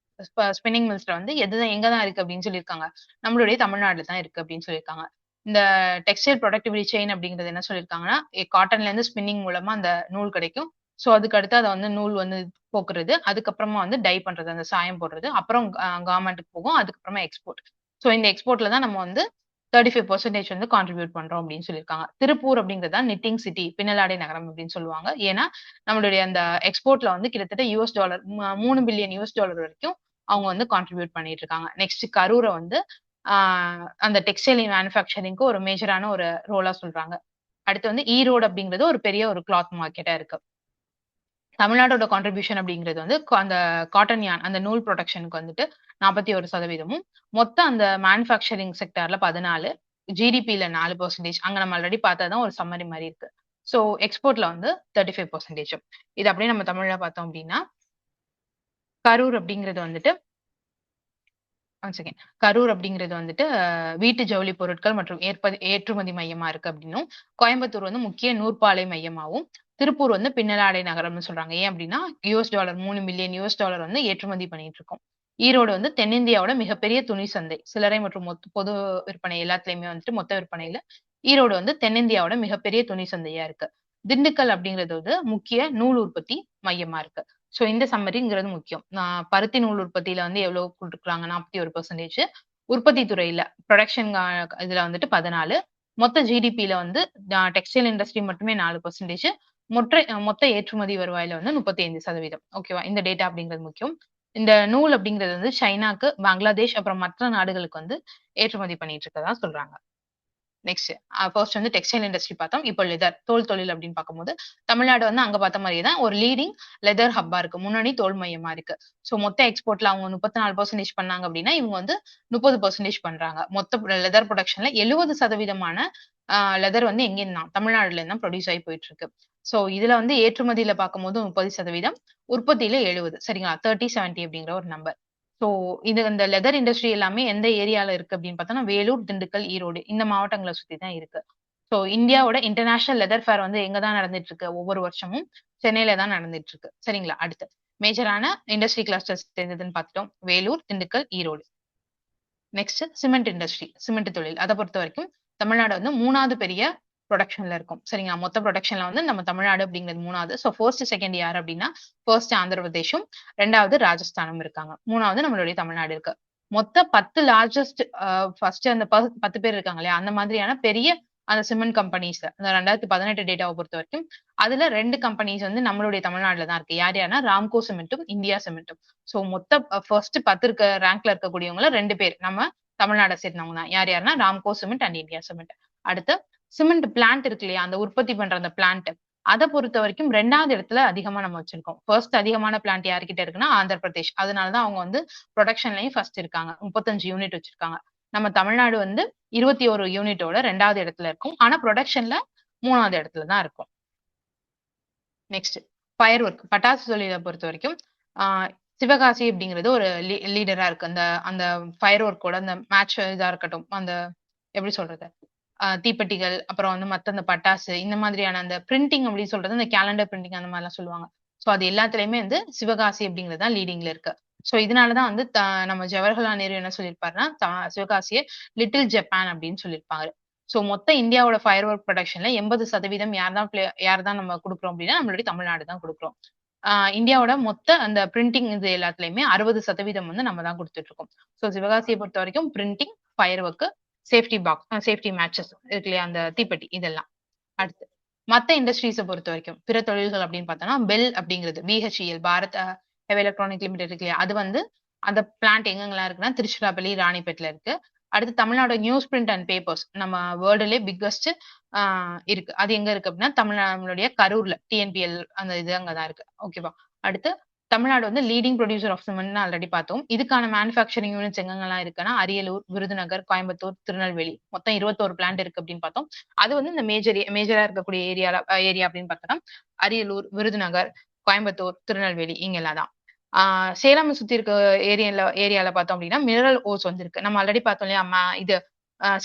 [SPEAKER 1] ஸ்பின்னிங் மில்ஸ்ல வந்து எங்கதான் இருக்கு அப்படின்னு சொல்லியிருக்காங்க, நம்மளுடைய தமிழ்நாடுல தான் இருக்கு அப்படின்னு சொல்லியிருக்காங்க. இந்த டெக்ஸ்டைல் ப்ரொடக்டிவிட்டி செயின் அப்படிங்கிறது என்ன சொல்லியிருக்காங்கன்னா காட்டன்ல இருந்து ஸ்பின்னிங் மூலமா அந்த நூல் கிடைக்கும். ஸோ அதுக்கு அடுத்து அதை வந்து நூல் வந்து போக்குறது, அதுக்கப்புறமா வந்து டை பண்றது, அந்த சாயம் போடுறது, அப்புறம் கவர்மெண்ட்டுக்கு போகும், அதுக்கப்புறமா எக்ஸ்போர்ட். ஸோ இந்த எக்ஸ்போர்ட்ல தான் நம்ம வந்து 35% வந்து கான்ட்ரிபியூட் பண்றோம் அப்படின்னு சொல்லியிருக்காங்க. திருப்பூர் அப்படிங்கிறதா நிட்டிங் சிட்டி, பின்னலாடை நகரம் அப்படின்னு சொல்லுவாங்க. ஏன்னா நம்மளுடைய அந்த எக்ஸ்போர்ட்ல வந்து கிட்டத்தட்ட $3 பில்லியன் வரைக்கும் அவங்க வந்து கான்ட்ரிபியூட் பண்ணிட்டு இருக்காங்க. நெக்ஸ்ட் கரூரை வந்து அந்த டெக்ஸ்டைல் மேனுஃபேக்சரிங்க்கு ஒரு மேஜரான ஒரு ரோலா சொல்றாங்க. அடுத்து வந்து ஈரோடு அப்படிங்கிறது ஒரு பெரிய ஒரு கிளாத் மார்க்கெட்டா இருக்கு. தமிழ்நாடோட கான்ட்ரிபியூஷன் அப்படிங்கிறது வந்து அந்த காட்டன் யான் அந்த நூல் ப்ரொடக்ஷனுக்கு வந்துட்டு 41%, மொத்த அந்த மேனுஃபேக்சரிங் செக்டார்ல 14, ஜிடிபியில 4%. அங்க நம்ம ஆல்ரெடி பார்த்ததான் ஒரு சம்மரி மாதிரி இருக்கு. ஸோ எக்ஸ்போர்ட்ல வந்து 35%. இது அப்படியே நம்ம தமிழ்ல பார்த்தோம் அப்படின்னா கரூர் அப்படிங்கிறது வந்துட்டு கரூர் அப்படிங்கிறது வந்துட்டு வீட்டு ஜவுளி பொருட்கள் மற்றும் ஏற்றுமதி மையமா இருக்கு அப்படின்னும், கோயம்புத்தூர் வந்து முக்கிய நூற்பாலை மையமாகவும், திருப்பூர் வந்து பின்னலாடை நகரம்னு சொல்றாங்க. ஏன் அப்படின்னா $3 மில்லியன் வந்து ஏற்றுமதி பண்ணிட்டு இருக்கோம். ஈரோடு வந்து தென்னிந்தியாவோட மிகப்பெரிய துணி சந்தை, சில்லறை மற்றும் பொது விற்பனை எல்லாத்துலயுமே வந்துட்டு மொத்த விற்பனையில ஈரோடு வந்து தென்னிந்தியாவோட மிகப்பெரிய துணி சந்தையா இருக்கு. திண்டுக்கல் அப்படிங்கிறது வந்து முக்கிய நூல் உற்பத்தி மையமா இருக்கு. சோ இந்த சம்மரிங்கிறது முக்கியம். பருத்தி நூல் உற்பத்தியில வந்து எவ்வளவு கொடுக்குறாங்க, 41%. உற்பத்தி துறையில ப்ரொடக்ஷன் இதுல வந்துட்டு 14, மொத்த ஜிடிபியில வந்து டெக்ஸ்டைல் இண்டஸ்ட்ரி மட்டுமே 4%, மொத்த ஏற்றுமதி வருவாயில வந்து 35%. ஓகேவா, இந்த டேட்டா அப்படிங்கிறது முக்கியம். இந்த நூல் அப்படிங்கிறது வந்து சைனாக்கு, பங்களாதேஷ் அப்புறம் மற்ற நாடுகளுக்கு வந்து ஏற்றுமதி பண்ணிட்டு இருக்கதா சொல்றாங்க. நெக்ஸ்ட் ஃபர்ஸ்ட் வந்து டெக்ஸ்டைல் இண்டஸ்ட்ரி பார்த்தோம். இப்போ லெதர் தோல் தொழில் அப்படின்னு பார்க்கும்போது தமிழ்நாடு வந்து அங்க பார்த்த மாதிரியே தான் ஒரு லீடிங் லெதர் ஹப்பா இருக்கு, முன்னணி தோல் மையமா இருக்கு. ஸோ மொத்த எக்ஸ்போர்ட்ல அவங்க 34% பண்ணாங்க அப்படின்னா இவங்க வந்து 30% பண்றாங்க. மொத்த லெதர் ப்ரொடக்ஷன்ல 70% லெதர் வந்து எங்கன்னா தமிழ்நாடுல இருந்தா ப்ரொடியூஸ் ஆகி போயிட்டு இருக்கு. ஸோ இதுல வந்து ஏற்றுமதியில பார்க்கும்போது 30%, உற்பத்தியில 70, சரிங்களா, 30-70 அப்படிங்கிற ஒரு நம்பர். ஸோ இது இந்த லெதர் இண்டஸ்ட்ரி எல்லாமே எந்த ஏரியால இருக்கு அப்படின்னு பார்த்தோம்னா வேலூர், திண்டுக்கல், ஈரோடு இந்த மாவட்டங்களை சுத்தி தான் இருக்கு. ஸோ இந்தியாவோட இன்டர்நேஷனல் லெதர் ஃபேர் வந்து எங்க தான் நடந்துட்டு இருக்கு, ஒவ்வொரு வருஷமும் சென்னையில தான் நடந்துட்டு இருக்கு. சரிங்களா, அடுத்து மேஜரான இண்டஸ்ட்ரி கிளஸ்டர்ஸ் எதுன்னு பார்த்துட்டோம், Vellore, Dindigul, Erode. Next cement industry, cement தொழில் அதை பொறுத்த வரைக்கும் தமிழ்நாடு வந்து 3வது பெரிய ப்ரொடக்ஷன்ல இருக்கும். சரிங்களா, மொத்த ப்ரொடக்ஷன்ல வந்து நம்ம தமிழ்நாடு அப்படிங்கிறது 3வது. ஸோ ஃபர்ஸ்ட் செகண்ட் யார் அப்படின்னா ஃபர்ஸ்ட் ஆந்திர பிரதேஷும், 2வது ராஜஸ்தானும் இருக்காங்க, 3வது நம்மளுடைய தமிழ்நாடு இருக்கு. மொத்த 10 லார்ஜஸ்ட் ஃபர்ஸ்ட் அந்த 10 பேர் இருக்காங்க இல்லையா அந்த மாதிரியான பெரிய அந்த சிமெண்ட் கம்பெனிஸ் அந்த 2018 டேட்டாவை பொறுத்த வரைக்கும் அதுல 2 கம்பெனிஸ் வந்து நம்மளுடைய தமிழ்நாடுல தான் இருக்கு. யார்னா ராம்கோ சிமெண்ட்டும் இந்தியா சிமெண்ட்டும். ஸோ மொத்த ஃபர்ஸ்ட் 10 ரேங்க்ல இருக்கக்கூடியவங்கள 2 பேர் நம்ம தமிழ்நாடை சேர்ந்தவங்க தான். யாருன்னா Ramco cement and India cement. அடுத்து சிமெண்ட் பிளான்ட் இருக்கு இல்லையா அந்த உற்பத்தி பண்ற அந்த பிளான்ட், அதை பொறுத்த வரைக்கும் 2வது இடத்துல அதிகமா நம்ம வச்சிருக்கோம். ஃபர்ஸ்ட் அதிகமான பிளான்ட் யார்கிட்ட இருக்குன்னா ஆந்திர பிரதேஷ். அதனாலதான் அவங்க வந்து ப்ரொடக்ஷன்லயும் ஃபர்ஸ்ட் இருக்காங்க, 35 யூனிட் வச்சிருக்காங்க. நம்ம தமிழ்நாடு வந்து 21 யூனிட்டோட 2வது இடத்துல இருக்கும். ஆனா ப்ரொடக்ஷன்ல 3வது இடத்துல தான் இருக்கும். நெக்ஸ்ட் ஃபயர் ஒர்க், பட்டாசு தொழிலை பொறுத்த வரைக்கும் சிவகாசி அப்படிங்கிறது ஒரு லீடரா இருக்கு. அந்த அந்த ஃபயர் ஒர்க்கோட அந்த மேட்ச் இதா இருக்கட்டும். அந்த எப்படி சொல்றது? தீப்பெட்டிகள், அப்புறம் வந்து மத்த அந்த பட்டாசு, இந்த மாதிரியான அந்த பிரிண்டிங் அப்படின்னு சொல்றது, அந்த கேலண்டர் பிரிண்டிங் அந்த மாதிரிலாம் சொல்லுவாங்க. சோ அது எல்லாத்துலயுமே வந்து சிவகாசி அப்படிங்கிறது தான் லீடிங்ல இருக்கு. சோ இதனால தான் வந்து நம்ம ஜவஹர்லால் நேரு என்ன சொல்லியிருப்பாருன்னா, சிவகாசிய லிட்டில் ஜப்பான் அப்படின்னு சொல்லியிருப்பாரு. சோ மொத்த இந்தியாவோட ஃபயர் ஒர்க் ப்ரொடக்ஷன்ல 80% யார் தான் நம்ம குடுக்குறோம் அப்படின்னா, நம்மளுடைய தமிழ்நாடு தான் குடுக்குறோம். இந்தியாவோட மொத்த அந்த பிரிண்டிங் இது எல்லாத்துலயுமே 60% வந்து நம்ம தான் குடுத்துட்டு இருக்கோம். சோ சிவகாசிய பொறுத்தவரைக்கும் printing, fire work, safety matches இருக்கு இல்லையா? அந்த தீப்பெட்டி இதெல்லாம். அடுத்து மத்த இண்டஸ்ட்ரீஸ பொறுத்தவரைக்கும் பிற தொழில்கள் அப்படின்னு பார்த்தோம்னா, பெல் அப்படிங்கிறது BHEL Bharat heavy electronic limited இருக்கு இல்லையா? அது வந்து அந்த பிளான்ட் எங்கெங்கலாம் இருக்குன்னா, திருச்சிராப்பள்ளி, ராணிப்பேட்ல இருக்கு. அடுத்து Tamil Nadu news print and papers நம்ம வேர்ல்டுலயே பிக்கஸ்ட் இருக்கு. அது எங்க இருக்கு அப்படின்னா, நம்மளுடைய கரூர்ல டிஎன்பிஎல் அந்த இது அங்க தான் இருக்கு. ஓகேவா? அடுத்து தமிழ்நாடு வந்து லீடிங் ப்ரொடியூசர் ஆஃப் சிமெண்ட்னு ஆல்ரெடி பார்த்தோம். இதுக்கான மேனுஃபேக்சரிங் யூனிட்ஸ் எங்கெங்கலாம் இருக்குன்னா, அரியலூர், விருதுநகர், கோயம்புத்தூர், திருநெல்வேலி மொத்தம் 21 பிளான்ட் இருக்கு அப்படின்னு பார்த்தோம். அது வந்து இந்த மேஜரா இருக்கக்கூடிய ஏரியா அப்படின்னு பார்த்தோம்னா, அரியலூர், விருதுநகர், கோயம்புத்தூர், திருநெல்வேலி இங்கெல்லாம் தான். சேலம் சுத்தி இருக்க ஏரியால பார்த்தோம் அப்படின்னா, மினரல் ஓர்ஸ் வந்து இருக்கு. நம்ம ஆல்ரெடி பார்த்தோம் இல்லையா? இது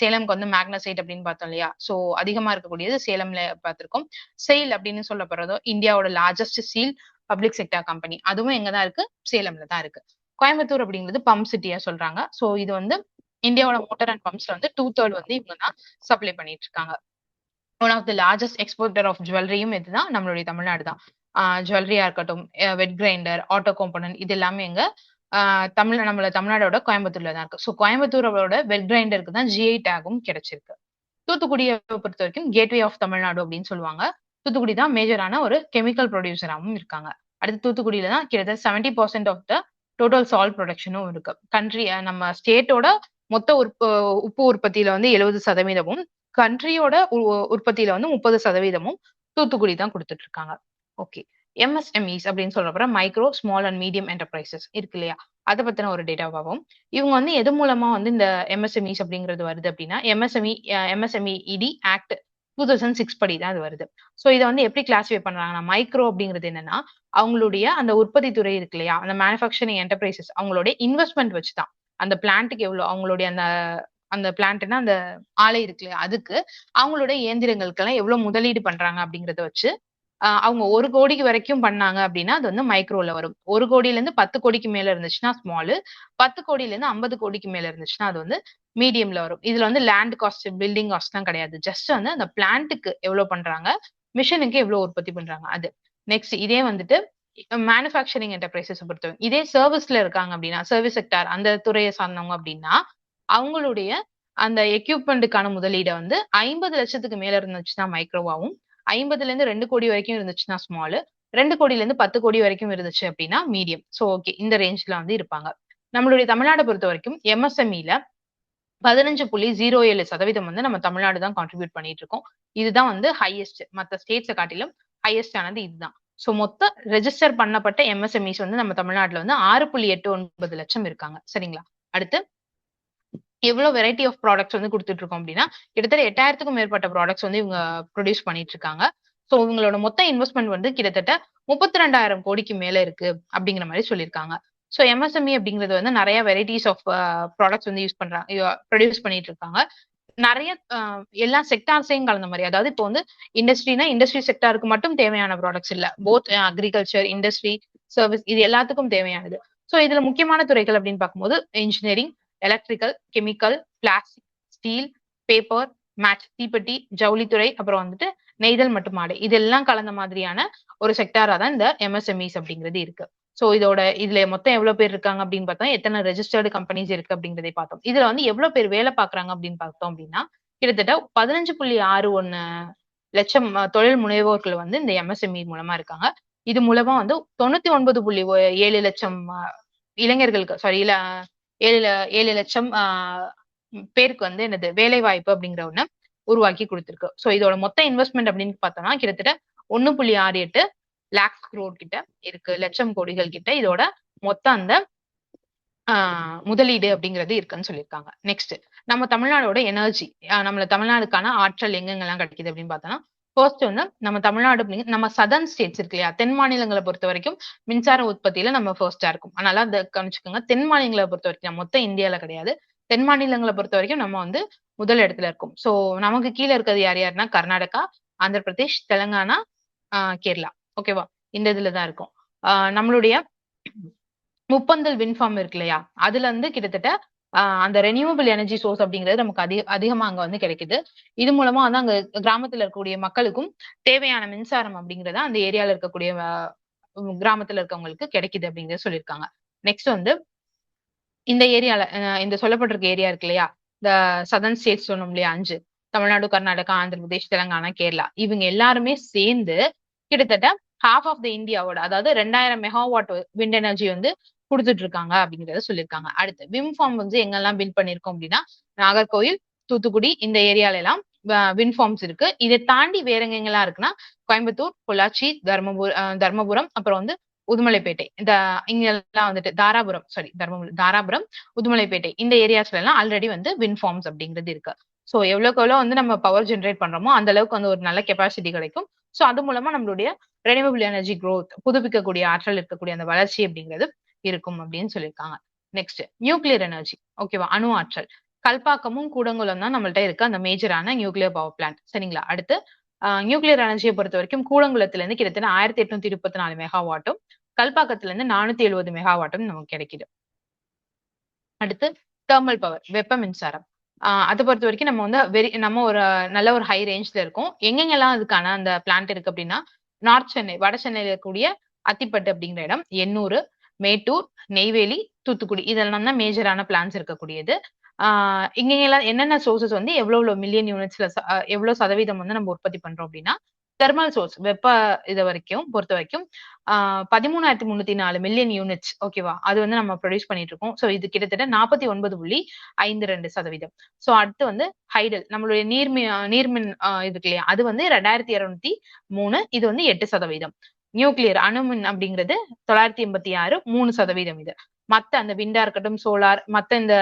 [SPEAKER 1] சேலம்க்கு வந்து மேக்னசைட் அப்படின்னு பார்த்தோம் இல்லையா? சோ அதிகமா இருக்கக்கூடியது சேலம்ல பார்த்திருக்கோம். செயில் அப்படின்னு சொல்லப்படுறதோ இந்தியாவோட largest steel public sector company. அதுவும் எங்க தான் இருக்கு? சேலம்ல தான் இருக்கு. கோயம்புத்தூர் அப்படிங்கிறது பம்ப் சிட்டியா சொல்றாங்க. சோ இது வந்து இந்தியாவோட மோட்டார் அண்ட் பம்ப்ஸ்ல வந்து 2/3 வந்து இவங்க தான் சப்ளை பண்ணிட்டு இருக்காங்க. One of the largest exporter of ஜுவல்லரியும் இதுதான் நம்மளுடைய தமிழ்நாடு தான். ஜுவல்லரியா இருக்கட்டும், வெட் கிரைண்டர், ஆட்டோ காம்போனன்ட் இது எல்லாமே எங்க நம்மள தமிழ்நாடோட கோயம்புத்தூர்ல தான் இருக்கு. சோ கோயம்புத்தூரோட வெட் கிரைண்டருக்கு தான் ஜிஐ டேகும் கிடைச்சிருக்கு. தூத்துக்குடியை பொறுத்த வரைக்கும் கேட்வே ஆஃப் தமிழ்நாடு அப்படின்னு சொல்லுவாங்க. தூத்துக்குடி தான் மேஜரான ஒரு கெமிக்கல் ப்ரொடியூசராகவும் இருக்காங்க. அடுத்து தூத்துக்குடியில தான் கிட்டத்தட்ட 70% ஆஃப் த டோட்டல் சால்ட் ப்ரொடக்ஷனும் இருக்கு. நம்ம ஸ்டேட்டோட மொத்த உப்பு உற்பத்தியில வந்து 70%ம் கண்ட்ரியோட உற்பத்தியில வந்து 30%ம் தூத்துக்குடி தான் கொடுத்துட்டு இருக்காங்க. ஓகே. எம்எஸ்எம்இஸ் அப்படின்னு சொல்றப்ப micro, small and medium enterprises இருக்கு இல்லையா? அத பத்தின ஒரு டேட்டா பார்ப்போம். இவங்க வந்து எது மூலமா வந்து இந்த எம்எஸ்எம்இஸ் அப்படிங்கிறது வருது அப்படின்னா, எம்எஸ்எம்இ இடி ஆக்ட் 2006 படி தான் அது வருது. சோ இத வந்து எப்படி கிளாசிஃபை பண்றாங்கன்னா, மைக்ரோ அப்படிங்கிறது என்னன்னா, அவங்களுடைய அந்த உற்பத்தி துறை இருக்கு இல்லையா? அந்த மேனுஃபேக்சரிங் என்டர்பிரைசஸ் அவங்களுடைய இன்வெஸ்ட்மென்ட் வச்சு தான். அந்த பிளான்ட்க்கு எவ்வளோ அவங்களுடைய அந்த அந்த பிளான்ட்னா அந்த ஆலை இருக்கு இல்லையா? அதுக்கு அவங்களுடைய இயந்திரங்களுக்கெல்லாம் எவ்வளவு முதலீடு பண்றாங்க அப்படிங்கிறத வச்சு அவங்க 1 கோடிக்கு வரைக்கும் பண்ணாங்க அப்படின்னா, அது வந்து மைக்ரோல வரும். 1 கோடியிலருந்து 10 கோடிக்கு மேல இருந்துச்சுன்னா ஸ்மாலு. 10 கோடியிலருந்து 50 கோடிக்கு மேல இருந்துச்சுன்னா, அது வந்து மீடியம்ல வரும். இதுல வந்து லேண்ட் காஸ்ட், பில்டிங் காஸ்ட்லாம் கிடையாது. ஜஸ்ட் வந்து அந்த பிளான்ட்க்கு எவ்வளோ பண்றாங்க, மிஷினுக்கு எவ்வளோ உற்பத்தி பண்றாங்க அது. நெக்ஸ்ட் இதே வந்துட்டு மேனுஃபேக்சரிங் என்டர்பிரைசஸ் பொறுத்தவரை இதே சர்வீஸ்ல இருக்காங்க அப்படின்னா, சர்வீஸ் செக்டார் அந்த துறையை சார்ந்தவங்க அப்படின்னா, அவங்களுடைய அந்த எக்யூப்மென்ட்க்கான முதலீட வந்து 50,00,000க்கு மேல இருந்துச்சுன்னா மைக்ரோவாவும், 50லேருந்து 2 கோடி வரைக்கும் இருந்துச்சுன்னா ஸ்மாலு, 2 கோடியிலேருந்து 10 கோடி வரைக்கும் இருந்துச்சு அப்படின்னா மீடியம். So okay. இந்த ரேஞ்ச்ல வந்து இருப்பாங்க. நம்மளுடைய தமிழ்நாட பொறுத்தவரைக்கும் எம்எஸ்எம்இல 15.07% வந்து நம்ம தமிழ்நாடு தான் கான்ட்ரிபியூட் பண்ணிட்டு இருக்கோம். இதுதான் வந்து ஹையஸ்ட். மத்த ஸ்டேட்ஸ காட்டிலும் ஹையஸ்ட் ஆனது இதுதான். சோ மொத்த ரெஜிஸ்டர் பண்ணப்பட்ட எம்எஸ்எம்இஸ் வந்து நம்ம தமிழ்நாட்டுல வந்து 6.89 லட்சம் இருக்காங்க. சரிங்களா? அடுத்து எவ்வளவு வெரைட்டி ஆஃப் ப்ராடக்ட்ஸ் வந்து குடுத்துட்டு இருக்கோம் அப்படின்னா, கிட்டத்தட்ட 8,000க்கும் மேற்பட்ட ப்ராடக்ட்ஸ் வந்து இவங்க ப்ரொடியூஸ் பண்ணிட்டு இருக்காங்க. சோ இவங்களோட மொத்த இன்வெஸ்ட்மென்ட் வந்து கிட்டத்தட்ட 32,000 கோடிக்கு மேல இருக்கு அப்படிங்கிற மாரி சொல்லியிருக்காங்க. சோ எம்எஸ்எம்இ அப்படிங்கிறது வந்து நெறைய வெரைட்டிஸ் ஆஃப் ப்ராடக்ட்ஸ் வந்து ப்ரொடியூஸ் பண்ணிட்டு இருக்காங்க. நெறைய எல்லா செக்டார்ஸையும் கலந்த மாரி. அதாவது இப்போ வந்து இண்டஸ்ட்ரி செக்டாருக்கு மட்டும் தேவையான ப்ராடக்ட்ஸ் இல்ல. போத் அக்ரிகல்ச்சர், இண்டஸ்ட்ரி, சர்விஸ் இது எல்லாத்துக்கும் தேவையானது. சோ இதுல முக்கியமான துறைகள் அப்படின்னு பார்க்கும்போது engineering, electrical, chemical, plastic, steel, paper, match, தீப்பெட்டி, ஜவுளித்துறை, அப்புறம் வந்துட்டு நெய்தல் மற்றும் ஆடை. இதெல்லாம் கலந்த மாதிரியான ஒரு செக்டாரா தான் இந்த எம்எஸ்எம்இஸ் அப்படிங்கிறது இருக்கு. சோ இதுல மொத்தம் எவ்வளவு பேர் இருக்காங்க அப்படின்னு பார்த்தோம். எத்தனை ரெஜிஸ்டர்டு கம்பெனிஸ் இருக்கு அப்படிங்கிறதை பார்த்தோம். இதுல வந்து எவ்வளவு பேர் வேலை பார்க்கறாங்க அப்படின்னு பார்த்தோம் அப்படின்னா, கிட்டத்தட்ட 15.61 லட்சம் தொழில் முனைவோர்கள் வந்து இந்த எம்எஸ்எம்இ மூலமா இருக்காங்க. இது மூலமா வந்து 99.7 லட்சம் இளைஞர்களுக்கு சாரி இல்ல 7 லட்சம் பேருக்கு வந்து என்னது வேலை வாய்ப்பு அப்படிங்கிற ஒண்ண உருவாக்கி கொடுத்திருக்கு. சோ இதோட மொத்த இன்வெஸ்ட்மெண்ட் அப்படின்னு பார்த்தோம்னா கிட்டத்தட்ட 1.68 லாக்ஸ் குரோர் கிட்ட இருக்கு. லட்சம் கோடிகள் கிட்ட இதோட மொத்த அந்த முதலீடு அப்படிங்கிறது இருக்குன்னு சொல்லியிருக்காங்க. நெக்ஸ்ட் நம்ம தமிழ்நாடோட எனர்ஜி நம்மள தமிழ்நாடுக்கான ஆற்றல் எங்கெங்கெல்லாம் கிடைக்குது அப்படின்னு பார்த்தோம்னா, ஃபர்ஸ்ட் வந்து நம்ம தமிழ்நாடு நம்ம சதர்ன் ஸ்டேட்ஸ் இருக்கு இல்லையா, தென் மாநிலங்களை பொறுத்த வரைக்கும் மின்சார உற்பத்தியில நம்ம ஃபர்ஸ்டா இருக்கும். அதனால அதை கவனிச்சுக்கோங்க. தென் மாநிலங்களை பொறுத்த வரைக்கும் மொத்த இந்தியால கிடையாது, தென் மாநிலங்களை பொறுத்த வரைக்கும் நம்ம வந்து முதல் இடத்துல இருக்கும். சோ நமக்கு கீழே இருக்கிறது யார் யாருன்னா கர்நாடகா, ஆந்திர பிரதேஷ், தெலுங்கானா, கேரளா. ஓகேவா, இந்த இதுலதான் இருக்கும். நம்மளுடைய முப்பந்தல் வின் ஃபார்ம் இருக்கு இல்லையா, அதுல இருந்து கிட்டத்தட்ட அந்த ரெனியூவபிள் எனர்ஜி சோர்ஸ் அப்படிங்கிறது நமக்கு அதிகமா அங்க வந்து கிடைக்குது. இது மூலமா வந்து அங்க கிராமத்துல இருக்கக்கூடிய மக்களுக்கும் தேவையான மின்சாரம் அப்படிங்கறத அந்த ஏரியால இருக்கக்கூடிய கிராமத்துல இருக்கவங்களுக்கு கிடைக்குது அப்படிங்கறத சொல்லியிருக்காங்க. நெக்ஸ்ட் வந்து இந்த ஏரியால இந்த சொல்லப்பட்டிருக்க ஏரியா இருக்கு இல்லையா, இந்த சதர்ன் ஸ்டேட்ஸ் சொன்னோம் இல்லையா 5, தமிழ்நாடு, கர்நாடகா, ஆந்திர பிரதேஷ், தெலுங்கானா, கேரளா, இவங்க எல்லாருமே சேர்ந்து கிட்டத்தட்ட ஹாஃப் ஆஃப் த இந்தியாவோட, அதாவது 2000 மெகாவாட் விண்ட் எனர்ஜி வந்து கொடுத்துட்டு இருக்காங்க அப்படிங்கறத சொல்லியிருக்காங்க. அடுத்து விம் ஃபார்ம் வந்து எங்கெல்லாம் பில்ட் பண்ணிருக்கோம் அப்படின்னா நாகர்கோவில், தூத்துக்குடி, இந்த ஏரியால எல்லாம் விண்ட் ஃபார்ம்ஸ் இருக்கு. இதை தாண்டி வேற எங்கெங்கெல்லாம் இருக்குன்னா கோயம்புத்தூர், பொள்ளாச்சி, தர்மபுரம், அப்புறம் வந்து உடுமலைப்பேட்டை, இந்த இங்க எல்லாம் வந்துட்டு தாராபுரம், சாரி தாராபுரம், உடுமலைப்பேட்டை, இந்த ஏரியாஸ்ல எல்லாம் ஆல்ரெடி வந்து விண்ட் ஃபார்ம்ஸ் அப்படிங்கிறது இருக்கு. சோ எவ்வளவுக்கு எவ்வளவு வந்து நம்ம பவர் ஜென்ரேட் பண்றோமோ அந்த அளவுக்கு வந்து ஒரு நல்ல கெப்பாசிட்டி கிடைக்கும். சோ அது மூலமா நம்மளுடைய ரெனியூவபிள் எனர்ஜி growth, புதுப்பிக்கக்கூடிய ஆற்றல் இருக்கக்கூடிய அந்த வளர்ச்சி அப்படிங்கிறது இருக்கும் அப்படின்னு சொல்லியிருக்காங்க. Next nuclear energy. ஓகேவா, அணு ஆற்றல். கல்பாக்கமும் கூடங்குளம் தான் நம்மள்ட்ட இருக்கு அந்த மேஜரான நியூக்ளியர் பவர் பிளான்ட். சரிங்களா. அடுத்து நியூக்ளியர் எனர்ஜியை பொறுத்த வரைக்கும் கூடங்குளத்துல இருந்து கிட்டத்தட்ட 1834 மெகாவாட்டும், கல்பாக்கத்துல இருந்து 470 மெகாவாட்டும் நமக்கு கிடைக்குது. அடுத்து தெர்மல் பவர், வெப்ப மின்சாரம். அதை பொறுத்த வரைக்கும் நம்ம வந்து நம்ம ஒரு நல்ல ஒரு ஹை ரேஞ்ச்ல இருக்கோம். எங்கெங்கெல்லாம் அதுக்கான அந்த பிளான்ட் இருக்கு அப்படின்னா நார்த் சென்னை, வட சென்னையில இருக்கக்கூடிய அத்திப்பட்டு அப்படிங்கிற இடம், எண்ணூர், மேட்டூர், நெய்வேலி, தூத்துக்குடி, இதெல்லாம் தான் மேஜரான பிளான்ஸ் இருக்கக்கூடியது. இங்கெல்லாம் என்னென்ன சோர்சஸ் வந்து எவ்வளவு மில்லியன் யூனிட்ஸ்ல எவ்வளவு சதவீதம் வந்து நம்ம உற்பத்தி பண்றோம் அப்படின்னா தெர்மல் சோர்ஸ் வெப்ப இதை வரைக்கும் பொறுத்த வரைக்கும் 13,304 மில்லியன் யூனிட்ஸ். ஓகேவா, அது வந்து நம்ம ப்ரொடியூஸ் பண்ணிட்டு இருக்கோம். சோ இது கிட்டத்தட்ட 49.52%. சோ அடுத்து வந்து ஹைடல், நம்மளுடைய நீர்மின் இருக்கு இல்லையா, அது வந்து 2203, இது வந்து 8%. நியூக்ளியர் அணுமின் அப்படிங்கிறது 986, 3%. இது மத்த அந்த விண்டா இருக்கட்டும், சோலார், மத்த இந்த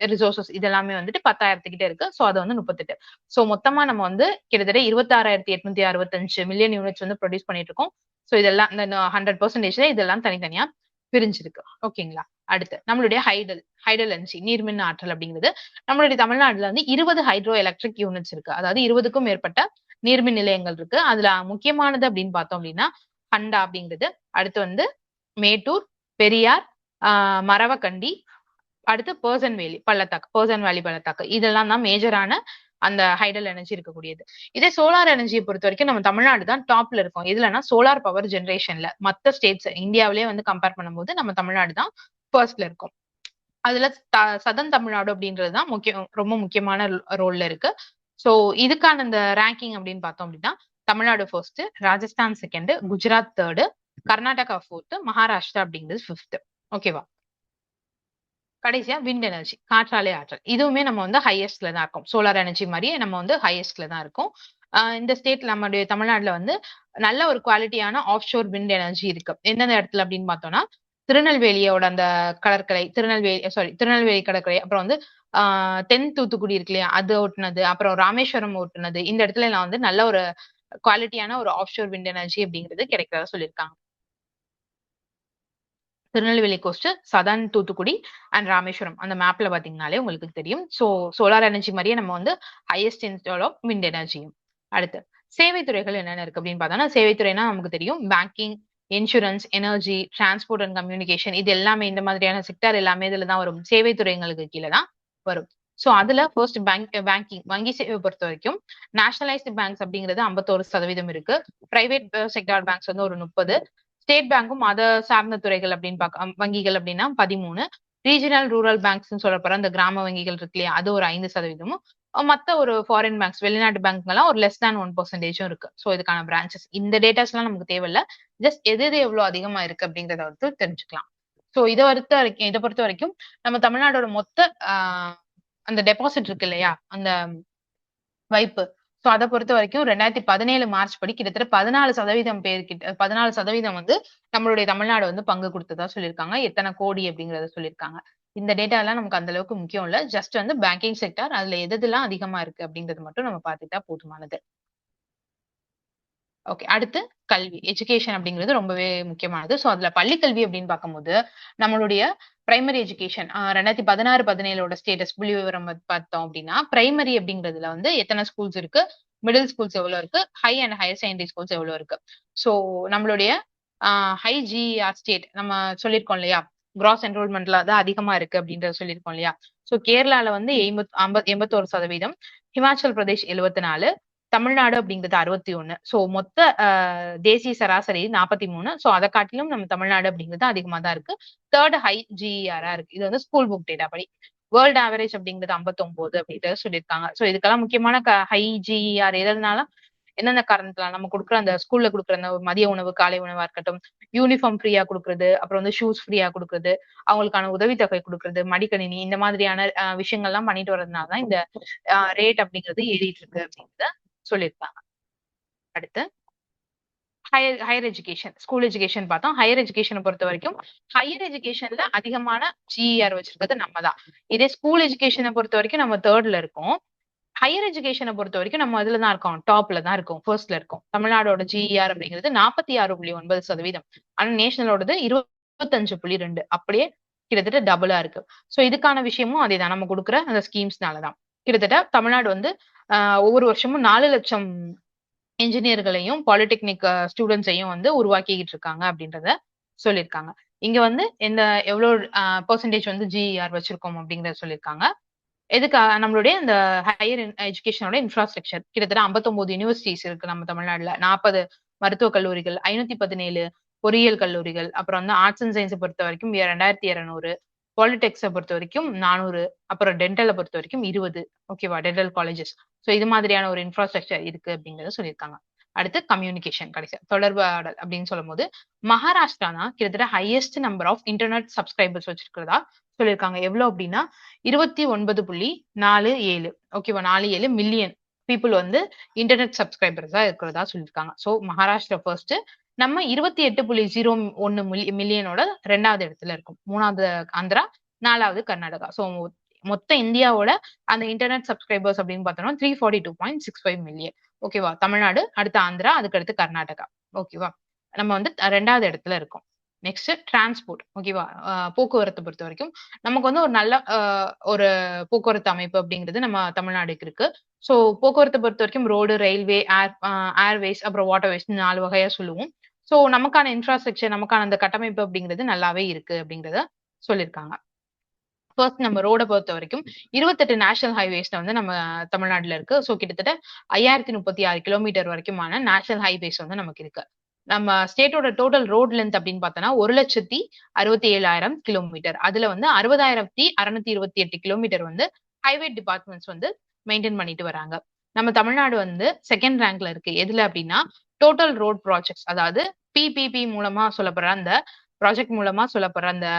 [SPEAKER 1] ரிசோர்சஸ் இதெல்லாமே வந்துட்டு 10,000 கிட்ட இருக்கு. சோ அது வந்து 38. சோ மொத்தமா நம்ம வந்து கிட்டத்தட்ட 26,865 மில்லியன் யூனிட்ஸ் வந்து ப்ரொடியூஸ் பண்ணிட்டு இருக்கோம். சோ இதெல்லாம் இந்த 100% இதெல்லாம் தனித்தனியா பிரிஞ்சிருக்கு. ஓகேங்களா. அடுத்து நம்மளுடைய ஹைடல் எனர்ஜி, நீர்மின் ஆற்றல் அப்படிங்கிறது நம்மளுடைய தமிழ்நாடுல வந்து 20 ஹைட்ரோ எலக்ட்ரிக் யூனிட்ஸ் இருக்கு. அதாவது 20க்கும் மேற்பட்ட நீர்மின் நிலையங்கள் இருக்கு. அதுல முக்கியமானது அப்படின்னு பார்த்தோம் அப்படின்னா ஹண்டா அப்படிங்கிறது, அடுத்து வந்து மேட்டூர், பெரியார், மரவக்கண்டி, அடுத்து பர்சன் வேலி பள்ளத்தாக்கு, இதெல்லாம் தான் மேஜரான அந்த ஹைடல் எனர்ஜி இருக்கக்கூடியது. இதே சோலார் எனர்ஜியை பொறுத்த வரைக்கும் நம்ம தமிழ்நாடு தான் டாப்ல இருக்கும். இதுலன்னா சோலார் பவர் ஜென்ரேஷன்ல மத்த ஸ்டேட்ஸ் இந்தியாவிலேயே வந்து கம்பேர் பண்ணும்போது நம்ம தமிழ்நாடு தான் ஃபர்ஸ்ட்ல இருக்கும். அதுல சதன் தமிழ்நாடு அப்படின்றதுதான் ரொம்ப முக்கியமான ரோல்ல இருக்கு. சோ இதுக்கான இந்த ரேங்கிங் அப்படின்னு பார்த்தோம் அப்படின்னா Tamil Nadu first, Rajasthan second, Gujarat third, Karnataka fourth, Maharashtra அப்படிங்கிறது ஃபிஃப்த். ஓகேவா. கடைசியா விண்ட் எனர்ஜி, காற்றாலை ஆற்றல், இதுவுமே நம்ம வந்து ஹையஸ்ட்ல தான் இருக்கும். சோலார் எனர்ஜி மாதிரியே நம்ம வந்து ஹையஸ்ட்ல தான் இருக்கும். இந்த ஸ்டேட் நம்மளுடைய தமிழ்நாட்டுல வந்து நல்ல ஒரு குவாலிட்டியான ஆஃப் ஷோர் விண்ட் எனர்ஜி இருக்கு. எந்தெந்த இடத்துல அப்படின்னு பார்த்தோம்னா திருநெல்வேலியோட அந்த கடற்கரை, திருநெல்வேலி கடற்கரை, அப்புறம் வந்து தென் தூத்துக்குடி இருக்கு இல்லையா, அது ஓட்டுனது, அப்புறம் ராமேஸ்வரம் ஓட்டுனது, இந்த இடத்துல எல்லாம் வந்து நல்ல ஒரு குவாலிட்டியான ஒரு ஆஃப் ஷோர் விண்ட் எனர்ஜி அப்படிங்கிறது கிடைக்கிறதா சொல்லியிருக்காங்க. திருநெல்வேலி கோஸ்ட், சதன் தூத்துக்குடி அண்ட் ராமேஸ்வரம் அந்த மேப்ல பாத்தீங்கன்னாலே உங்களுக்கு தெரியும். சோ சோலார் எனர்ஜி மாதிரியே நம்ம வந்து ஹையஸ்ட் இன்ஸ்டால் ஆஃப் விண்ட் எனர்ஜியும். அடுத்து சேவை துறைகள் என்னென்ன இருக்கு அப்படின்னு பார்த்தோம்னா சேவைத்துறைனா நமக்கு தெரியும் banking, insurance, energy, transport and communication, இது எல்லாமே இந்த மாதிரியான செக்டர் எல்லாமே இதுல தான் வரும். சேவை துறைங்களுக்கு கீழே தான் வரும். சோ அதுல ஃபர்ஸ்ட் பேங்கிங், வங்கி சேவை பொறுத்த வரைக்கும் நேஷனலைஸ்டு பேங்க்ஸ் அப்படிங்கிறது 51% இருக்கு. பிரைவேட் செக்டார் பேங்க்ஸ் வந்து ஒரு 30, ஸ்டேட் பேங்க்கும் அத சார்ந்த துறைகள் அப்படின்னு வங்கிகள் அப்படின்னா 13, ரீஜனல் ரூரல் பேங்க்ஸ் சொல்லப்படுற அந்த கிராம வங்கிகள் இருக்கு இல்லையா, அது ஒரு 5%, மத்த ஒரு ஃபாரின் பேங்க்ஸ், வெளிநாட்டு பேங்க்லாம் ஒரு லெஸ் தேன் 1% இருக்கு. சோ இதுக்கான பிரான்ச்சஸ், இந்த டேட்டாஸ் எல்லாம் நமக்கு தேவையில்ல, ஜஸ்ட் எது எவ்வளவு அதிகமா இருக்கு அப்படிங்கறத வந்து தெரிஞ்சுக்கலாம். சோ இதை பொறுத்த வரைக்கும் நம்ம தமிழ்நாடோட மொத்த அந்த டெபாசிட் இருக்கு இல்லையா, அந்த வைப்பு, சோ அதை பொறுத்த வரைக்கும் 2017 மார்ச் படி கிட்டத்தட்ட 14% பேர்கிட்ட 14% வந்து நம்மளுடைய தமிழ்நாடு வந்து பங்கு கொடுத்ததா சொல்லியிருக்காங்க. எத்தனை கோடி அப்படிங்கறத சொல்லியிருக்காங்க. இந்த டேட்டா எல்லாம் நமக்கு அந்த அளவுக்கு முக்கியம் இல்ல. ஜஸ்ட் வந்து பேங்கிங் செக்டர் அதுல எதெல்லாம் அதிகமா இருக்கு அப்படிங்கிறது மட்டும் நம்ம பார்த்துட்டா போதுமானது. ஓகே. அடுத்து கல்வி, எஜுகேஷன் அப்படிங்கிறது ரொம்பவே முக்கியமானது. ஸோ அதுல பள்ளி கல்வி அப்படின்னு பார்க்கும்போது, நம்மளுடைய பிரைமரி எஜுகேஷன் 2016, 17ஓட ஸ்டேட்டஸ் புள்ளி விவரம் பார்த்தோம் அப்படின்னா, பிரைமரி அப்படிங்கிறதுல வந்து எத்தனை ஸ்கூல்ஸ் இருக்கு, மிடில் ஸ்கூல்ஸ் எவ்வளோ இருக்கு, high and higher secondary schools எவ்வளோ இருக்கு. ஸோ நம்மளுடைய ஹை ஜிஆர் ஸ்டேட் நம்ம சொல்லியிருக்கோம் இல்லையா, கிராஸ் என்ரோல்மெண்ட்ல தான் அதிகமா இருக்கு அப்படின்றத சொல்லியிருக்கோம் இல்லையா. ஸோ கேரளால வந்து 81%, ஹிமாச்சல் பிரதேஷ் 74, தமிழ்நாடு அப்படிங்கிறது 61. ஸோ மொத்த தேசிய சராசரி 43. ஸோ அதை காட்டிலும் நம்ம தமிழ்நாடு அப்படிங்கிறது அதிகமா தான் இருக்கு. தேர்ட் ஹை ஜிஇஆரா இருக்கு. இது வந்து ஸ்கூல் புக் டேட்டா படி. வேர்ல்ட் ஆவரேஜ் அப்படிங்கிறது 59 அப்படின்றது சொல்லியிருக்காங்க. ஸோ இதுக்கெல்லாம் முக்கியமான ஹை ஜிஇஆர் எதனால, எந்தெந்த காரணத்துல நம்ம கொடுக்குற அந்த ஸ்கூல்ல கொடுக்குற அந்த மதிய உணவு, காலை உணவா இருக்கட்டும், யூனிஃபார்ம் ஃப்ரீயா கொடுக்குறது, அப்புறம் வந்து ஷூஸ் ஃப்ரீயா கொடுக்குறது, அவங்களுக்கான உதவித்தொகை கொடுக்குறது, மடிக்கணினி இந்த மாதிரியான விஷயங்கள்லாம் பண்ணிட்டு வர்றதுனால தான் இந்த ரேட் அப்படிங்கிறது ஏறிட்டு இருக்கு அப்படிங்கிறத சொல்லியிருக்காங்க. அடுத்து ஹையர் எஜுகேஷன், ஸ்கூல் எஜுகேஷன் பார்த்தோம். ஹையர் எஜுகேஷனை பொறுத்த வரைக்கும் ஹையர் எஜுகேஷன்ல அதிகமான ஜிஇஆர் வச்சிருக்கிறது நம்ம தான். இதே ஸ்கூல் எஜுகேஷனை பொறுத்த வரைக்கும் நம்ம தேர்ட்ல இருக்கோம். ஹையர் எஜுகேஷனை பொறுத்த வரைக்கும் நம்ம அதுல தான் இருக்கோம், டாப்ல தான் இருக்கோம், ஃபர்ஸ்ட்ல இருக்கோம். தமிழ்நாடோட ஜிஇஆர் அப்படிங்கிறது 46.9%. ஆனா நேஷனலோடது 25.2. அப்படியே கிட்டத்தட்ட டபுளா இருக்கு. ஸோ இதுக்கான விஷயமும் அதே தான், நம்ம கொடுக்குற அந்த ஸ்கீம்ஸ்னாலதான். கிட்டத்தட்ட தமிழ்நாடு வந்து ஒவ்வொரு வருஷமும் 4 லட்சம் இன்ஜினியர்களையும் பாலிடெக்னிக் ஸ்டூடெண்ட்ஸையும் வந்து உருவாக்கிட்டு இருக்காங்க அப்படின்றத சொல்லியிருக்காங்க. இங்க வந்து இந்த எவ்வளவு பெர்சன்டேஜ் வந்து ஜிஇஆர் வச்சிருக்கோம் அப்படிங்கறத சொல்லியிருக்காங்க. எதுக்கு நம்மளுடைய இந்த ஹையர் எஜுகேஷனோட இன்ஃப்ராஸ்ட்ரக்சர் கிட்டத்தட்ட 59 யூனிவர்சிட்டிஸ் இருக்கு நம்ம தமிழ்நாடுல, 40 மருத்துவக் கல்லூரிகள், 517 பொறியியல் கல்லூரிகள், அப்புறம் வந்து ஆர்ட்ஸ் அண்ட் சயின்ஸை பொறுத்த வரைக்கும் 2200, பாலிடெக்ஸை பொறுத்த வரைக்கும் 400, அப்புறம் டென்டலை பொறுத்த வரைக்கும் 20. ஓகேவா, டென்டல் காலேஜஸ். ஸோ இது மாதிரியான ஒரு இன்ஃப்ராஸ்ட்ரக்சர் இருக்கு அப்படிங்கறத சொல்லியிருக்காங்க. அடுத்து கம்யூனிகேஷன், கடைசி தொடர்பாடல் அப்படின்னு சொல்லும் போது மகாராஷ்டிரா தான் கிட்டத்தட்ட highest number of internet subscribers வச்சிருக்கிறதா சொல்லியிருக்காங்க. எவ்வளவு அப்படின்னா 29.47. ஓகேவா, 47 மில்லியன் பீப்புள் வந்து இன்டர்நெட் சப்ஸ்கிரைபர்ஸா இருக்கிறதா சொல்லியிருக்காங்க. ஸோ மகாராஷ்டிரா ஃபர்ஸ்ட், நம்ம 28.01 மில்லியனோட 2வது இடத்துல இருக்கும். 3வது ஆந்திரா, 4வது கர்நாடகா. ஸோ மொத்த இந்தியாவோட அந்த இன்டர்நெட் சப்ஸ்கிரைபர்ஸ் அப்படின்னு பார்த்தோம்னா 342.65 மில்லியன். ஓகேவா, தமிழ்நாடு, அடுத்து ஆந்திரா, அதுக்கு அடுத்து கர்நாடகா. ஓகேவா, நம்ம வந்து 2வது இடத்துல இருக்கோம். Next transport. ஓகேவா, போக்குவரத்தை பொறுத்த வரைக்கும் நமக்கு வந்து ஒரு நல்ல ஒரு போக்குவரத்து அமைப்பு அப்படிங்கிறது நம்ம தமிழ்நாடுக்கு இருக்கு. ஸோ போக்குவரத்தை பொறுத்த வரைக்கும் ரோடு, ரயில்வே, ஏர்வேஸ், அப்புறம் வாட்டர்வேஸ் 4 வகையா சொல்லுவோம். ஸோ நமக்கான இன்ஃப்ராஸ்ட்ரக்சர், நமக்கான அந்த கட்டமைப்பு அப்படிங்கிறது நல்லாவே இருக்கு அப்படிங்கிறத சொல்லியிருக்காங்க. ஃபர்ஸ்ட் நம்ம ரோட பொறுத்த வரைக்கும் 28 நேஷனல் ஹைவேஸ்ல வந்து நம்ம தமிழ்நாடுல இருக்கு. ஸோ கிட்டத்தட்ட 5036 கிலோமீட்டர் வரைக்குமான நேஷனல் ஹைவேஸ் வந்து நமக்கு இருக்கு. நம்ம ஸ்டேட்டோட டோட்டல் ரோட் லென்த் அப்படின்னு பார்த்தோம்னா 1,67,000 கிலோமீட்டர். அதுல வந்து 60,628 கிலோமீட்டர் வந்து ஹைவே டிபார்ட்மெண்ட்ஸ் வந்து மெயின்டைன் பண்ணிட்டு வராங்க. நம்ம தமிழ்நாடு வந்து செகண்ட் ரேங்க்ல இருக்கு. எதுல அப்படின்னா டோட்டல் ரோட் ப்ராஜெக்ட்ஸ், அதாவது பிபிபி மூலமா சொல்லப்படுற அந்த ப்ராஜெக்ட் மூலமா சொல்லப்படுற அந்த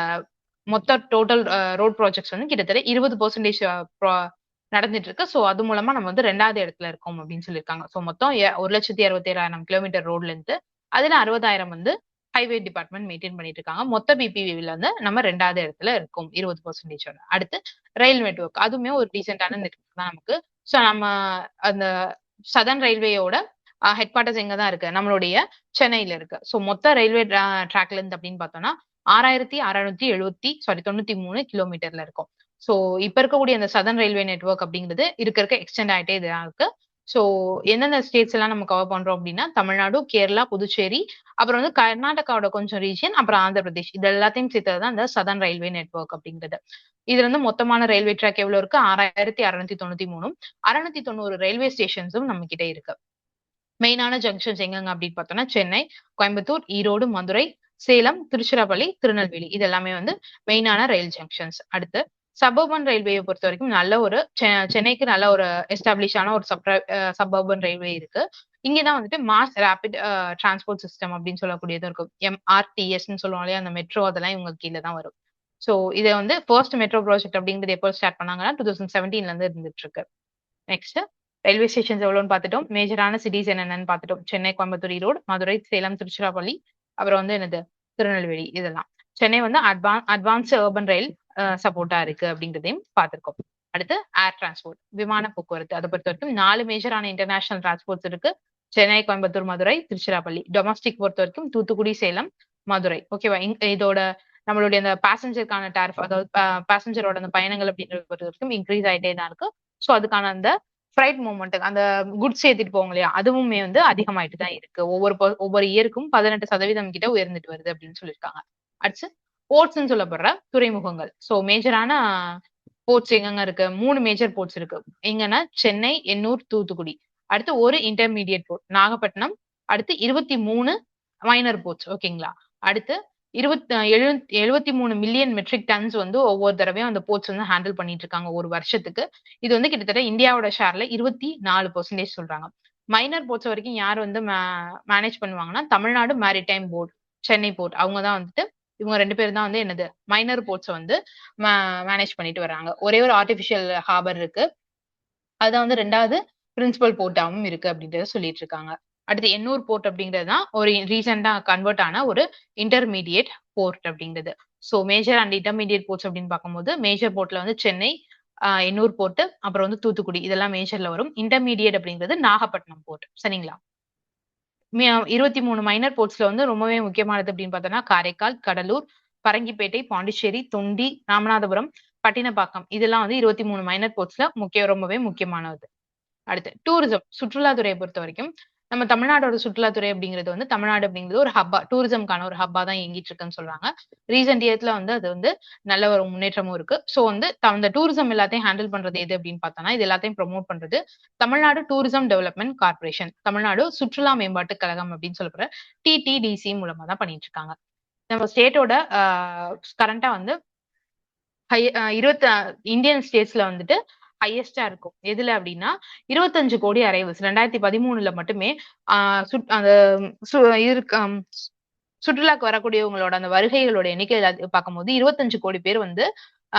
[SPEAKER 1] மொத்த டோட்டல் ரோட் ப்ராஜெக்ட்ஸ் வந்து கிட்டத்தட்ட 20% நடந்துட்டு இருக்கு. ஸோ அது மூலமா நம்ம வந்து 2வது இடத்துல இருக்கோம் அப்படின்னு சொல்லியிருக்காங்க. ஸோ மொத்தம் 1,67,000 கிலோமீட்டர் ரோட் லென்த், அதுல 60,000 வந்து ஹைவே டிபார்ட்மெண்ட் மெயின்டைன் பண்ணிட்டு இருக்காங்க. மொத்த பிபிவில வந்து நம்ம 2வது இடத்துல இருக்கோம் 20%. அடுத்து ரயில் நெட்வொர்க், அதுவுமே ஒரு டீசென்டான நெட்வொர்க் தான் நமக்கு. ஸோ நம்ம அந்த சதர்ன் ரயில்வேயோட ஹெட் குவார்டர்ஸ் எங்க தான் இருக்கு, நம்மளுடைய சென்னையில இருக்கு. ஸோ மொத்த ரயில்வே ட்ராக் லென்த் அப்படின்னு பார்த்தோம்னா 6,693 கிலோமீட்டர்ல இருக்கும். ஸோ இப்ப இருக்கக்கூடிய அந்த சதர்ன் ரயில்வே நெட்வொர்க் அப்படிங்கிறது இருக்க எக்ஸ்டெண்ட் ஆயிட்டே இதுதான் இருக்கு. ஸோ எந்தெந்த ஸ்டேட்ஸ் எல்லாம் நம்ம கவர் பண்றோம் அப்படின்னா தமிழ்நாடு, கேரளா, புதுச்சேரி, அப்புறம் வந்து கர்நாடகாவோட கொஞ்சம் ரீஜன், அப்புறம் ஆந்திர பிரதேஷ், இது எல்லாத்தையும் சேர்த்தது தான் இந்த சதர்ன் ரயில்வே நெட்வொர்க் அப்படிங்கிறது. இதுல இருந்து மொத்தமான ரயில்வே ட்ராக் எவ்வளவு இருக்கு, 6,693. 690 ரயில்வே ஸ்டேஷன்ஸும் நம்ம கிட்ட இருக்கு. மெயினான ஜங்ஷன்ஸ் எங்கெங்க அப்படின்னு பார்த்தோம்னா சென்னை, கோயம்புத்தூர், ஈரோடு, மதுரை, சேலம், திருச்சிராப்பள்ளி, திருநெல்வேலி, இது எல்லாமே வந்து மெயினான ரயில் ஜங்ஷன்ஸ். அடுத்து சபர்பன் ரயில்வேயை பொறுத்த வரைக்கும் நல்ல ஒரு சென்னைக்கு நல்ல ஒரு எஸ்டாப்ளிஷான ஒரு சபர்பன் ரயில்வே இருக்கு. இங்கதான் வந்துட்டு மாஸ் ரேபிட் டிரான்ஸ்போர்ட் சிஸ்டம் அப்படின்னு சொல்லக்கூடியது இருக்கும். MRTS சொல்லுவோம் இல்லையா, அந்த மெட்ரோ, அதெல்லாம் இவங்க கீழே தான் வரும். ஸோ இதை வந்து ஃபர்ஸ்ட் மெட்ரோ ப்ராஜெக்ட் அப்படிங்கிறது எப்போ ஸ்டார்ட் பண்ணாங்கன்னா 2017ல இருந்து இருந்துட்டு இருக்கு. நெக்ஸ்ட் ரயில்வே ஸ்டேஷன்ஸ் எவ்வளோன்னு பார்த்துட்டோம். மேஜரான சிட்டிஸ் என்னென்னு பார்த்துட்டோம். சென்னை, கோயம்புத்தூர், ஈரோடு, மதுரை, சேலம், திருச்சிராப்பள்ளி, அப்புறம் வந்து என்னது திருநெல்வேலி, இதெல்லாம். சென்னை வந்து அட்வான்ஸ் அர்பன் ரயில் சப்போர்ட்டா இருக்கு அப்படிங்கிறதையும் பார்த்திருக்கோம். அடுத்து ஏர் டிரான்ஸ்போர்ட், விமான போக்குவரத்து, அதை பொறுத்த வரைக்கும் 4 மேஜரான இன்டர்நேஷனல் டிரான்ஸ்போர்ட்ஸ் இருக்கு. சென்னை, கோயம்புத்தூர், மதுரை, திருச்சிராப்பள்ளி. டொமஸ்டிக் பொறுத்த வரைக்கும் தூத்துக்குடி, சேலம், மதுரை. ஓகேவா? இதோட நம்மளுடைய அந்த பேசஞ்சருக்கான டாரிஃப், அதாவது பேசஞ்சரோட அந்த பயணங்கள் அப்படின்றது பொறுத்த வரைக்கும் இன்க்ரீஸ் ஆயிட்டே தான் இருக்கு. ஸோ அதுக்கான அந்த ஃப்ரைட் மூவ்மெண்ட், அந்த குட்ஸ் ஏத்திட்டு போவோம் இல்லையா, அதுவுமே வந்து அதிகமாயிட்டு தான் இருக்கு. ஒவ்வொரு இயருக்கும் 18% கிட்ட உயர்ந்துட்டு வருது அப்படின்னு சொல்லியிருக்காங்க. அடுத்து போர்ட்ஸ்ன்னு சொல்லப்படுற துறைமுகங்கள். ஸோ மேஜரான போர்ட்ஸ் எங்கெங்க இருக்கு? 3 மேஜர் போர்ட்ஸ் இருக்கு. எங்கன்னா சென்னை, எண்ணூர், தூத்துக்குடி. அடுத்து ஒரு இன்டர்மீடியட் போர்ட் நாகப்பட்டினம். அடுத்து 23 மைனர் போர்ட்ஸ். ஓகேங்களா? அடுத்து 73 மில்லியன் மெட்ரிக் டன்ஸ் வந்து ஒவ்வொரு தடவையும் அந்த போர்ட்ஸ் வந்து ஹேண்டில் பண்ணிட்டு இருக்காங்க ஒரு வருஷத்துக்கு. இது வந்து கிட்டத்தட்ட இந்தியாவோட ஷேர்ல 24% சொல்றாங்க. மைனர் போர்ட்ஸ் வரைக்கும் யார் வந்து மேனேஜ் பண்ணுவாங்கன்னா, Tamil Nadu maritime board, Chennai port, அவங்க தான் வந்துட்டு இவங்க 2 பேரும் தான் வந்து என்னது மைனர் போர்ட்ஸ் வந்து மேனேஜ் பண்ணிட்டு வர்றாங்க. ஒரே ஒரு ஆர்டிபிஷியல் ஹார்பர் இருக்கு. அதான் வந்து 2வது பிரின்சிபல் போர்ட்டாவும் இருக்கு அப்படின்றத சொல்லிட்டு இருக்காங்க. அடுத்து எண்ணூர் போர்ட் அப்படிங்கிறது தான் ஒரு ரீசெண்டா கன்வெர்ட் ஆன ஒரு இன்டர்மீடியட் போர்ட் அப்படிங்கிறது. So major and intermediate ports அப்படின்னு பார்க்கும்போது மேஜர் போர்ட்ல வந்து சென்னை, எண்ணூர் போர்ட், அப்புறம் வந்து தூத்துக்குடி, இதெல்லாம் மேஜர்ல வரும். இன்டர்மீடியட் அப்படிங்கிறது நாகப்பட்டினம் போர்ட். சரிங்களா? 23 மைனர் போர்ட்ஸ்ல வந்து ரொம்பவே முக்கியமானது அப்படின்னு பார்த்தோம்னா காரைக்கால், கடலூர், பரங்கிப்பேட்டை, பாண்டிச்சேரி, தொண்டி, ராமநாதபுரம், பட்டினப்பாக்கம், இதெல்லாம் வந்து 23 மைனர் போர்ட்ஸ்ல ரொம்பவே முக்கியமானது. அடுத்து டூரிசம், சுற்றுலாத்துறையை பொறுத்த வரைக்கும் நம்ம தமிழ்நாடோட சுற்றுலாத்துறை அப்படிங்கிறது வந்து தமிழ்நாடு அப்படிங்கிறது ஒரு ஹப்பா, டூரிசம்கான ஒரு ஹப்பா தான் இயங்கிட்டு இருக்குன்னு சொல்றாங்க. ரீசென்ட் இயர்ஸ்ல வந்து அது வந்து நல்ல ஒரு முன்னேற்றமும் இருக்கு. ஸோ வந்து அந்த டூரிசம் எல்லாத்தையும் ஹேண்டில் பண்றது எது அப்படின்னு பார்த்தோம்னா, இது எல்லாத்தையும் ப்ரொமோட் பண்றது Tamil Nadu tourism development corporation, Tamil Nadu சுற்றுலா மேம்பாட்டு கழகம் அப்படின்னு சொல்லப்படுற டிடிடிசி மூலமா தான் பண்ணிட்டு இருக்காங்க. நம்ம ஸ்டேட்டோட கரண்டா வந்து இந்தியன் ஸ்டேட்ஸ்ல வந்துட்டு ஹையஸ்டா இருக்கும். எதுல அப்படின்னா 25 கோடி அரைவல்ஸ் 2013 மட்டுமே அந்த சுற்றுலாக்கு வரக்கூடியவங்களோட அந்த வருகைகளோட எண்ணிக்கை பார்க்கும்போது 25 கோடி பேர் வந்து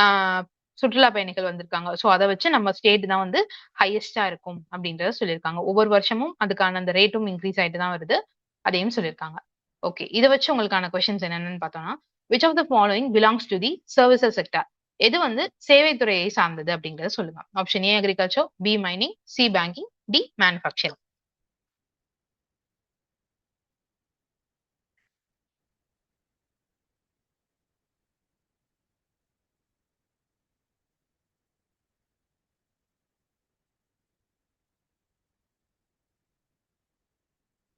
[SPEAKER 1] ஆஹ் சுற்றுலா பயணிகள் வந்திருக்காங்க. சோ அதை வச்சு நம்ம ஸ்டேட் தான் வந்து ஹையஸ்டா இருக்கும் அப்படின்றத சொல்லியிருக்காங்க. ஒவ்வொரு வருஷமும் அதுக்கான அந்த ரேட்டும் இன்க்ரீஸ் ஆயிட்டு தான் வருது, அதையும் சொல்லியிருக்காங்க. ஓகே, இதை வச்சு உங்களுக்கான கொஸ்டின்ஸ் என்னென்னு பார்த்தோம்னா, which of the following belongs to the services sector? எது வந்து சேவைத்துறையை சார்ந்தது அப்படிங்கறத சொல்லுங்க. Option A agriculture, B mining, C banking, D manufacturing.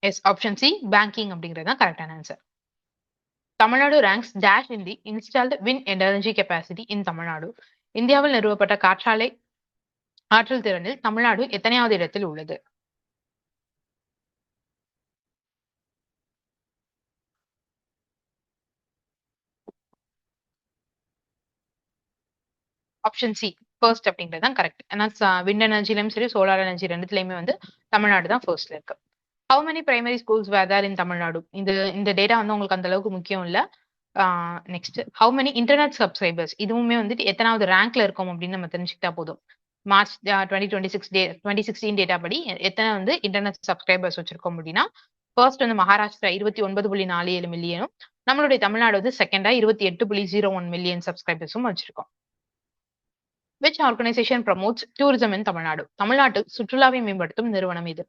[SPEAKER 1] Yes, option C banking அப்படிங்கிறது தான் கரெக்டான answer. Tamil Nadu ranks dash in the installed wind energy capacity in Tamil Nadu. இந்தியாவில் நிறுவப்பட்ட காற்றாலை ஆற்றல் திறனில் தமிழ்நாடு எத்தனையாவது இடத்தில் உள்ளது? ஆப்ஷன் சி ஃபர்ஸ்ட் அப்படிங்கிறது தான் கரெக்ட். ஏன்னா விண்ட் எனர்ஜிலையும் சரி சோலார் எனர்ஜி ரெண்டுத்துலயுமே வந்து தமிழ்நாடு தான் ஃபர்ஸ்ட்ல இருக்கு. How many primary schools where there in Tamil Nadu? இந்த டேட்டா வந்து உங்களுக்கு அந்த அளவுக்கு முக்கியம் இல்ல. Next, how many internet subscribers, இதுவுமே வந்துட்டு எத்தனாவது ரேங்க்ல இருக்கும் அப்படின்னு நம்ம தெரிஞ்சுக்கிட்டா போதும். மார்ச் 2016 டேட்டா படி எத்தனை வந்து இன்டர்நெட் சப்ஸ்கிரைபர்ஸ் வச்சிருக்கோம் அப்படின்னா, ஃபர்ஸ்ட் வந்து மகாராஷ்டிரா 29.47 மில்லியனும், நம்மளுடைய தமிழ்நாடு வந்து செகண்டா 28.01 மில்லியன் சப்ஸ்கிரைபர்ஸும் வச்சிருக்கோம். Which organization promotes tourism in Tamil Nadu? தமிழ்நாட்டு சுற்றுலாவை மேம்படுத்தும் நிறுவனம் இது.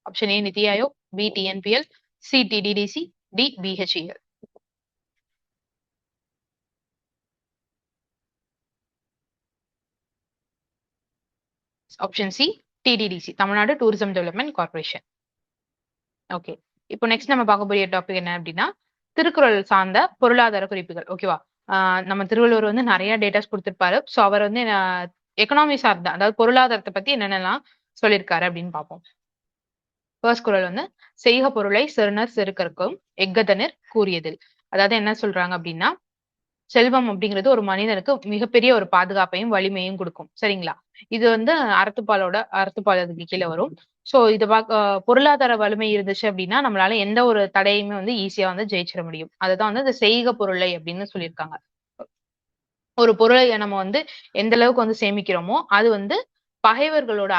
[SPEAKER 1] Option A NITI Aayog, B TNPL, C TTDC, D BHEL. Option C TTDC, Tamil Nadu tourism development corporation. Okay, இப்போ நெக்ஸ்ட் நம்ம பார்க்கக்கூடிய டாபிக் என்ன அப்படின்னா திருக்குறள் சார்ந்த பொருளாதார குறிப்புகள். ஓகேவா? நம்ம திருவள்ளுவர் வந்து நிறைய டேட்டாஸ் கொடுத்திருப்பாரு. ஸோ அவர் வந்து எக்கனாமி சார்ந்த, அதாவது பொருளாதாரத்தை பத்தி என்னென்னலாம் சொல்லியிருக்காரு அப்படின்னு பார்ப்போம். ஃபர்ஸ்ட் குறள் வந்து செய்க பொருளை செருணர் செருக்கற்கும் எஃகதனிர் கூறியதில். அதாவது என்ன சொல்றாங்க அப்படின்னா, செல்வம் அப்படிங்கிறது ஒரு மனிதனுக்கு மிகப்பெரிய ஒரு பாதுகாப்பையும் வலிமையும் கொடுக்கும். சரிங்களா? இது வந்து அறத்துப்பால் அதுக்கு கீழே வரும். சோ இது பொருளாதார வலிமை இருந்துச்சு அப்படின்னா நம்மளால எந்த ஒரு தடையுமே வந்து ஈஸியா வந்து ஜெயிச்சிட முடியும். அதுதான் வந்து இந்த செய்க பொருளை அப்படின்னு சொல்லியிருக்காங்க. ஒரு பொருளை நம்ம வந்து எந்த அளவுக்கு வந்து சேமிக்கிறோமோ அது வந்து பகைவர்களோட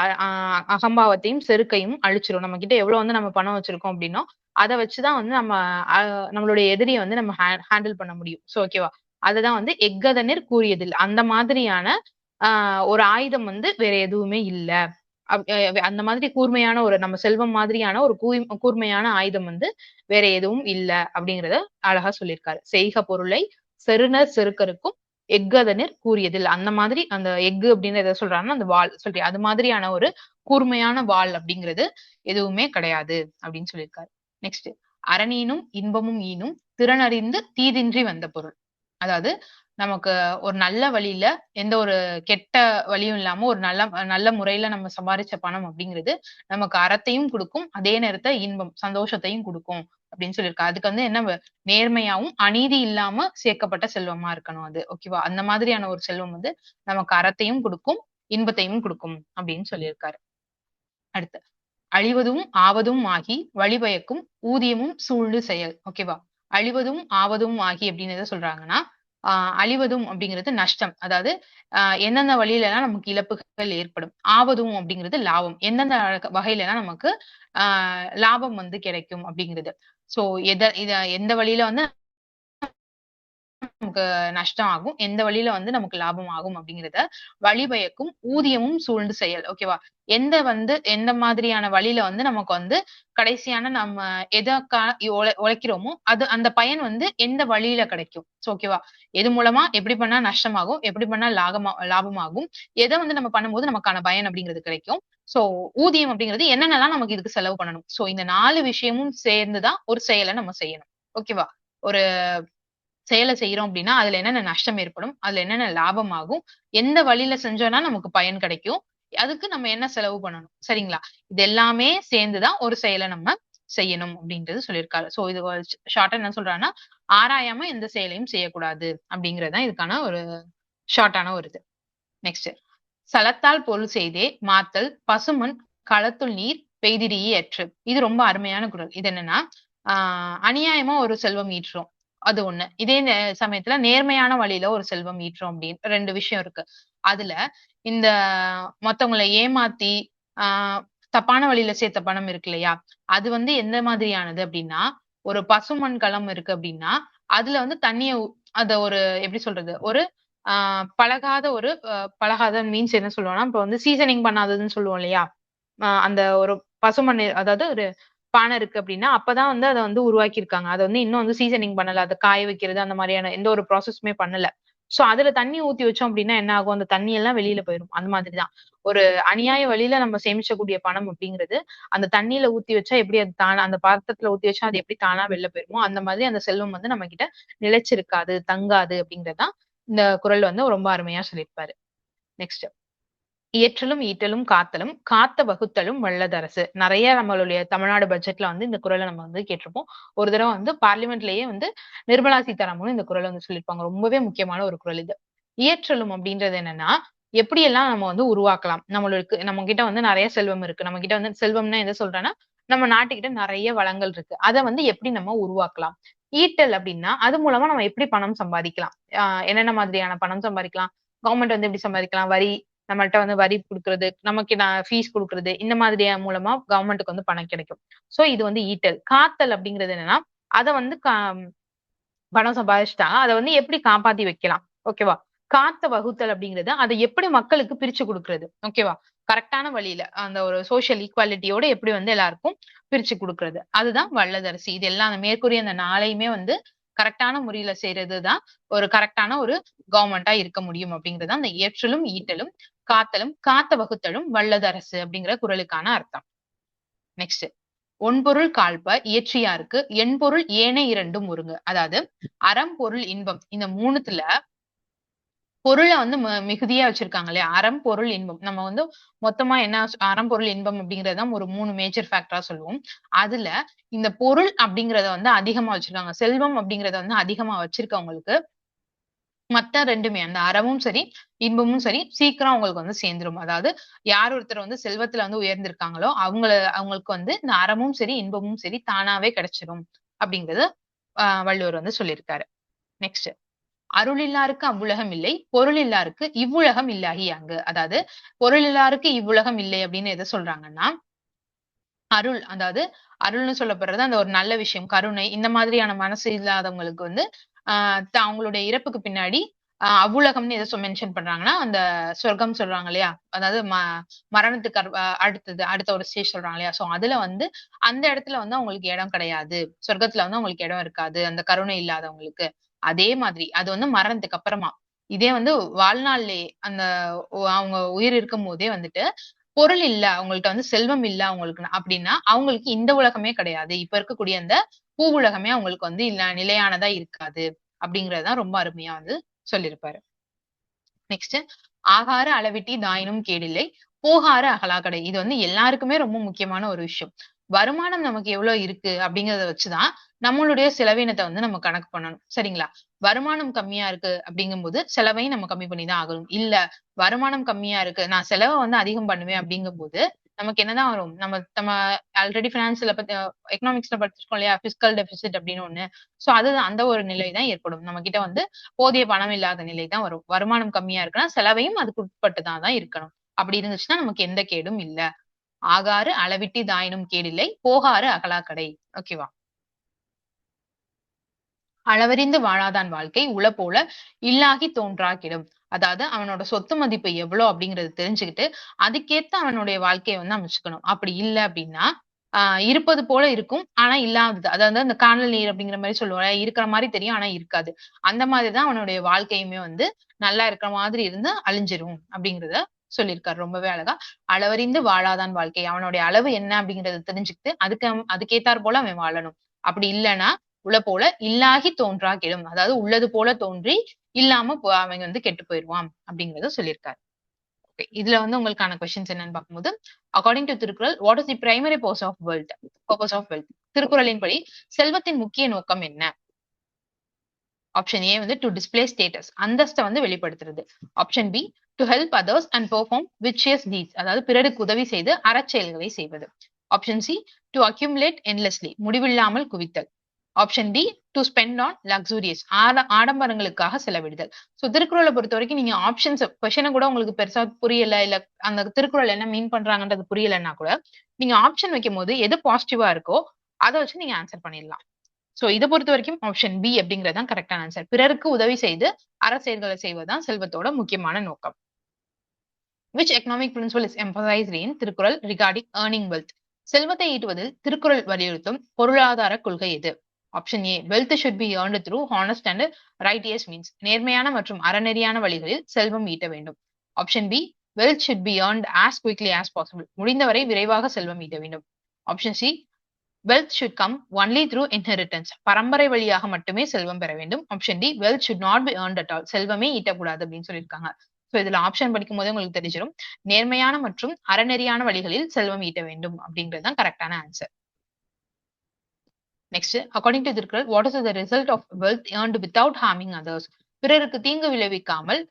[SPEAKER 1] அகம்பாவத்தையும் செருக்கையும் அழிச்சிரும். நம்ம கிட்ட எவ்வளவு வந்து நம்ம பணம் வச்சிருக்கோம் அப்படின்னா அதை வச்சுதான் வந்து நம்மளுடைய எதிரியை வந்து நம்ம ஹேண்டில் பண்ண முடியும். சோ ஓகேவா? அதுதான் வந்து எஃகதனிர் கூறியதில், அந்த மாதிரியான ஒரு ஆயுதம் வந்து வேற எதுவுமே இல்ல அந்த மாதிரி கூர்மையான ஒரு நம்ம செல்வம் மாதிரியான ஒரு கூர்மையான ஆயுதம் வந்து வேற எதுவும் இல்ல அப்படிங்கறத அழகா சொல்லியிருக்காரு. செய்க பொருளை செருணர் செருக்கருக்கும் எஃகதனிற் கூறியதில். அந்த மாதிரி அந்த எஃகு அப்படின்னு எதை சொல்றாங்கன்னா அந்த வாள் சொல்றேன், அது மாதிரியான ஒரு கூர்மையான வாள் அப்படிங்கிறது எதுவுமே கிடையாது அப்படின்னு சொல்லியிருக்காரு. நெக்ஸ்ட், அரணீனும் இன்பமும் ஈனும் திறனறிந்து தீதின்றி வந்த பொருள். அதாவது நமக்கு ஒரு நல்ல வழியில எந்த ஒரு கெட்ட வழியும் இல்லாம ஒரு நல்ல நல்ல முறையில நம்ம சம்பாரிச்ச பணம் அப்படிங்கிறது நமக்கு அறத்தையும் கொடுக்கும், அதே நேரத்தை இன்பம் சந்தோஷத்தையும் கொடுக்கும் அப்படின்னு சொல்லியிருக்காரு. அதுக்கு வந்து என்ன நேர்மையாவும் அநீதி இல்லாம சேர்க்கப்பட்ட செல்வமா இருக்கணும் அது. ஓகேவா? அந்த மாதிரியான ஒரு செல்வம் வந்து நமக்கு அறத்தையும் கொடுக்கும், இன்பத்தையும் கொடுக்கும் அப்படின்னு சொல்லியிருக்காரு. அடுத்து, அழிவதும் ஆவதும் ஆகி வழிபயக்கும் ஊதியமும் சூழ்ந்து செயல். ஓகேவா? அழிவதும் ஆவதும் ஆகி அப்படின்னு எதை சொல்றாங்கன்னா, அழிவதும் அப்படிங்கிறது நஷ்டம். அதாவது எந்தெந்த வழியில எல்லாம் நமக்கு இழப்புகள் ஏற்படும். ஆவதும் அப்படிங்கிறது லாபம். எந்தெந்த வகையில எல்லாம் நமக்கு லாபம் வந்து கிடைக்கும் அப்படிங்கிறது. சோ எந்த வழியில வந்து நமக்கு நஷ்டம் ஆகும், எந்த வழியில வந்து நமக்கு லாபம் ஆகும் அப்படிங்கிறத வழிபயக்கும் ஊதியமும் சூழ்ந்து செயல். ஓகேவா? எந்த மாதிரியான வழியில வந்து நமக்கு வந்து கடைசியான நம்ம எதற்கா உழைக்கிறோமோ அது அந்த பயன் வந்து எந்த வழியில கிடைக்கும். ஓகேவா? எது மூலமா எப்படி பண்ணா நஷ்டமாகும், எப்படி பண்ணா லாபமாகும், எதை வந்து நம்ம பண்ணும்போது நமக்கான பயன் அப்படிங்கிறது கிடைக்கும். சோ ஊதியம் அப்படிங்கிறது என்னென்னலாம் நமக்கு இதுக்கு செலவு பண்ணணும். சோ இந்த 4 விஷயமும் சேர்ந்துதான் ஒரு செயலை நம்ம செய்யணும். ஓகேவா? ஒரு செயலை செய்யறோம் அப்படின்னா அதுல என்னென்ன நஷ்டம் ஏற்படும், அதுல என்னென்ன லாபம் ஆகும், எந்த வழியில செஞ்சோம்னா நமக்கு பயன் கிடைக்கும், அதுக்கு நம்ம என்ன செலவு பண்ணணும். சரிங்களா? இது எல்லாமே சேர்ந்துதான் ஒரு செயலை நம்ம செய்யணும் அப்படின்றது சொல்லியிருக்காரு. சோ இது ஷார்ட்டா என்ன சொல்றாங்கன்னா, ஆராயாம எந்த செயலையும் செய்யக்கூடாது அப்படிங்கறதுதான் இதுக்கான ஒரு ஷார்ட்டான ஒரு இது. நெக்ஸ்ட், சலத்தால் பொருள் செய்தே மாத்தல் பசுமண் களத்துள் நீர் பெய்திடியே அற்று. இது ரொம்ப அருமையான குறள். இது என்னன்னா, அநியாயமா ஒரு செல்வம் ஈட்டுறோம், அது ஒண்ணு. இதே சமயத்துல நேர்மையான வழியில ஒரு செல்வம் ஈட்டுறோம் அப்படின்னு 2 விஷயம் இருக்கு. அதுல இந்த மத்தவங்களை ஏமாத்தி தப்பான வழியில சேர்த்த பணம் இருக்கு இல்லையா, அது வந்து எந்த மாதிரியானது அப்படின்னா, ஒரு பசுமண் களம் இருக்கு அப்படின்னா அதுல வந்து தண்ணிய அத ஒரு எப்படி சொல்றது, ஒரு பழகாத ஒரு பழகாத மீன்ஸ் என்ன சொல்லுவோம்னா, இப்ப வந்து சீசனிங் பண்ணாததுன்னு சொல்லுவோம் இல்லையா, அந்த ஒரு பசுமண் அதாவது ஒரு பானை இருக்கு அப்படின்னா, அப்பதான் வந்து அத வந்து உருவாக்கியிருக்காங்க. அத வந்து இன்னும் வந்து சீசனிங் பண்ணல. அத காய வைக்கிறது அந்த மாரியான எந்த ஒரு ப்ராசஸுமே பண்ணல. சோ அதுல தண்ணி ஊத்தி வச்சோம் அப்படின்னா என்ன ஆகும்? அந்த தண்ணி எல்லாம் வெளியில போயிரும். அந்த மாதிரி தான். ஒரு அநியாய வழியில நம்ம சேமிச்சக்கூடிய பணம் அப்படிங்கிறது, அந்த தண்ணீல ஊத்தி வச்சா எப்படி அது தானா அந்த பாத்திரத்துல ஊத்தி வச்சா அது எப்படி தானா வெளில போயிருமோ, அந்த மாதிரி அந்த செல்வம் வந்து நம்ம கிட்ட நிலைச்சிருக்காது, தங்காது அப்படிங்கிறது தான் இந்த குறள் வந்து ரொம்ப அருமையா சொல்லியிருப்பாரு. நெக்ஸ்ட், இயற்றலும் ஈட்டலும் காத்தலும் காத்த வகுத்தலும் வல்லதரசு. நிறைய நம்மளுடைய தமிழ்நாடு பட்ஜெட்ல வந்து இந்த குறளை நம்ம வந்து கேட்டிருப்போம். ஒரு தடவை வந்து பார்லிமெண்ட்லயே வந்து நிர்மலா சீதாராமனும் இந்த குறளை வந்து சொல்லியிருப்பாங்க. ரொம்பவே முக்கியமான ஒரு குறள் இது. இயற்றலும் அப்படின்றது என்னன்னா, எப்படியெல்லாம் நம்ம வந்து உருவாக்கலாம். நம்ம கிட்ட வந்து நிறைய செல்வம் இருக்கு. நம்ம கிட்ட வந்து செல்வம்னா எதை சொல்றேன்னா, நம்ம நாட்டுக்கிட்ட நிறைய வளங்கள் இருக்கு. அதை வந்து எப்படி நம்ம உருவாக்கலாம். ஈட்டல் அப்படின்னா அது மூலமா நம்ம எப்படி பணம் சம்பாதிக்கலாம், என்னென்ன மாதிரியான பணம் சம்பாதிக்கலாம், கவர்மெண்ட் வந்து எப்படி சம்பாதிக்கலாம், வரி நம்மள்ட்ட வந்து வரி குடுக்குறது, நமக்கு ஃபீஸ் குடுக்குறது, இந்த மாதிரியா மூலமா கவர்மெண்ட்டுக்கு வந்து பணம் கிடைக்கும். சோ இது வந்து ஈட்டல். காத்தல் அப்படிங்கிறது என்னன்னா, அத வந்து பணம் சம்பாதிச்சுட்டாங்க. அத வந்து எப்படி காப்பாத்தி வைக்கலாம். ஓகேவா? காத்த வகுத்தல் அப்படிங்கிறது, அத எப்படி மக்களுக்கு பிரிச்சு குடுக்குறது. ஓகேவா? கரெக்ட்டான வழியில அந்த ஒரு சோசியல் ஈக்வாலிட்டியோட எப்படி வந்து எல்லாருக்கும் பிரிச்சு குடுக்குறது. அதுதான் வல்லதரசி. இது எல்லாம் மேற்கூறிய அந்த 4யுமே வந்து கரெக்ட்டான முறையில செய்றது தான் ஒரு கரெக்ட்டான ஒரு கவர்ன்மெண்ட்டா இருக்க முடியும் அப்படிங்கிறது தான் அந்த இயற்றலும், ஈட்டலும், காத்தலும், காத்த வகுத்தலும் வல்லதரசு அப்படிங்கிற குறளுக்கான அர்த்தம். நெக்ஸ்ட், ஒன்பொருள் காழ்ப்ப இயற்றியாருக்கு எண்பொருள் ஏனை இரண்டும் ஒருங்கு. அதாவது அறம், பொருள், இன்பம் இந்த 3த்துல பொருள வந்து மிகுதியா வச்சிருக்காங்க இல்லையா? அறம், பொருள், இன்பம். நம்ம வந்து மொத்தமா என்ன அறம், பொருள், இன்பம் அப்படிங்கிறது தான் ஒரு 3 மேஜர் ஃபேக்டரா சொல்லுவோம். அதுல இந்த பொருள் அப்படிங்கிறத வந்து அதிகமா வச்சிருக்காங்க. செல்வம் அப்படிங்கிறத வந்து அதிகமா வச்சிருக்கவங்களுக்கு மத்த 2மே அந்த அறமும் சரி, இன்பமும் சரி சீக்கிரம் அவங்களுக்கு வந்து சேர்ந்துரும். அதாவது யார் ஒருத்தர் வந்து செல்வத்துல வந்து உயர்ந்திருக்காங்களோ, அவங்களுக்கு வந்து இந்த அறமும் சரி, இன்பமும் சரி தானாவே கிடைச்சிரும் அப்படிங்கிறது வள்ளுவர் வந்து சொல்லியிருக்காரு. நெக்ஸ்ட், அருளில்லாருக்கு அவ்வுலகம் இல்லை, பொருள் இல்லாருக்கு இவ்வுலகம் இல்லாகி அங்கு. அதாவது பொருள் இல்லாருக்கு இவ்வுலகம் இல்லை அப்படின்னு எதை சொல்றாங்கன்னா, அருள் அதாவது அருள்னு சொல்லப்படுறது அந்த ஒரு நல்ல விஷயம், கருணை இந்த மாதிரியான மனசு இல்லாதவங்களுக்கு வந்து அவங்களுடைய இறப்புக்கு பின்னாடி அவ்வுலகம்னு எதை மென்ஷன் பண்றாங்கன்னா அந்த சொர்க்கம் சொல்றாங்க இல்லையா, அதாவது மரணத்துக்கு அடுத்த ஒரு ஸ்டேஜ் சொல்றாங்க இல்லையா, சோ அதுல வந்து அந்த இடத்துல வந்து அவங்களுக்கு இடம் கிடையாது, சொர்க்கத்துல வந்து அவங்களுக்கு இடம் இருக்காது அந்த கருணை இல்லாதவங்களுக்கு. அதே மாதிரி அது வந்து மரணத்துக்கு அப்புறமா. இதே வந்து வாழ்நாள்லயே அந்த அவங்க உயிர் இருக்கும் போதே வந்துட்டு பொருள் இல்ல அவங்கள்ட்ட வந்து செல்வம் இல்ல அவங்களுக்கு அப்படின்னா அவங்களுக்கு இந்த உலகமே கிடையாது, இப்ப இருக்கக்கூடிய அந்த பூ உலகமே அவங்களுக்கு வந்து இல்ல நிலையானதா இருக்காது அப்படிங்கறதுதான் ரொம்ப அருமையா வந்து சொல்லியிருப்பாரு. நெக்ஸ்ட், ஆகார அளவிட்டி தாயினும் கேடில்லை, போகார அகலாக்கடை. இது வந்து எல்லாருக்குமே ரொம்ப முக்கியமான ஒரு விஷயம். வருமானம் நமக்கு எவ்வளவு இருக்கு அப்படிங்கறத வச்சுதான் நம்மளுடைய செலவினத்தை வந்து நம்ம கணக்கு பண்ணணும். சரிங்களா? வருமானம் கம்மியா இருக்கு அப்படிங்கும்போது செலவையும் நம்ம கம்மி பண்ணிதான் ஆகணும். இல்ல வருமானம் கம்மியா இருக்கு, நான் செலவை வந்து அதிகம் பண்ணுவேன் அப்படிங்கும்போது நமக்கு என்னதான் வரும்? நம்ம நம்ம ஆல்ரெடி பினான்சியல பத்தி எக்கனாமிக்ஸ்ல படிச்சிருக்கோம் இல்லையா? பிஸ்கல் டெபிசிட் அப்படின்னு ஒண்ணு. சோ அதுதான் அந்த ஒரு நிலை தான் ஏற்படும். நம்ம கிட்ட வந்து போதிய பணம் இல்லாத நிலை தான் வரும். வருமானம் கம்மியா இருக்குன்னா செலவையும் அதுக்கு உட்பட்டு தான் இருக்கணும். அப்படி இருந்துச்சுன்னா நமக்கு எந்த கேடும் இல்ல. ஆகாறு அளவிட்டி தாயினும் கேடில்லை, போகாறு அகலாக்கடை. ஓகேவா? அளவறிந்து வாழாதான் வாழ்க்கை உள போல இல்லாகி தோன்றா கெடும். அதாவது அவனோட சொத்து மதிப்பு எவ்வளவு அப்படிங்கறது தெரிஞ்சுக்கிட்டு அதுக்கேத்த அவனுடைய வாழ்க்கையை வந்து அமைச்சுக்கணும். அப்படி இல்ல அப்படின்னா இருப்பது போல இருக்கும் ஆனா இல்லாதது, அதாவது அந்த கானல் நீர் அப்படிங்கிற மாதிரி சொல்லுவாங்க, இருக்கிற மாதிரி தெரியும் ஆனா இருக்காது. அந்த மாதிரிதான் அவனுடைய வாழ்க்கையுமே வந்து நல்லா இருக்கிற மாதிரி இருந்து அழிஞ்சிரும் அப்படிங்கறத சொல்லியிருக்காரு ரொம்பவே அழகா. அளவறிந்து வாழாதான் வாழ்க்கை, அவனுடைய அளவு என்ன அப்படிங்கறத தெரிஞ்சுக்கிட்டு அதுக்கேத்தாற் போல அவன் வாழணும். அப்படி இல்லைன்னா உள்ள போல இல்லாகி தோன்றா கெடும், அதாவது உள்ளது போல தோன்றி இல்லாம அவன் வந்து கெட்டு போயிருவான் அப்படிங்கறத சொல்லியிருக்காரு. Okay. இதுல வந்து உங்களுக்கான கொஸ்டின்ஸ் என்னன்னு பார்க்கும்போது, according to Thirukkural, what is the primary purpose of wealth? திருக்குறளின் படி செல்வத்தின் முக்கிய நோக்கம் என்ன? ஆப்ஷன் ஏ வந்து டு டிஸ்பிளே ஸ்டேட்டஸ், அந்தஸ்தை வந்து வெளிப்படுத்துறது. Option B to help others and perform virtuous deeds, அதாவது பிறருக்கு உதவி செய்து அறச்செயல்களை செய்வது. Option C to accumulate endlessly, முடிவில்லாமல் குவித்தல். Option D to spend on luxuries, ஆடம்பரங்களுக்காக செலவிடுதல். சோ திருக்குறளை பொறுத்த வரைக்கும் நீங்க ஆப்ஷன்ஸ் கொஸ்டினை கூட உங்களுக்கு பெருசா புரியல, இல்ல அந்த திருக்குறள் என்ன மீன் பண்றாங்கன்றது புரியலன்னா கூட நீங்க ஆப்ஷன் வைக்கும் போது எது பாசிட்டிவா இருக்கோ அதை வச்சு நீங்க ஆன்சர் பண்ணிடலாம். சோ இதை பொறுத்த வரைக்கும் ஆப்ஷன் பி அப்படிங்கறதான் கரெக்டான ஆன்சர். பிறருக்கு உதவி செய்து அரசியல்களை செய்வதுதான் செல்வத்தோட முக்கியமான நோக்கம். Which economic principle is emphasized in Thirukkural regarding earning wealth? செல்வத்தை ஈட்டுவதில் திருக்குறள் வலியுறுத்தும் பொருளாதார கொள்கை எது? Option A wealth should be earned through honest and righteous means, நேர்மையான மற்றும் அறநெறியான வழிகளில் செல்வம் ஈட்ட வேண்டும். Option B wealth should be earned as quickly as possible, முடிந்தவரை விரைவாக செல்வம் ஈட்ட வேண்டும். Option C wealth should come only through inheritance, பரம்பரை வழியாக மட்டுமே செல்வம் பெற வேண்டும். Option D wealth should not be earned at all, செல்வமே ஈட்டக்கூடாது அப்படின்னு சொல்லியிருக்காங்க. சோ இதுல ஆப்ஷன் படிக்கும் போதே உங்களுக்கு தெரிஞ்சிடும், நேர்மையான மற்றும் அறநெறியான வழிகளில் செல்வம் ஈட்ட வேண்டும் அப்படிங்கறதுதான் கரெக்டான answer. Next, according to Thirukkural, what is the result of wealth earned without harming others? பிறருக்கு தீங்கு விளைவிக்காமல்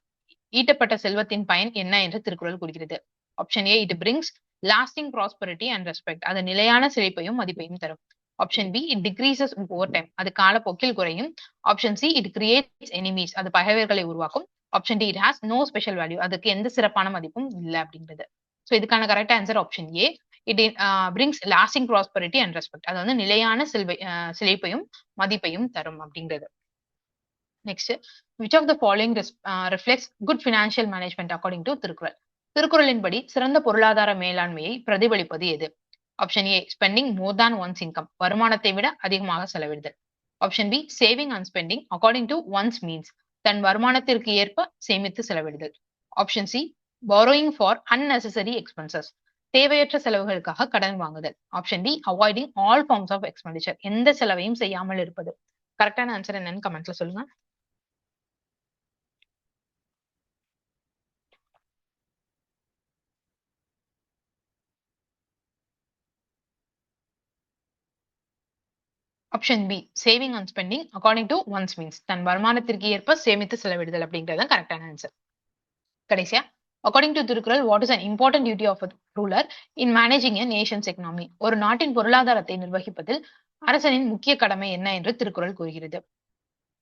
[SPEAKER 1] ஈட்டப்பட்ட செல்வத்தின் பயன் என்ன என்று திருக்குறள் கூறுகிறது? Option A it brings lasting prosperity and respect, அது நிலையான செழிப்பையும் மதிப்பையும் தரும். Option B it decreases over time, அது காலப்போக்கில் குறையும். Option C it creates enemies, அது பகைவர்களை உருவாக்கும். Option D it has no special value, அதுக்கு எந்த சிறப்பான மதிப்பும் இல்லை அப்படின்றது. சோ இதுக்கான correct answer option A it brings lasting prosperity and respect, அது வந்து நிலையான செழிப்பையும் மதிப்பையும் தரும் அப்படிங்கிறது. Next, which of the following reflects good financial management according to Thirukkural? திருக்குறளின்படி சிறந்த பொருளாதார மேலாண்மையை பிரதிபலிப்பது எது? Option A spending more than one's income, வருமானத்தை விட அதிகமாக செலவிடுதல். Option B saving and spending according to one's means, தன் வருமானத்திற்கு ஏற்ப சேமித்து செலவிடுதல். Option C borrowing for unnecessary expenses, தேவையற்ற செலவுகளுக்காக கடன் வாங்குதல். Option D avoiding all forms of expenditure, எந்த செலவையும் செய்யாமல் இருப்பது. கரெக்டான ஆன்சர் என்னன்னு கமெண்ட்ல சொல்லுங்க. Option B saving and spending according to one's means, தன் வருமானத்திற்கு ஏற்ப சேமித்து செலவிடுதல் அப்படிங்கிறது கரெக்டான ஆன்சர். கடைசியா, according to Thirukkural, what is an important duty of ruler in managing a nation's economy? ஒரு நாட்டின் பொருளாதாரத்தை நிர்வகிப்பதில் அரசனின் முக்கிய கடமை என்ன என்று திருக்குறள் கூறுகிறது?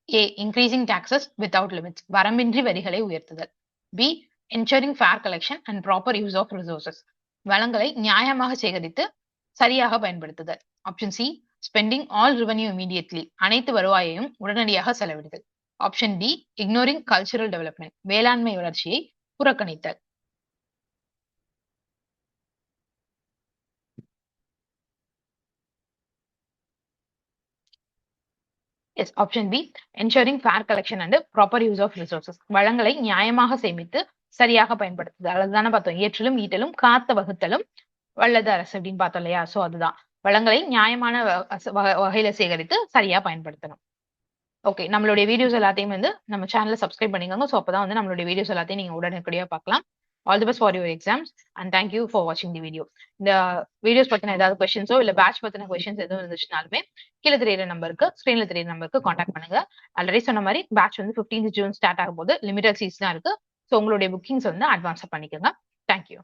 [SPEAKER 1] A increasing taxes without limits, வரம்பின்றி வரிகளை உயர்த்துதல். B ensuring fair collection and proper use of resources, வளங்களை நியாயமாக சேகரித்து சரியாக பயன்படுத்துதல். Option C spending all revenue immediately, அனைத்து வருவாயையும் உடனடியாக செலவிடுதல். Option D ignoring cultural development, வேளாண்மை வளர்ச்சியை புறக்கணித்தல். Yes, option B ensuring fair collection and proper use of resources, வளங்களை நியாயமாக சேமித்து சரியாக பயன்படுத்துதல். அதுதானே பார்த்தோம், ஏற்றலும் ஈட்டலும் காத்த வகுத்தலும் வல்லது அரசு அப்படின்னு பார்த்தோம் இல்லையா? சோ அதுதான், வளங்களை நியாயமான வகையில சேகரித்து சரியா பயன்படுத்தணும். ஓகே, நம்மளுடைய வீடியோஸ் எல்லாத்தையும் வந்து நம்ம சேனலை சப்ஸ்கிரைப் பண்ணிக்கோங்க. ஸோ அப்பதான் வந்து நம்மளுடைய வீடியோஸ் எல்லாத்தையும் நீங்க உடனடியாக பார்க்கலாம். All the best for your exams and thank you for வாட்சிங் தி வீடியோ. இந்த வீடியோஸ் பத்தின ஏதாவது கொஸ்டின்ஸோ இல்ல பேட்ச் பத்தின கொஸ்டின்ஸ் எதுவும் இருந்துச்சுனாலுமே கீழே தெரியுற நம்பருக்கு, ஸ்கிரீன்ல தெரியுற நம்பருக்கு காண்டாக்ட் பண்ணுங்க. ஆல்ரெடி சொன்ன மாதிரி பேட்ச் வந்து 15th ஜூன் ஸ்டார்ட் ஆகும் போது லிமிடெட் சீட்ஸ் தான் இருக்கு. ஸோ உங்களுடைய புக்கிங்ஸ் வந்து அட்வான்ஸா பண்ணிக்கோங்க. தேங்க்யூ.